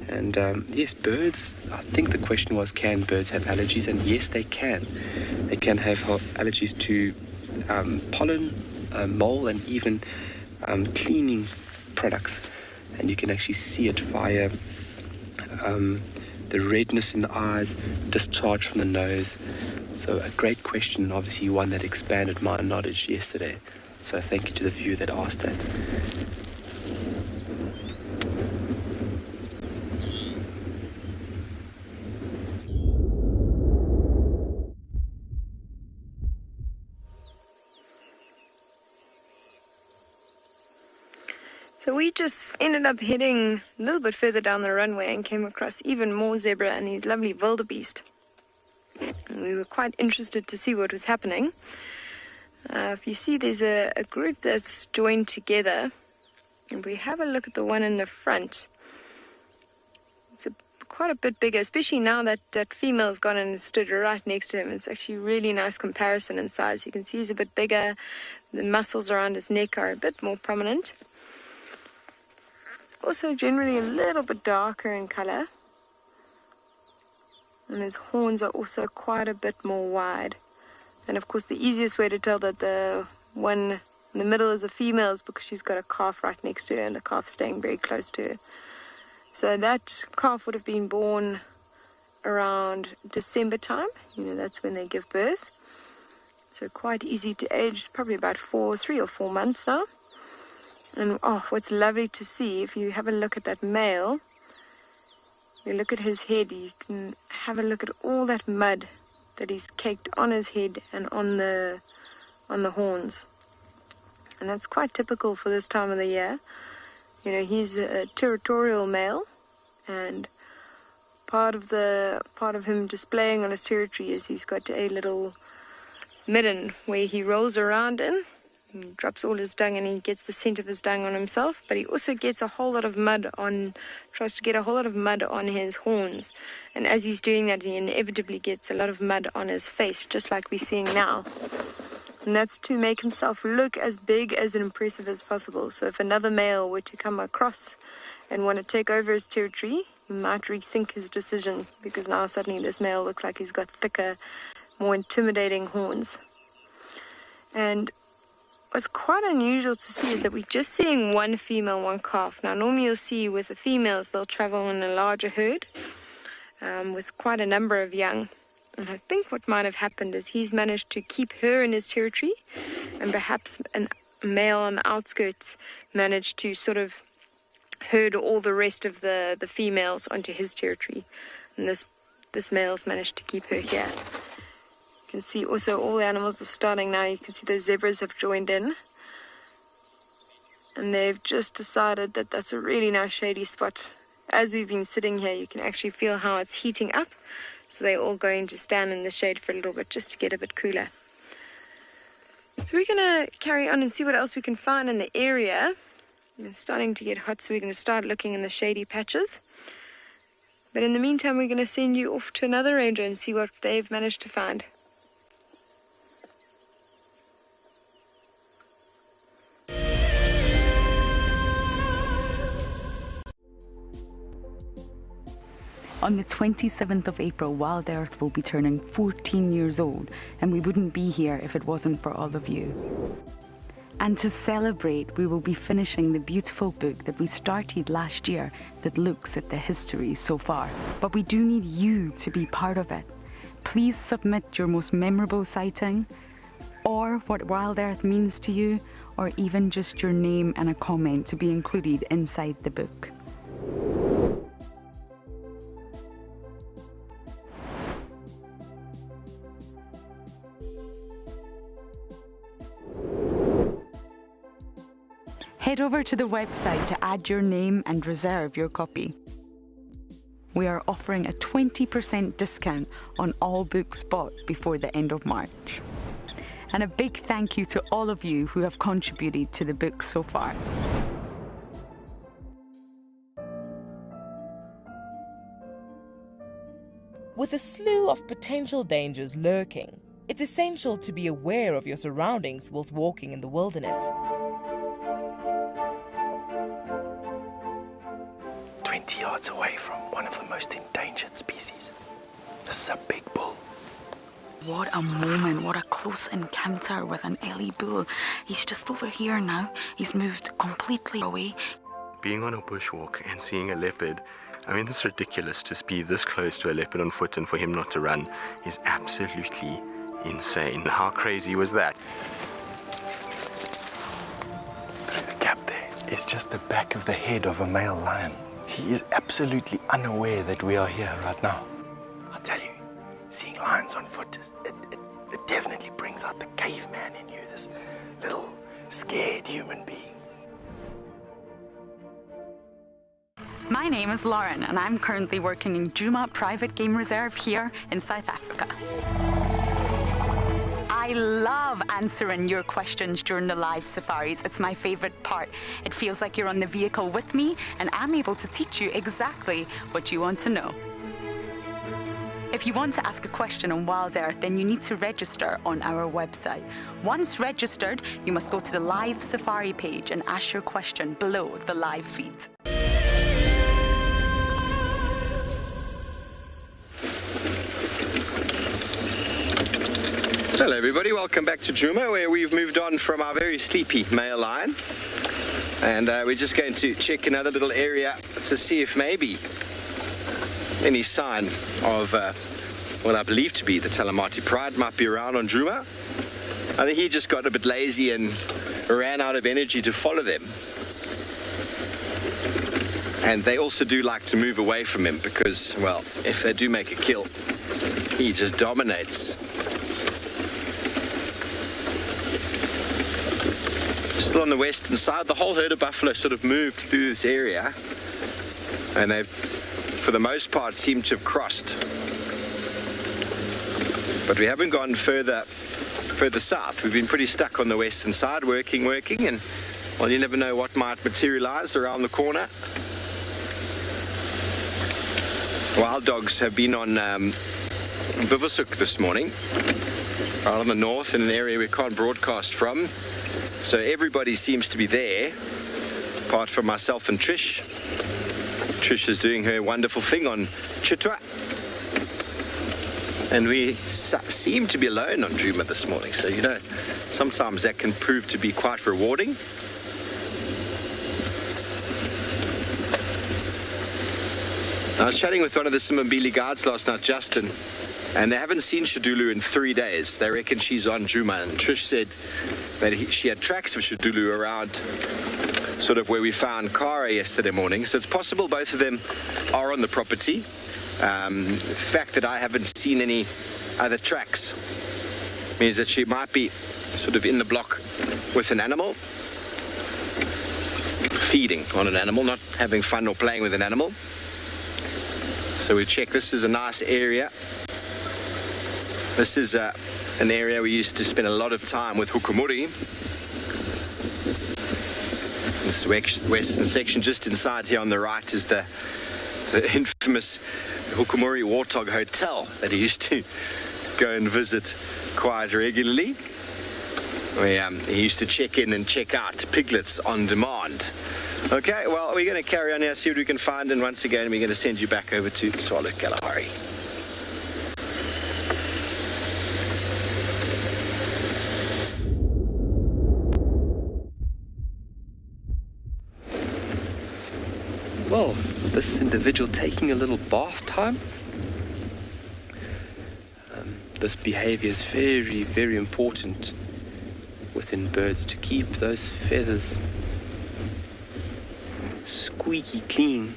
Speaker 5: And yes, birds, I think the question was, can birds have allergies? And yes, they can. They can have allergies to pollen, mole, and even cleaning products. And you can actually see it via the redness in the eyes, discharge from the nose. So a great question, obviously one that expanded my knowledge yesterday. So thank you to the viewer that asked that.
Speaker 6: So we just ended up heading a little bit further down the runway and came across even more zebra and these lovely wildebeest. And we were quite interested to see what was happening. If you see, there's a group that's joined together. And we have a look at the one in the front. It's quite a bit bigger, especially now that female's gone and stood right next to him. It's actually a really nice comparison in size. You can see he's a bit bigger. The muscles around his neck are a bit more prominent. Also generally a little bit darker in color. And his horns are also quite a bit more wide. And of course the easiest way to tell that the one in the middle is a female is because she's got a calf right next to her and the calf staying very close to her. So that calf would have been born around December time. You know, that's when they give birth. So quite easy to age, probably about 3 or 4 months now. And oh, what's lovely to see, if you have a look at that male, you look at his head, you can have a look at all that mud that he's caked on his head and on the horns. And that's quite typical for this time of the year. You know, he's a territorial male, and part of him displaying on his territory is he's got a little midden where he rolls around in. He drops all his dung and he gets the scent of his dung on himself, but he also gets a whole lot of mud tries to get a whole lot of mud on his horns. And as he's doing that, he inevitably gets a lot of mud on his face, just like we're seeing now. And that's to make himself look as big as and impressive as possible. So if another male were to come across and want to take over his territory, he might rethink his decision, because now suddenly this male looks like he's got thicker, more intimidating horns. And what's quite unusual to see is that we're just seeing one female, one calf. Now, normally you'll see with the females, they'll travel in a larger herd with quite a number of young. And I think what might have happened is he's managed to keep her in his territory, and perhaps a male on the outskirts managed to sort of herd all the rest of the females onto his territory. And this male's managed to keep her here. You can see also all the animals are starting now. You can see the zebras have joined in, and they've just decided that that's a really nice shady spot. As we've been sitting here, you can actually feel how it's heating up, so they're all going to stand in the shade for a little bit just to get a bit cooler. So we're going to carry on and see what else we can find in the area. It's starting to get hot, so we're going to start looking in the shady patches. But in the meantime, we're going to send you off to another ranger and see what they've managed to find.
Speaker 9: On the 27th of April, Wild Earth will be turning 14 years old, and we wouldn't be here if it wasn't for all of you. And to celebrate, we will be finishing the beautiful book that we started last year that looks at the history so far. But we do need you to be part of it. Please submit your most memorable sighting, or what Wild Earth means to you, or even just your name and a comment to be included inside the book. Head over to the website to add your name and reserve your copy. We are offering a 20% discount on all books bought before the end of March. And a big thank you to all of you who have contributed to the book so far.
Speaker 11: With a slew of potential dangers lurking, it's essential to be aware of your surroundings whilst walking in the wilderness.
Speaker 8: 20 yards away from one of the most endangered species. This is a big bull.
Speaker 9: What a moment, what a close encounter with an Ellie bull. He's just over here now. He's moved completely away.
Speaker 8: Being on a bushwalk and seeing a leopard, I mean, it's ridiculous to be this close to a leopard on foot and for him not to run is absolutely insane. How crazy was that? Through the gap there is just the back of the head of a male lion. He is absolutely unaware that we are here right now. I tell you, seeing lions on foot, it definitely brings out the caveman in you, this little scared human being.
Speaker 9: My name is Lauren, and I'm currently working in Djuma Private Game Reserve here in South Africa. I love answering your questions during the live safaris. It's my favorite part. It feels like you're on the vehicle with me, and I'm able to teach you exactly what you want to know. If you want to ask a question on Wild Earth, then you need to register on our website. Once registered, you must go to the live safari page and ask your question below the live feed.
Speaker 3: Hello everybody, welcome back to Djuma, where we've moved on from our very sleepy male lion. And we're just going to check another little area to see if maybe any sign of what I believe to be the Talamati Pride might be around on Djuma. I think he just got a bit lazy and ran out of energy to follow them. And they also do like to move away from him because, well, if they do make a kill, he just dominates. Still on the western side, the whole herd of buffalo sort of moved through this area, and they've, for the most part, seemed to have crossed. But we haven't gone further south. We've been pretty stuck on the western side, working, and, well, you never know what might materialize around the corner. Wild dogs have been on Bivouac this morning, out on the north in an area we can't broadcast from. So everybody seems to be there, apart from myself and Trish. Trish is doing her wonderful thing on Chitwa. And we seem to be alone on Djuma this morning. So, you know, sometimes that can prove to be quite rewarding. I was chatting with one of the Simbili guides last night, Justin, and they haven't seen Shadulu in 3 days. They reckon she's on Djuma, and Trish said that she had tracks of Shadulu around sort of where we found Kara yesterday morning. So it's possible both of them are on the property. The fact that I haven't seen any other tracks means that she might be sort of in the block with an animal, feeding on an animal, not having fun or playing with an animal. So we check. This is a nice area. This is an area we used to spend a lot of time with Hukumuri. This western section just inside here on the right is the infamous Hukumuri Warthog Hotel that he used to go and visit quite regularly. Where he used to check in and check out piglets on demand. Okay, well, we're going to carry on here, see what we can find, and once again, we're going to send you back over to Tswalu Kalahari.
Speaker 5: Well, this individual taking a little bath time. This behavior is very, very important within birds to keep those feathers squeaky clean,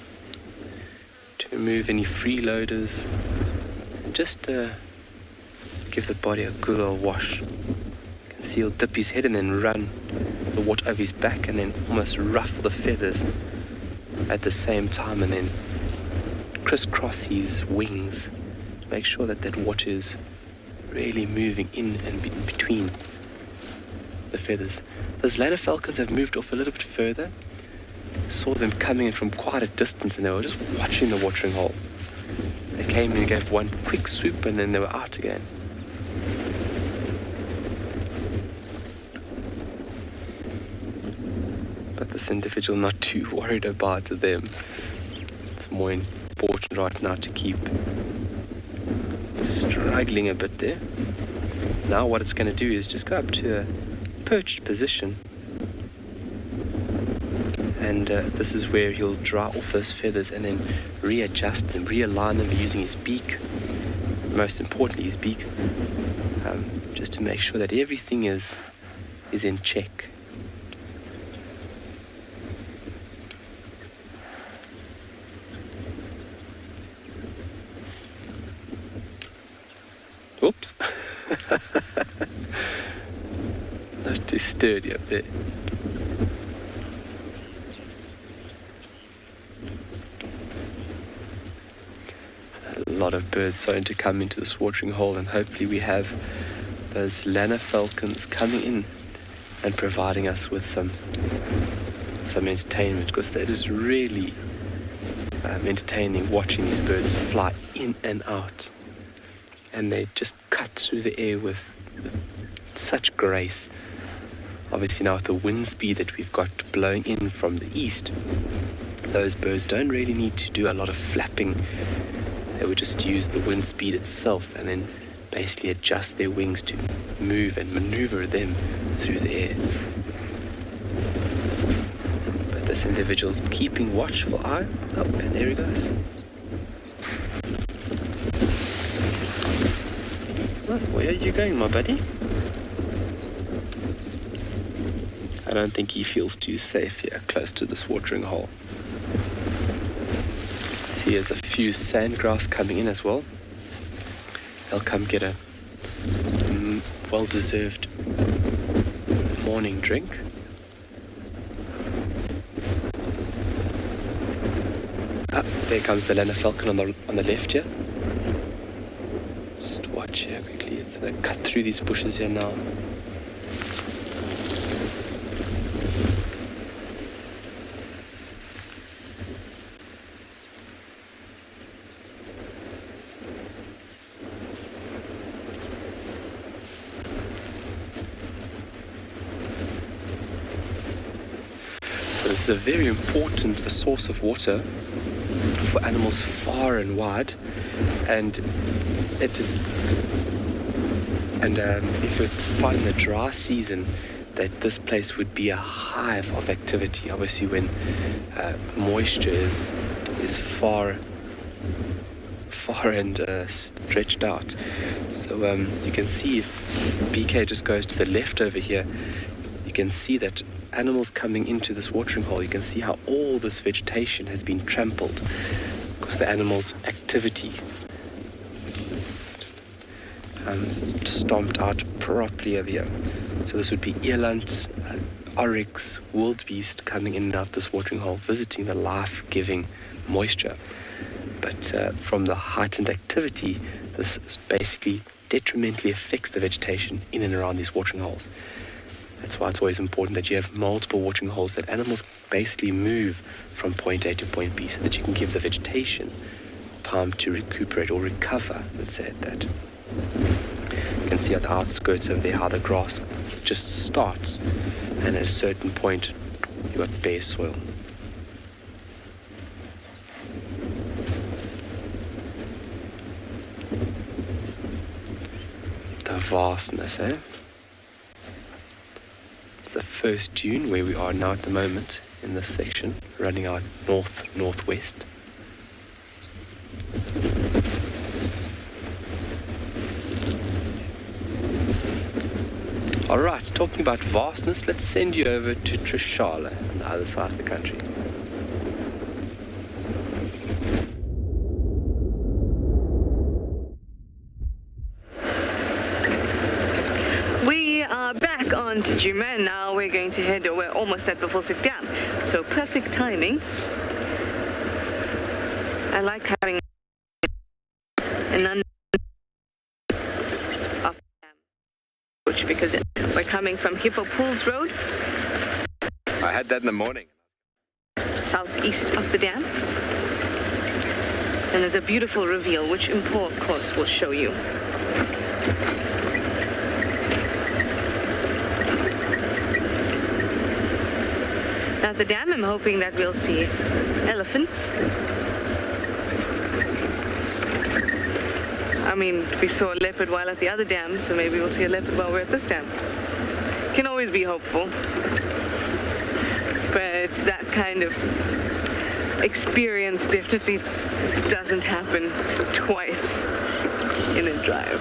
Speaker 5: to remove any freeloaders, just give the body a good old wash. You can see he'll dip his head and then run the water over his back and then almost ruffle the feathers at the same time and then crisscross his wings to make sure that that water is really moving in and between the feathers. Those lanner falcons have moved off a little bit further. Saw them coming in from quite a distance and they were just watching the watering hole. They came in and gave one quick swoop and then they were out again. But this individual not too worried about them. It's more important right now to keep struggling a bit there. Now what it's going to do is just go up to a perched position, and this is where he'll dry off those feathers and then readjust them, realign them using his beak, most importantly his beak, just to make sure that everything is in check. Oops. Not too sturdy up there. A lot of birds starting to come into this watering hole, and hopefully we have those lanner falcons coming in and providing us with some entertainment, because that is really entertaining watching these birds fly in and out. And they just cut through the air with such grace. Obviously now with the wind speed that we've got blowing in from the east, those birds don't really need to do a lot of flapping. They would just use the wind speed itself and then basically adjust their wings to move and maneuver them through the air. But this individual keeping watchful eye. Oh, and there he goes. Where are you going, my buddy? I don't think he feels too safe here, close to this watering hole. See, there's a few sandgrass coming in as well. They'll come get a well-deserved morning drink. There comes the lanner falcon on the left here. Just watch here quickly. It's going to cut through these bushes here now. This is a very important source of water for animals far and wide, and it is. And if you find in the dry season that this place would be a hive of activity. Obviously, when moisture is far and stretched out. So you can see if BK just goes to the left over here, you can see that animals coming into this watering hole, you can see how all this vegetation has been trampled because the animals' activity stomped out properly over here. So this would be eland, oryx, wildebeest coming in and out this watering hole, visiting the life-giving moisture. But from the heightened activity, this basically detrimentally affects the vegetation in and around these watering holes. That's why it's always important that you have multiple watering holes, that animals basically move from point A to point B so that you can give the vegetation time to recuperate or recover, let's say it that. You can see at the outskirts over there how the grass just starts, and at a certain point you've got bare soil. vastness, eh? It's the first dune where we are now at the moment in this section, running out northwest. Alright, talking about vastness, let's send you over to Tswalu on the other side of the country.
Speaker 2: We are back on to Djuma, and now we're going to head, we're almost at Buffelshoek Dam, so perfect timing. I like having an because we're coming from Hippo Pools Road.
Speaker 3: I had that in the morning.
Speaker 2: Southeast of the dam. And there's a beautiful reveal, which Impo, of course, will show you. At the dam, I'm hoping that we'll see elephants. I mean, we saw a leopard while at the other dam, so maybe we'll see a leopard while we're at this dam. Can always be hopeful. But that kind of experience definitely doesn't happen twice in a drive.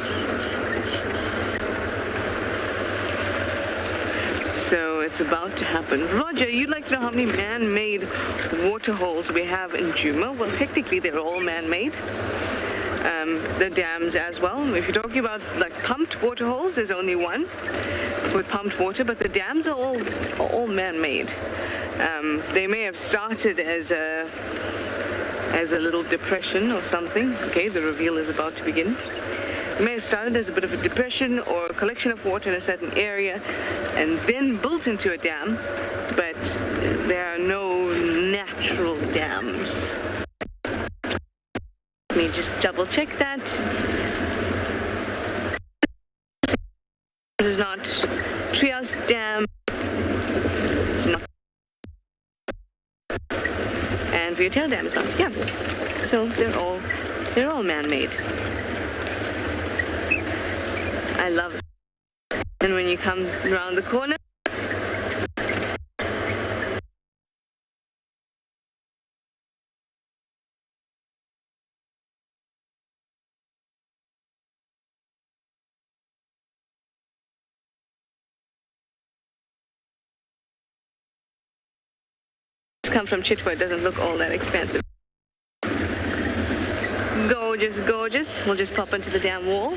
Speaker 2: So it's about to happen. Roger, you'd like to know how many man-made water holes we have in Djuma? Well, technically they're all man-made. The dams as well. If you're talking about like pumped water holes, there's only one with pumped water, but the dams are all man-made. They may have started as a little depression or something. Okay, the reveal is about to begin. It may have started as a bit of a depression or a collection of water in a certain area and then built into a dam, but there are no natural dams. Let me just double check that. This is not Treehouse Dam. It's not. And Viatel Dam is not. Yeah. So they're all man-made. I love it. And when you come around the corner, come from Chitwa, it doesn't look all that expensive. Gorgeous, gorgeous. We'll just pop into the dam wall.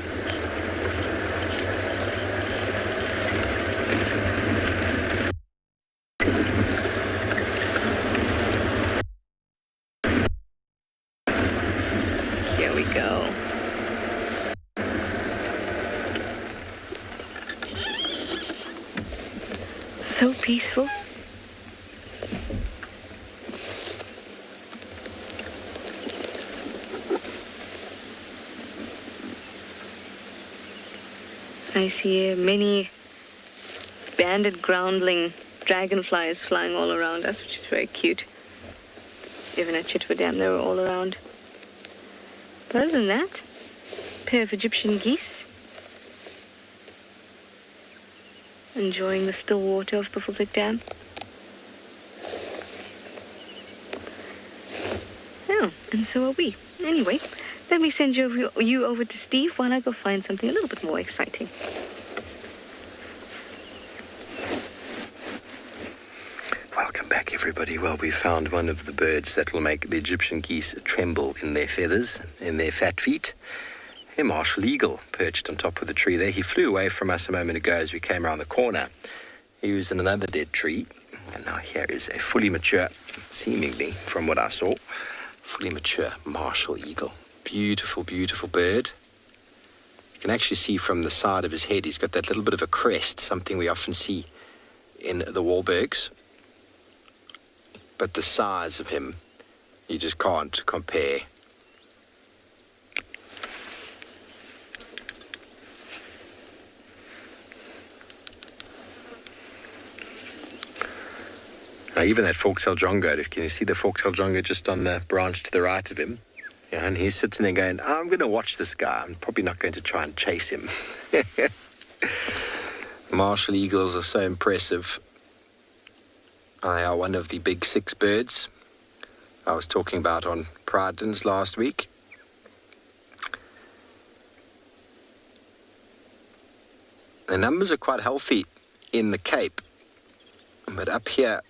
Speaker 2: Here we go. So peaceful. I see many banded groundling dragonflies flying all around us, which is very cute. Even at Chitwa Dam, they were all around. But other than that, a pair of Egyptian geese enjoying the still water of Buffelshoek Dam. Oh, and so are we. Anyway, let me send you over to Steve while I go find something a little bit more exciting.
Speaker 3: Welcome back, everybody. Well, we found one of the birds that will make the Egyptian geese tremble in their feathers, in their fat feet. A martial eagle perched on top of the tree there. He flew away from us a moment ago as we came around the corner. He was in another dead tree. And now here is a fully mature, seemingly, from what I saw, fully mature martial eagle. Beautiful, beautiful bird. You can actually see from the side of his head, he's got that little bit of a crest, something we often see in the Wahlbergs. But the size of him, you just can't compare. Now, even that fork-tailed jongo, can you see the fork-tailed jongo just on the branch to the right of him? Yeah, and he's sitting there going, I'm going to watch this guy. I'm probably not going to try and chase him. Martial eagles are so impressive. They are one of the big 6 birds I was talking about on Pridelands last week. The numbers are quite healthy in the Cape, but up here,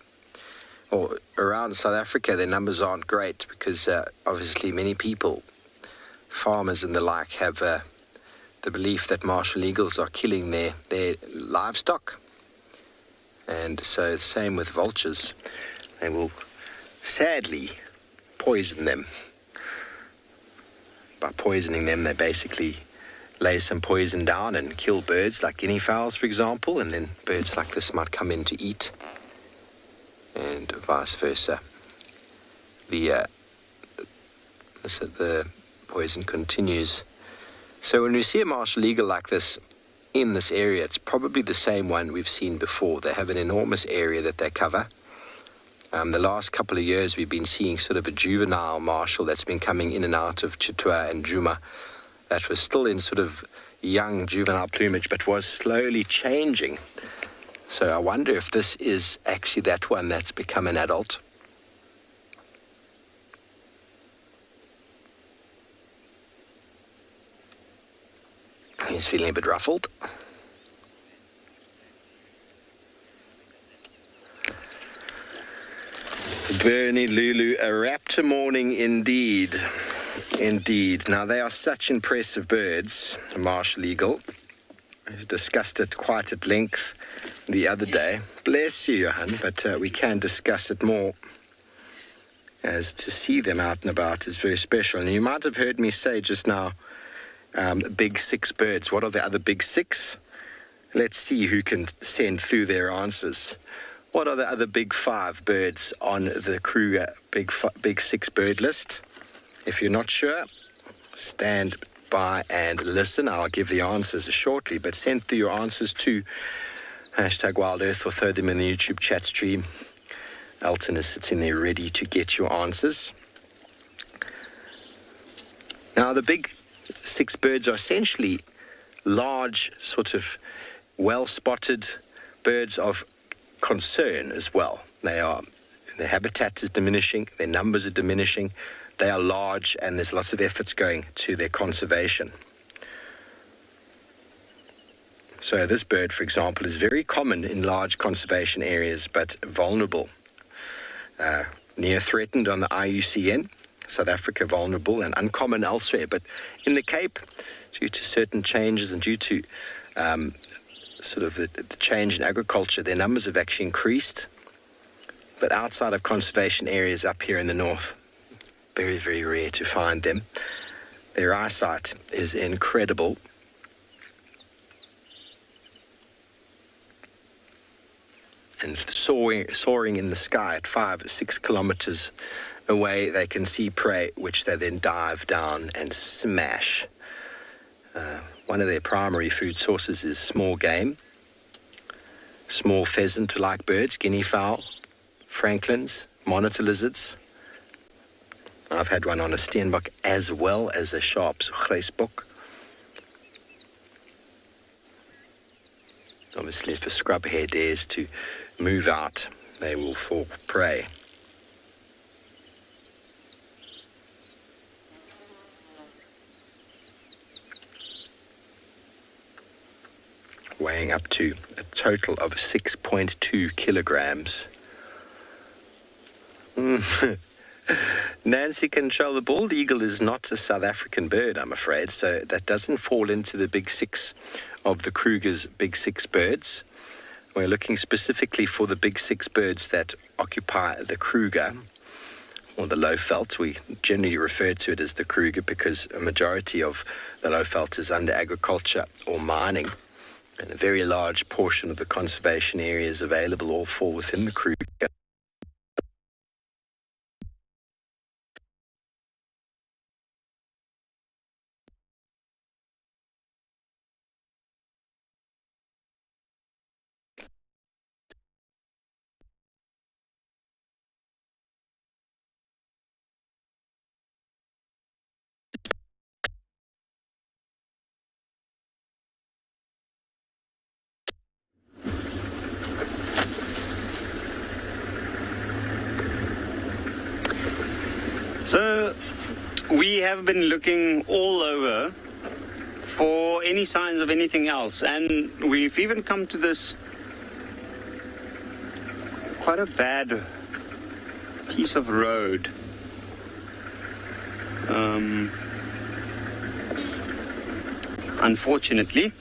Speaker 3: or around South Africa, their numbers aren't great because obviously many people, farmers and the like, have the belief that martial eagles are killing their livestock. And so the same with vultures. They will sadly poison them. By poisoning them, they basically lay some poison down and kill birds like guinea fowls, for example, and then birds like this might come in to eat, and vice versa. The poison continues. So when we see a martial eagle like this in this area, it's probably the same one we've seen before. They have an enormous area that they cover. The last couple of years we've been seeing sort of a juvenile martial that's been coming in and out of Chitwa and Djuma that was still in sort of young juvenile plumage but was slowly changing. So I wonder if this is actually that one that's become an adult. He's feeling a bit ruffled. Bernie Lulu, a raptor morning indeed. Indeed. Now, they are such impressive birds, the martial eagle. We discussed it quite at length the other day. Bless you, Johan, but we can discuss it more, as to see them out and about is very special. And you might have heard me say just now, big 6 birds. What are the other big 6? Let's see who can send through their answers. What are the other big 5 birds on the Kruger big 6 bird list? If you're not sure, stand by and listen. I'll give the answers shortly, but send through your answers to #WildEarth or throw them in the YouTube chat stream. Elton is sitting there ready to get your answers. Now, the big 6 birds are essentially large, sort of well-spotted birds of concern as well. Their habitat is diminishing, their numbers are diminishing, they are large, and there's lots of efforts going to their conservation. So this bird, for example, is very common in large conservation areas, but vulnerable. Near threatened on the IUCN, South Africa vulnerable, and uncommon elsewhere. But in the Cape, due to certain changes and due to sort of the change in agriculture, their numbers have actually increased. But outside of conservation areas up here in the north, very, very rare to find them. Their eyesight is incredible. And soaring in the sky at 5 or 6 kilometers away, they can see prey, which they then dive down and smash. One of their primary food sources is small game, small pheasant-like birds, guinea fowl, franklins, monitor lizards. I've had one on a steenbok as well as a sharp's grijsbok. Obviously, if a scrub hare dares to move out, they will fall prey. Weighing up to a total of 6.2 kilograms. Nancy Control, the bald eagle is not a South African bird, I'm afraid, so that doesn't fall into the big 6 of the Kruger's big 6 birds. We're looking specifically for the big 6 birds that occupy the Kruger, or the Lowveld. We generally refer to it as the Kruger because a majority of the Lowveld is under agriculture or mining, and a very large portion of the conservation areas available all fall within the Kruger.
Speaker 4: So we have been looking all over for any signs of anything else, and we've even come to this quite a bad piece of road. Unfortunately,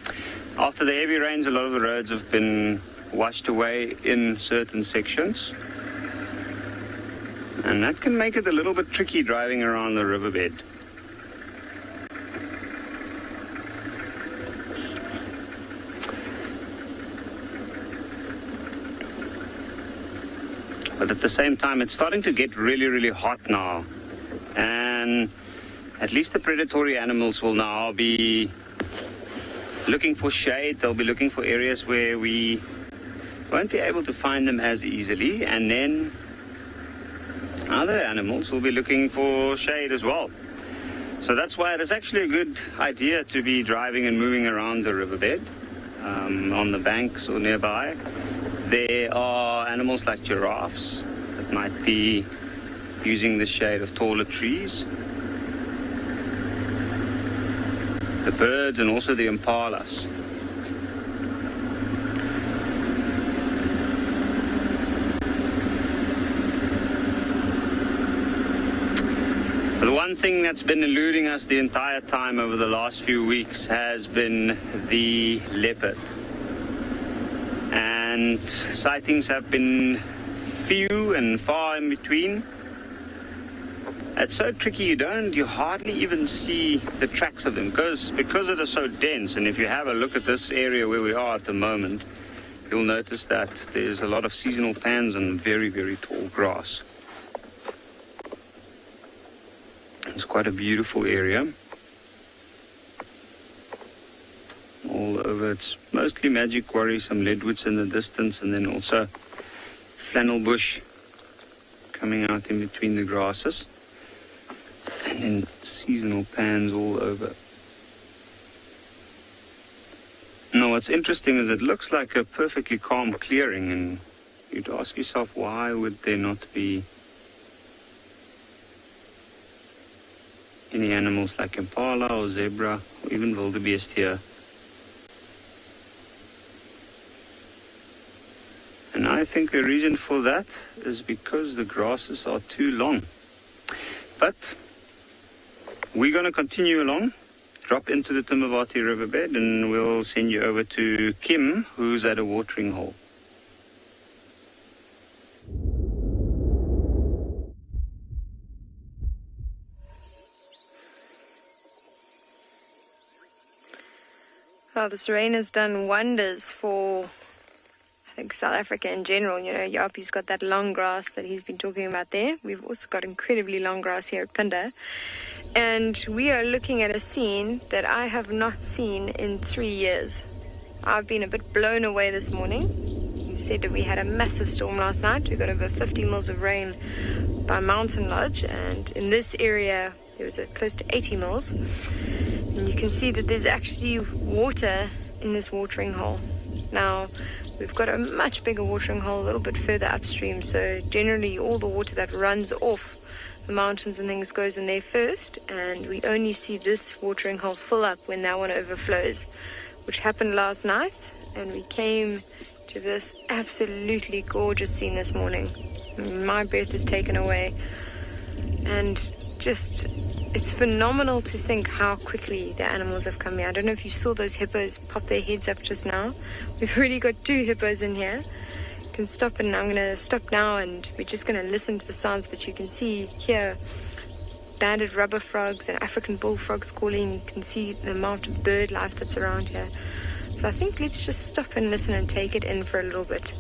Speaker 4: after the heavy rains, a lot of the roads have been washed away in certain sections, and that can make it a little bit tricky driving around the riverbed. But at the same time, it's starting to get really, really hot now, and at least the predatory animals will now be looking for shade. They'll be looking for areas where we won't be able to find them as easily, and then other animals will be looking for shade as well. So that's why it is actually a good idea to be driving and moving around the riverbed, on the banks or nearby. There are animals like giraffes that might be using the shade of taller trees. The birds and also the impalas. The one thing that's been eluding us the entire time over the last few weeks has been the leopard. And sightings have been few and far in between. It's so tricky, you hardly even see the tracks of them because it is so dense. And if you have a look at this area where we are at the moment, you'll notice that there's a lot of seasonal pans and very, very tall grass. It's quite a beautiful area. All over, it's mostly magic quarry, some leadwoods in the distance, and then also flannel bush coming out in between the grasses. And then seasonal pans all over. Now what's interesting is it looks like a perfectly calm clearing, and you'd ask yourself, why would there not be any animals like impala or zebra or even wildebeest here? And I think the reason for that is because the grasses are too long. But we're going to continue along, drop into the Timavati riverbed, and we'll send you over to Kim, who's at a watering hole.
Speaker 6: Well, this rain has done wonders for, I think, South Africa in general. You know, Yapi's got that long grass that he's been talking about there. We've also got incredibly long grass here at Pinda. And we are looking at a scene that I have not seen in 3 years. I've been a bit blown away this morning. You said that we had a massive storm last night. We got over 50 mils of rain by Mountain Lodge, and in this area there was close to 80 mils. And you can see that there's actually water in this watering hole. Now, we've got a much bigger watering hole a little bit further upstream, so generally all the water that runs off the mountains and things goes in there first, and we only see this watering hole fill up when that one overflows, which happened last night. And we came to this absolutely gorgeous scene this morning. My breath is taken away, and just, it's phenomenal to think how quickly the animals have come here. I don't know if you saw those hippos pop their heads up just now. We've already got 2 hippos in here. You can stop, and I'm going to stop now, and we're just going to listen to the sounds. But you can see here banded rubber frogs and African bullfrogs calling. You can see the amount of bird life that's around here. So I think let's just stop and listen and take it in for a little bit.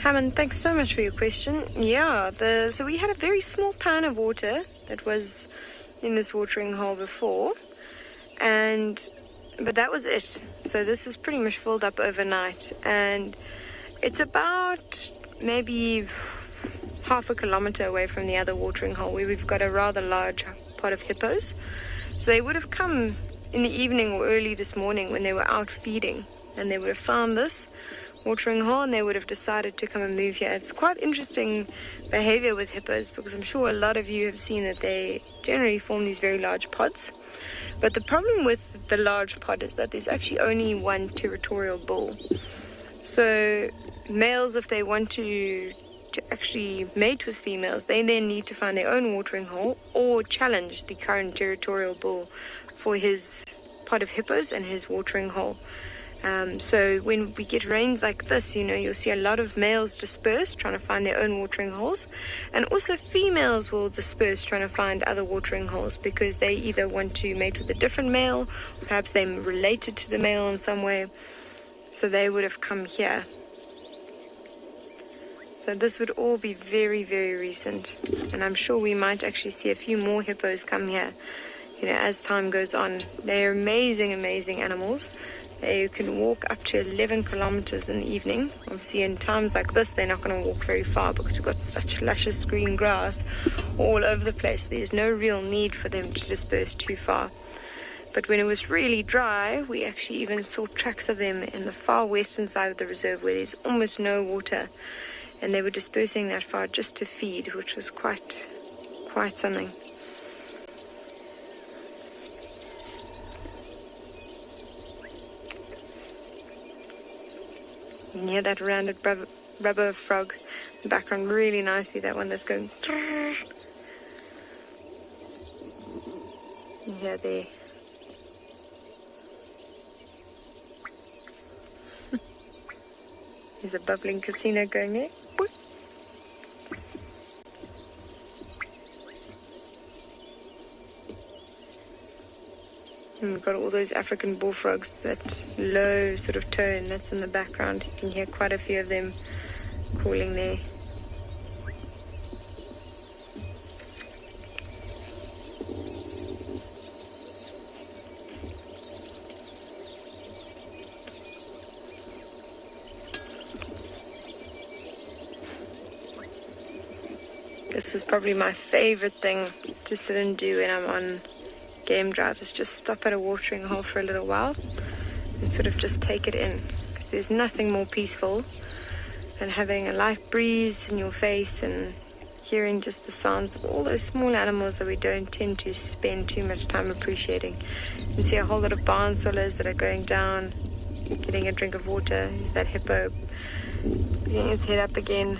Speaker 6: Hammond, thanks so much for your question. Yeah, so we had a very small pan of water that was in this watering hole before, but that was it. So this is pretty much filled up overnight, and it's about maybe half a kilometer away from the other watering hole where we've got a rather large pod of hippos. So they would have come in the evening or early this morning when they were out feeding, and they would have found this watering hole and they would have decided to come and move here. It's quite interesting behavior with hippos, because I'm sure a lot of you have seen that they generally form these very large pods. But the problem with the large pod is that there's actually only one territorial bull. So males, if they want to actually mate with females, they then need to find their own watering hole or challenge the current territorial bull for his pod of hippos and his watering hole. So when we get rains like this, you'll see a lot of males disperse trying to find their own watering holes, and also females will disperse trying to find other watering holes because they either want to mate with a different male, perhaps they're related to the male in some way, so they would have come here. So this would all be very, very recent, and I'm sure we might actually see a few more hippos come here, as time goes on. They're amazing, amazing animals. They can walk up to 11 kilometers in the evening. Obviously, in times like this, they're not going to walk very far because we've got such luscious green grass all over the place. There's no real need for them to disperse too far. But when it was really dry, we actually even saw tracks of them in the far western side of the reserve where there's almost no water. And they were dispersing that far just to feed, which was quite something. You can hear that rounded rubber frog in the background really nicely, that one that's going. You hear there. There's a bubbling casino going there. And we've got all those African bullfrogs, that low sort of tone that's in the background. You can hear quite a few of them calling there. This is probably my favorite thing to sit and do when I'm on game drive, is just stop at a watering hole for a little while and sort of just take it in, because there's nothing more peaceful than having a light breeze in your face and hearing just the sounds of all those small animals that we don't tend to spend too much time appreciating. You can see a whole lot of barn swallows that are going down, getting a drink of water. Is that hippo putting his head up again,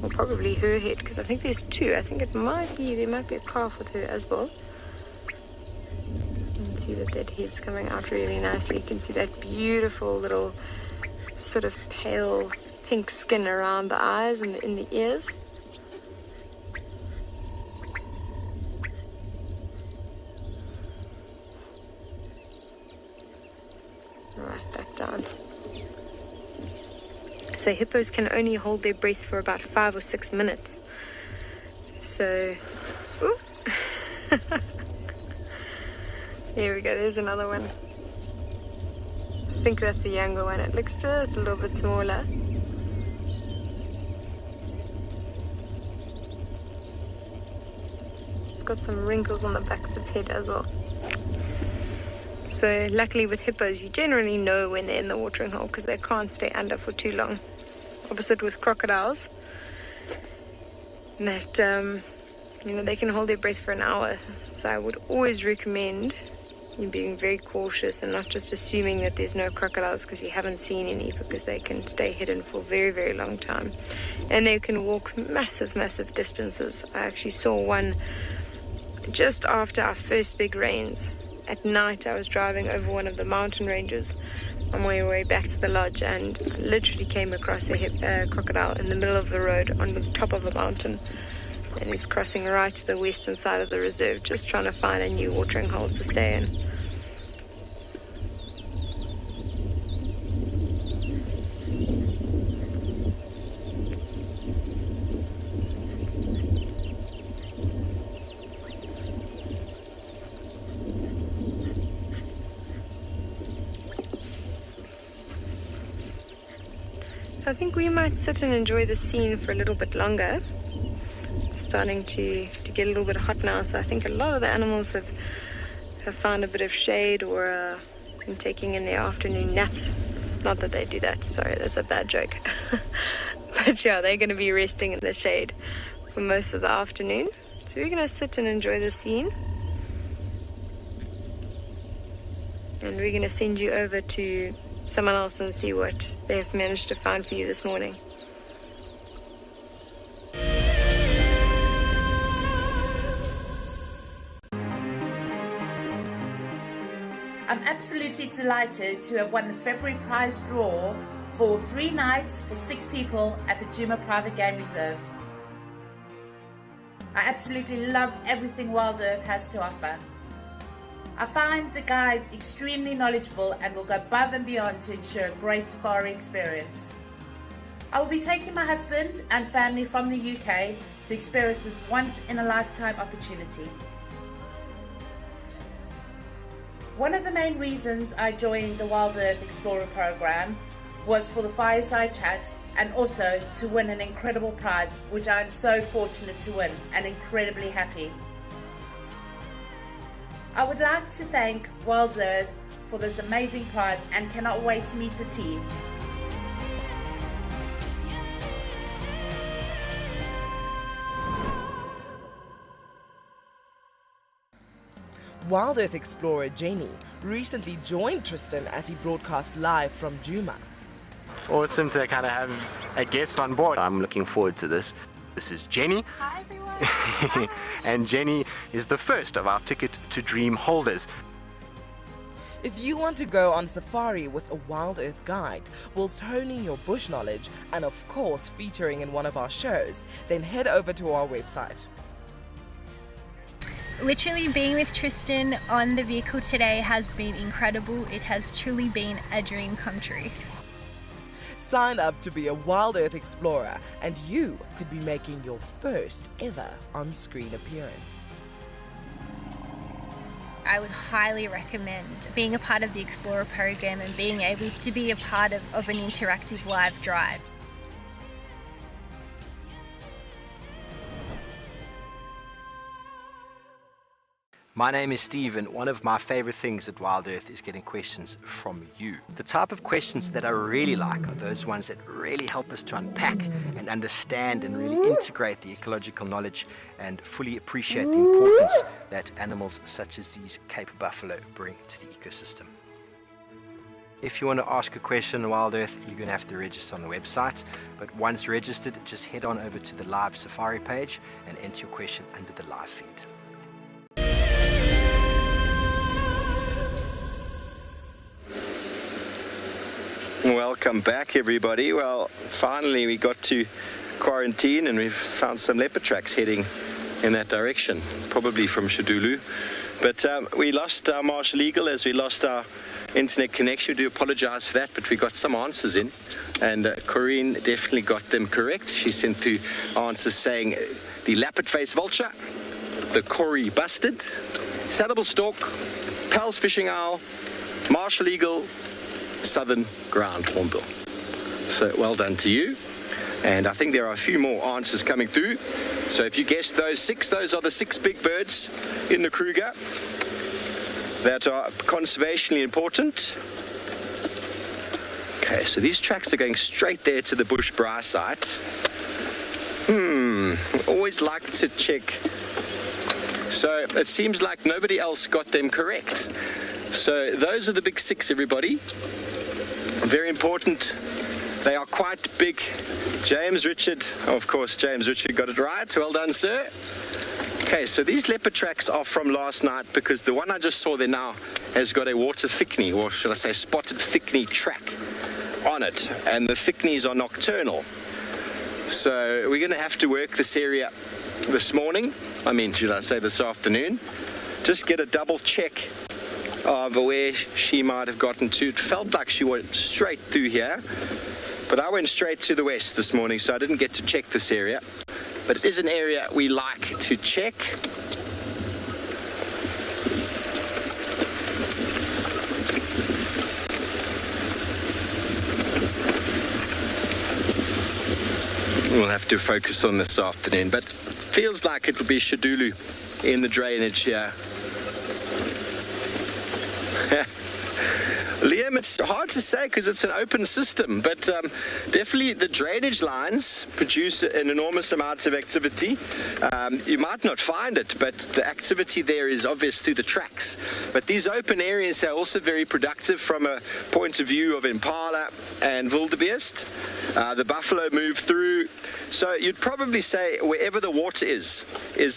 Speaker 6: or probably her head, because I think there's two. I think there might be a calf with her as well. See that head's coming out really nicely. You can see that beautiful little sort of pale pink skin around the eyes and in the ears. Right, back down. So hippos can only hold their breath for about 5 or 6 minutes. So, ooh. Here we go, there's another one. I think that's a younger one. It looks just a little bit smaller. It's got some wrinkles on the back of its head as well. So luckily with hippos, you generally know when they're in the watering hole because they can't stay under for too long. Opposite with crocodiles, that they can hold their breath for an hour. So I would always recommend you being very cautious and not just assuming that there's no crocodiles because you haven't seen any, because they can stay hidden for a very, very long time. And they can walk massive, massive distances. I actually saw one just after our first big rains. At night, I was driving over one of the mountain ranges on my way back to the lodge, and I literally came across a crocodile in the middle of the road on the top of a mountain. And he's crossing right to the western side of the reserve, just trying to find a new watering hole to stay in. I think we might sit and enjoy the scene for a little bit longer. It's starting to get a little bit hot now, so I think a lot of the animals have found a bit of shade or been taking in their afternoon naps. Not that they do that, sorry, that's a bad joke. But yeah, they're going to be resting in the shade for most of the afternoon. So we're going to sit and enjoy the scene. And we're going to send you over to someone else and see what they've managed to find for you this morning.
Speaker 7: I'm absolutely delighted to have won the February prize draw for 3 nights for 6 people at the Djuma Private Game Reserve. I absolutely love everything Wild Earth has to offer. I find the guides extremely knowledgeable and will go above and beyond to ensure a great safari experience. I will be taking my husband and family from the UK to experience this once-in-a-lifetime opportunity. One of the main reasons I joined the Wild Earth Explorer program was for the fireside chats and also to win an incredible prize, which I am so fortunate to win and incredibly happy. I would like to thank Wild Earth for this amazing prize and cannot wait to meet the team.
Speaker 11: Wild Earth explorer Jenny recently joined Tristan as he broadcast live from Djuma.
Speaker 8: Awesome to kind of have a guest on board. I'm looking forward to this. This is Jenny.
Speaker 12: Hi everyone.
Speaker 8: And Jenny is the first of our Ticket to Dream holders.
Speaker 11: If you want to go on safari with a Wild Earth guide whilst honing your bush knowledge and of course featuring in one of our shows, then head over to our website.
Speaker 12: Literally being with Tristan on the vehicle today has been incredible. It has truly been a dream come true.
Speaker 11: Sign up to be a Wild Earth explorer and you could be making your first ever on-screen appearance.
Speaker 12: I would highly recommend being a part of the Explorer program and being able to be a part of an interactive live drive.
Speaker 3: My name is Steve, and one of my favorite things at Wild Earth is getting questions from you. The type of questions that I really like are those ones that really help us to unpack and understand and really integrate the ecological knowledge and fully appreciate the importance that animals such as these Cape buffalo bring to the ecosystem. If you want to ask a question on Wild Earth, you're going to have to register on the website. But once registered, just head on over to the live safari page and enter your question under the live feed. Welcome back, everybody. Well, finally we got to quarantine and we've found some leopard tracks heading in that direction, probably from Shadulu. But we lost our martial eagle as we lost our internet connection. We do apologize for that, but we got some answers in, and Corinne definitely got them correct. She sent through answers saying the lappet-faced vulture, the Kori bustard, saddlebill stork, Pal's fishing owl, martial eagle, southern ground hornbill. So well done to you. And I think there are a few more answers coming through. So if you guessed those 6, those are the 6 big birds in the Kruger that are conservationally important. Okay, so these tracks are going straight there to the bush braai site. Always like to check. So it seems like nobody else got them correct. So those are the big 6, everybody. Very important. They are quite big. James Richard, of course, James Richard got it right. Well done, sir. Okay, so these leopard tracks are from last night because the one I just saw there now has got a water thickney, or should I say spotted thickney track on it. And the thickneys are nocturnal. So we're going to have to work this area this morning. I mean, should I say this afternoon? Just get a double check of where she might have gotten to. It felt like she went straight through here, but I went straight to the west this morning, so I didn't get to check this area. But it is an area we like to check. we'll have to focus on this afternoon. But it feels like it will be Shadulu in the drainage here. Liam, it's hard to say because it's an open system, but definitely the drainage lines produce an enormous amount of activity. You might not find it, but the activity there is obvious through the tracks. But these open areas are also very productive from a point of view of impala and wildebeest. The buffalo move through. So you'd probably say wherever the water is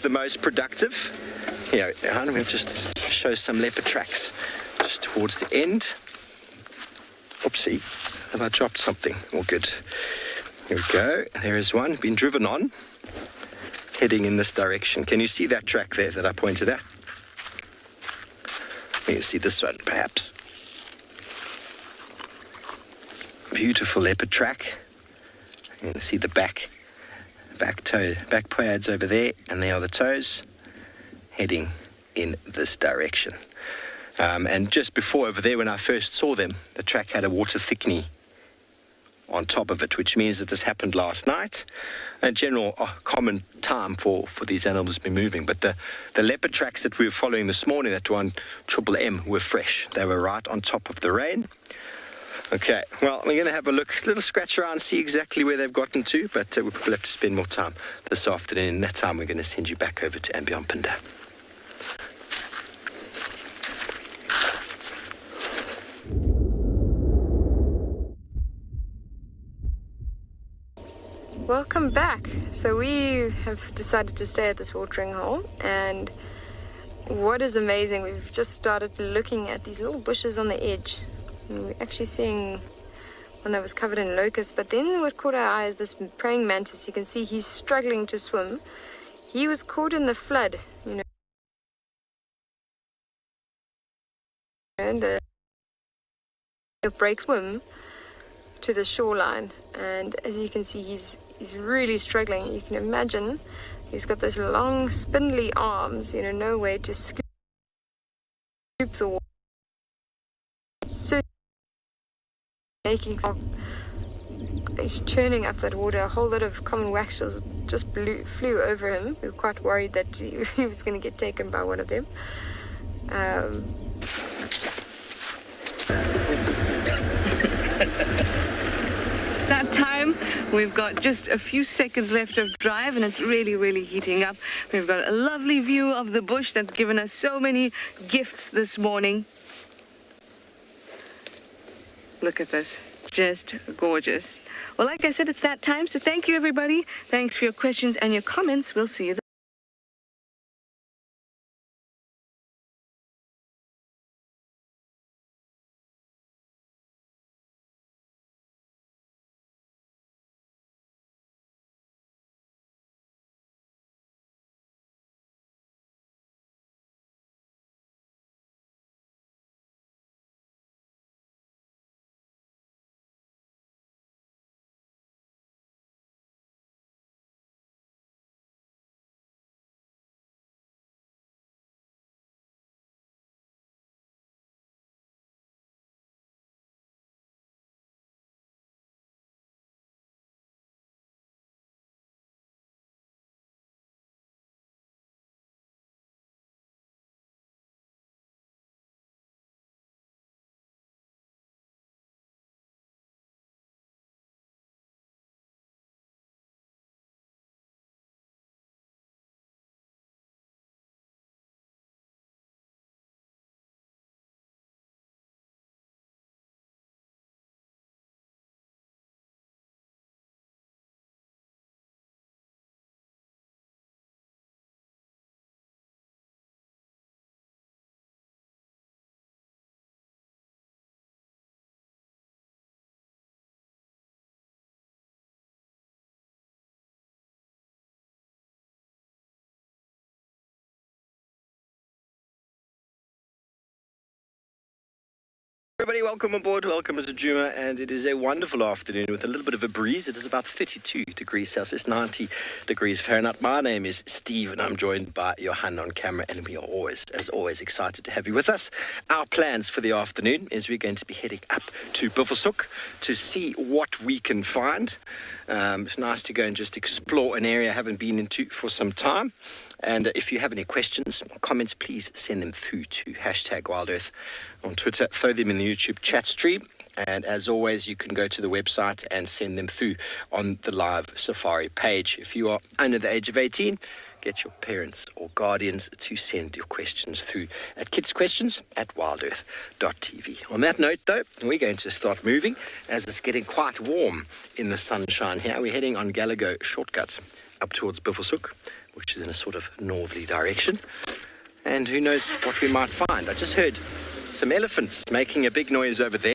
Speaker 3: the most productive. Here, I'm going to just show some leopard tracks just towards the end. Oopsie, have I dropped something? All good. Here we go. There is one, been driven on, heading in this direction. Can you see that track there that I pointed at? You can see this one, perhaps. Beautiful leopard track. You can see the back pads over there, and there are the toes, heading in this direction. And just before over there, when I first saw them, the track had a water thickening on top of it, which means that this happened last night. A general common time for these animals to be moving. But the leopard tracks that we were following this morning, that one Triple M, were fresh. They were right on top of the rain. Okay, well, we're going to have a look, a little scratch around, see exactly where they've gotten to, but we'll probably have to spend more time this afternoon. In that time, we're going to send you back over to Ambion Pinda.
Speaker 6: Welcome back. So we have decided to stay at this watering hole, and what is amazing, we've just started looking at these little bushes on the edge. And we're actually seeing one that was covered in locusts, but then what caught our eye is this praying mantis. You can see he's struggling to swim. He was caught in the flood, you know, and a break swim to the shoreline, and as you can see, he's really struggling. You can imagine he's got those long spindly arms, you know, no way to scoop the water. So he's churning up that water. A whole lot of common wax shells just flew over him. We were quite worried that he was going to get taken by one of them. That time, we've got just a few seconds left of drive, and it's really heating up. We've got a lovely view of the bush that's given us so many gifts this morning. Look at this, just gorgeous. Well, like I said, it's that time, so thank you everybody. Thanks for your questions and your comments. We'll see you then.
Speaker 3: Everybody, welcome aboard. Welcome to Djuma, and it is a wonderful afternoon with a little bit of a breeze. It is about 32 degrees Celsius, 90 degrees Fahrenheit. My name is Steve, and I'm joined by Johan on camera, and we are always, as always, excited to have you with us. Our plans for the afternoon is we're going to be heading up to Buffelshoek to see what we can find. It's nice to go and just explore an area I haven't been into for some time. And if you have any questions or comments, please send them through to #WildEarth on Twitter. Throw them in the YouTube chat stream. And as always, you can go to the website and send them through on the live safari page. If you are under the age of 18, get your parents or guardians to send your questions through at kidsquestions@wildearth.tv. On that note, though, we're going to start moving as it's getting quite warm in the sunshine here. We're heading on Gallagher shortcut up towards Buffelshoek, which is in a sort of northerly direction. And who knows what we might find. I just heard some elephants making a big noise over there.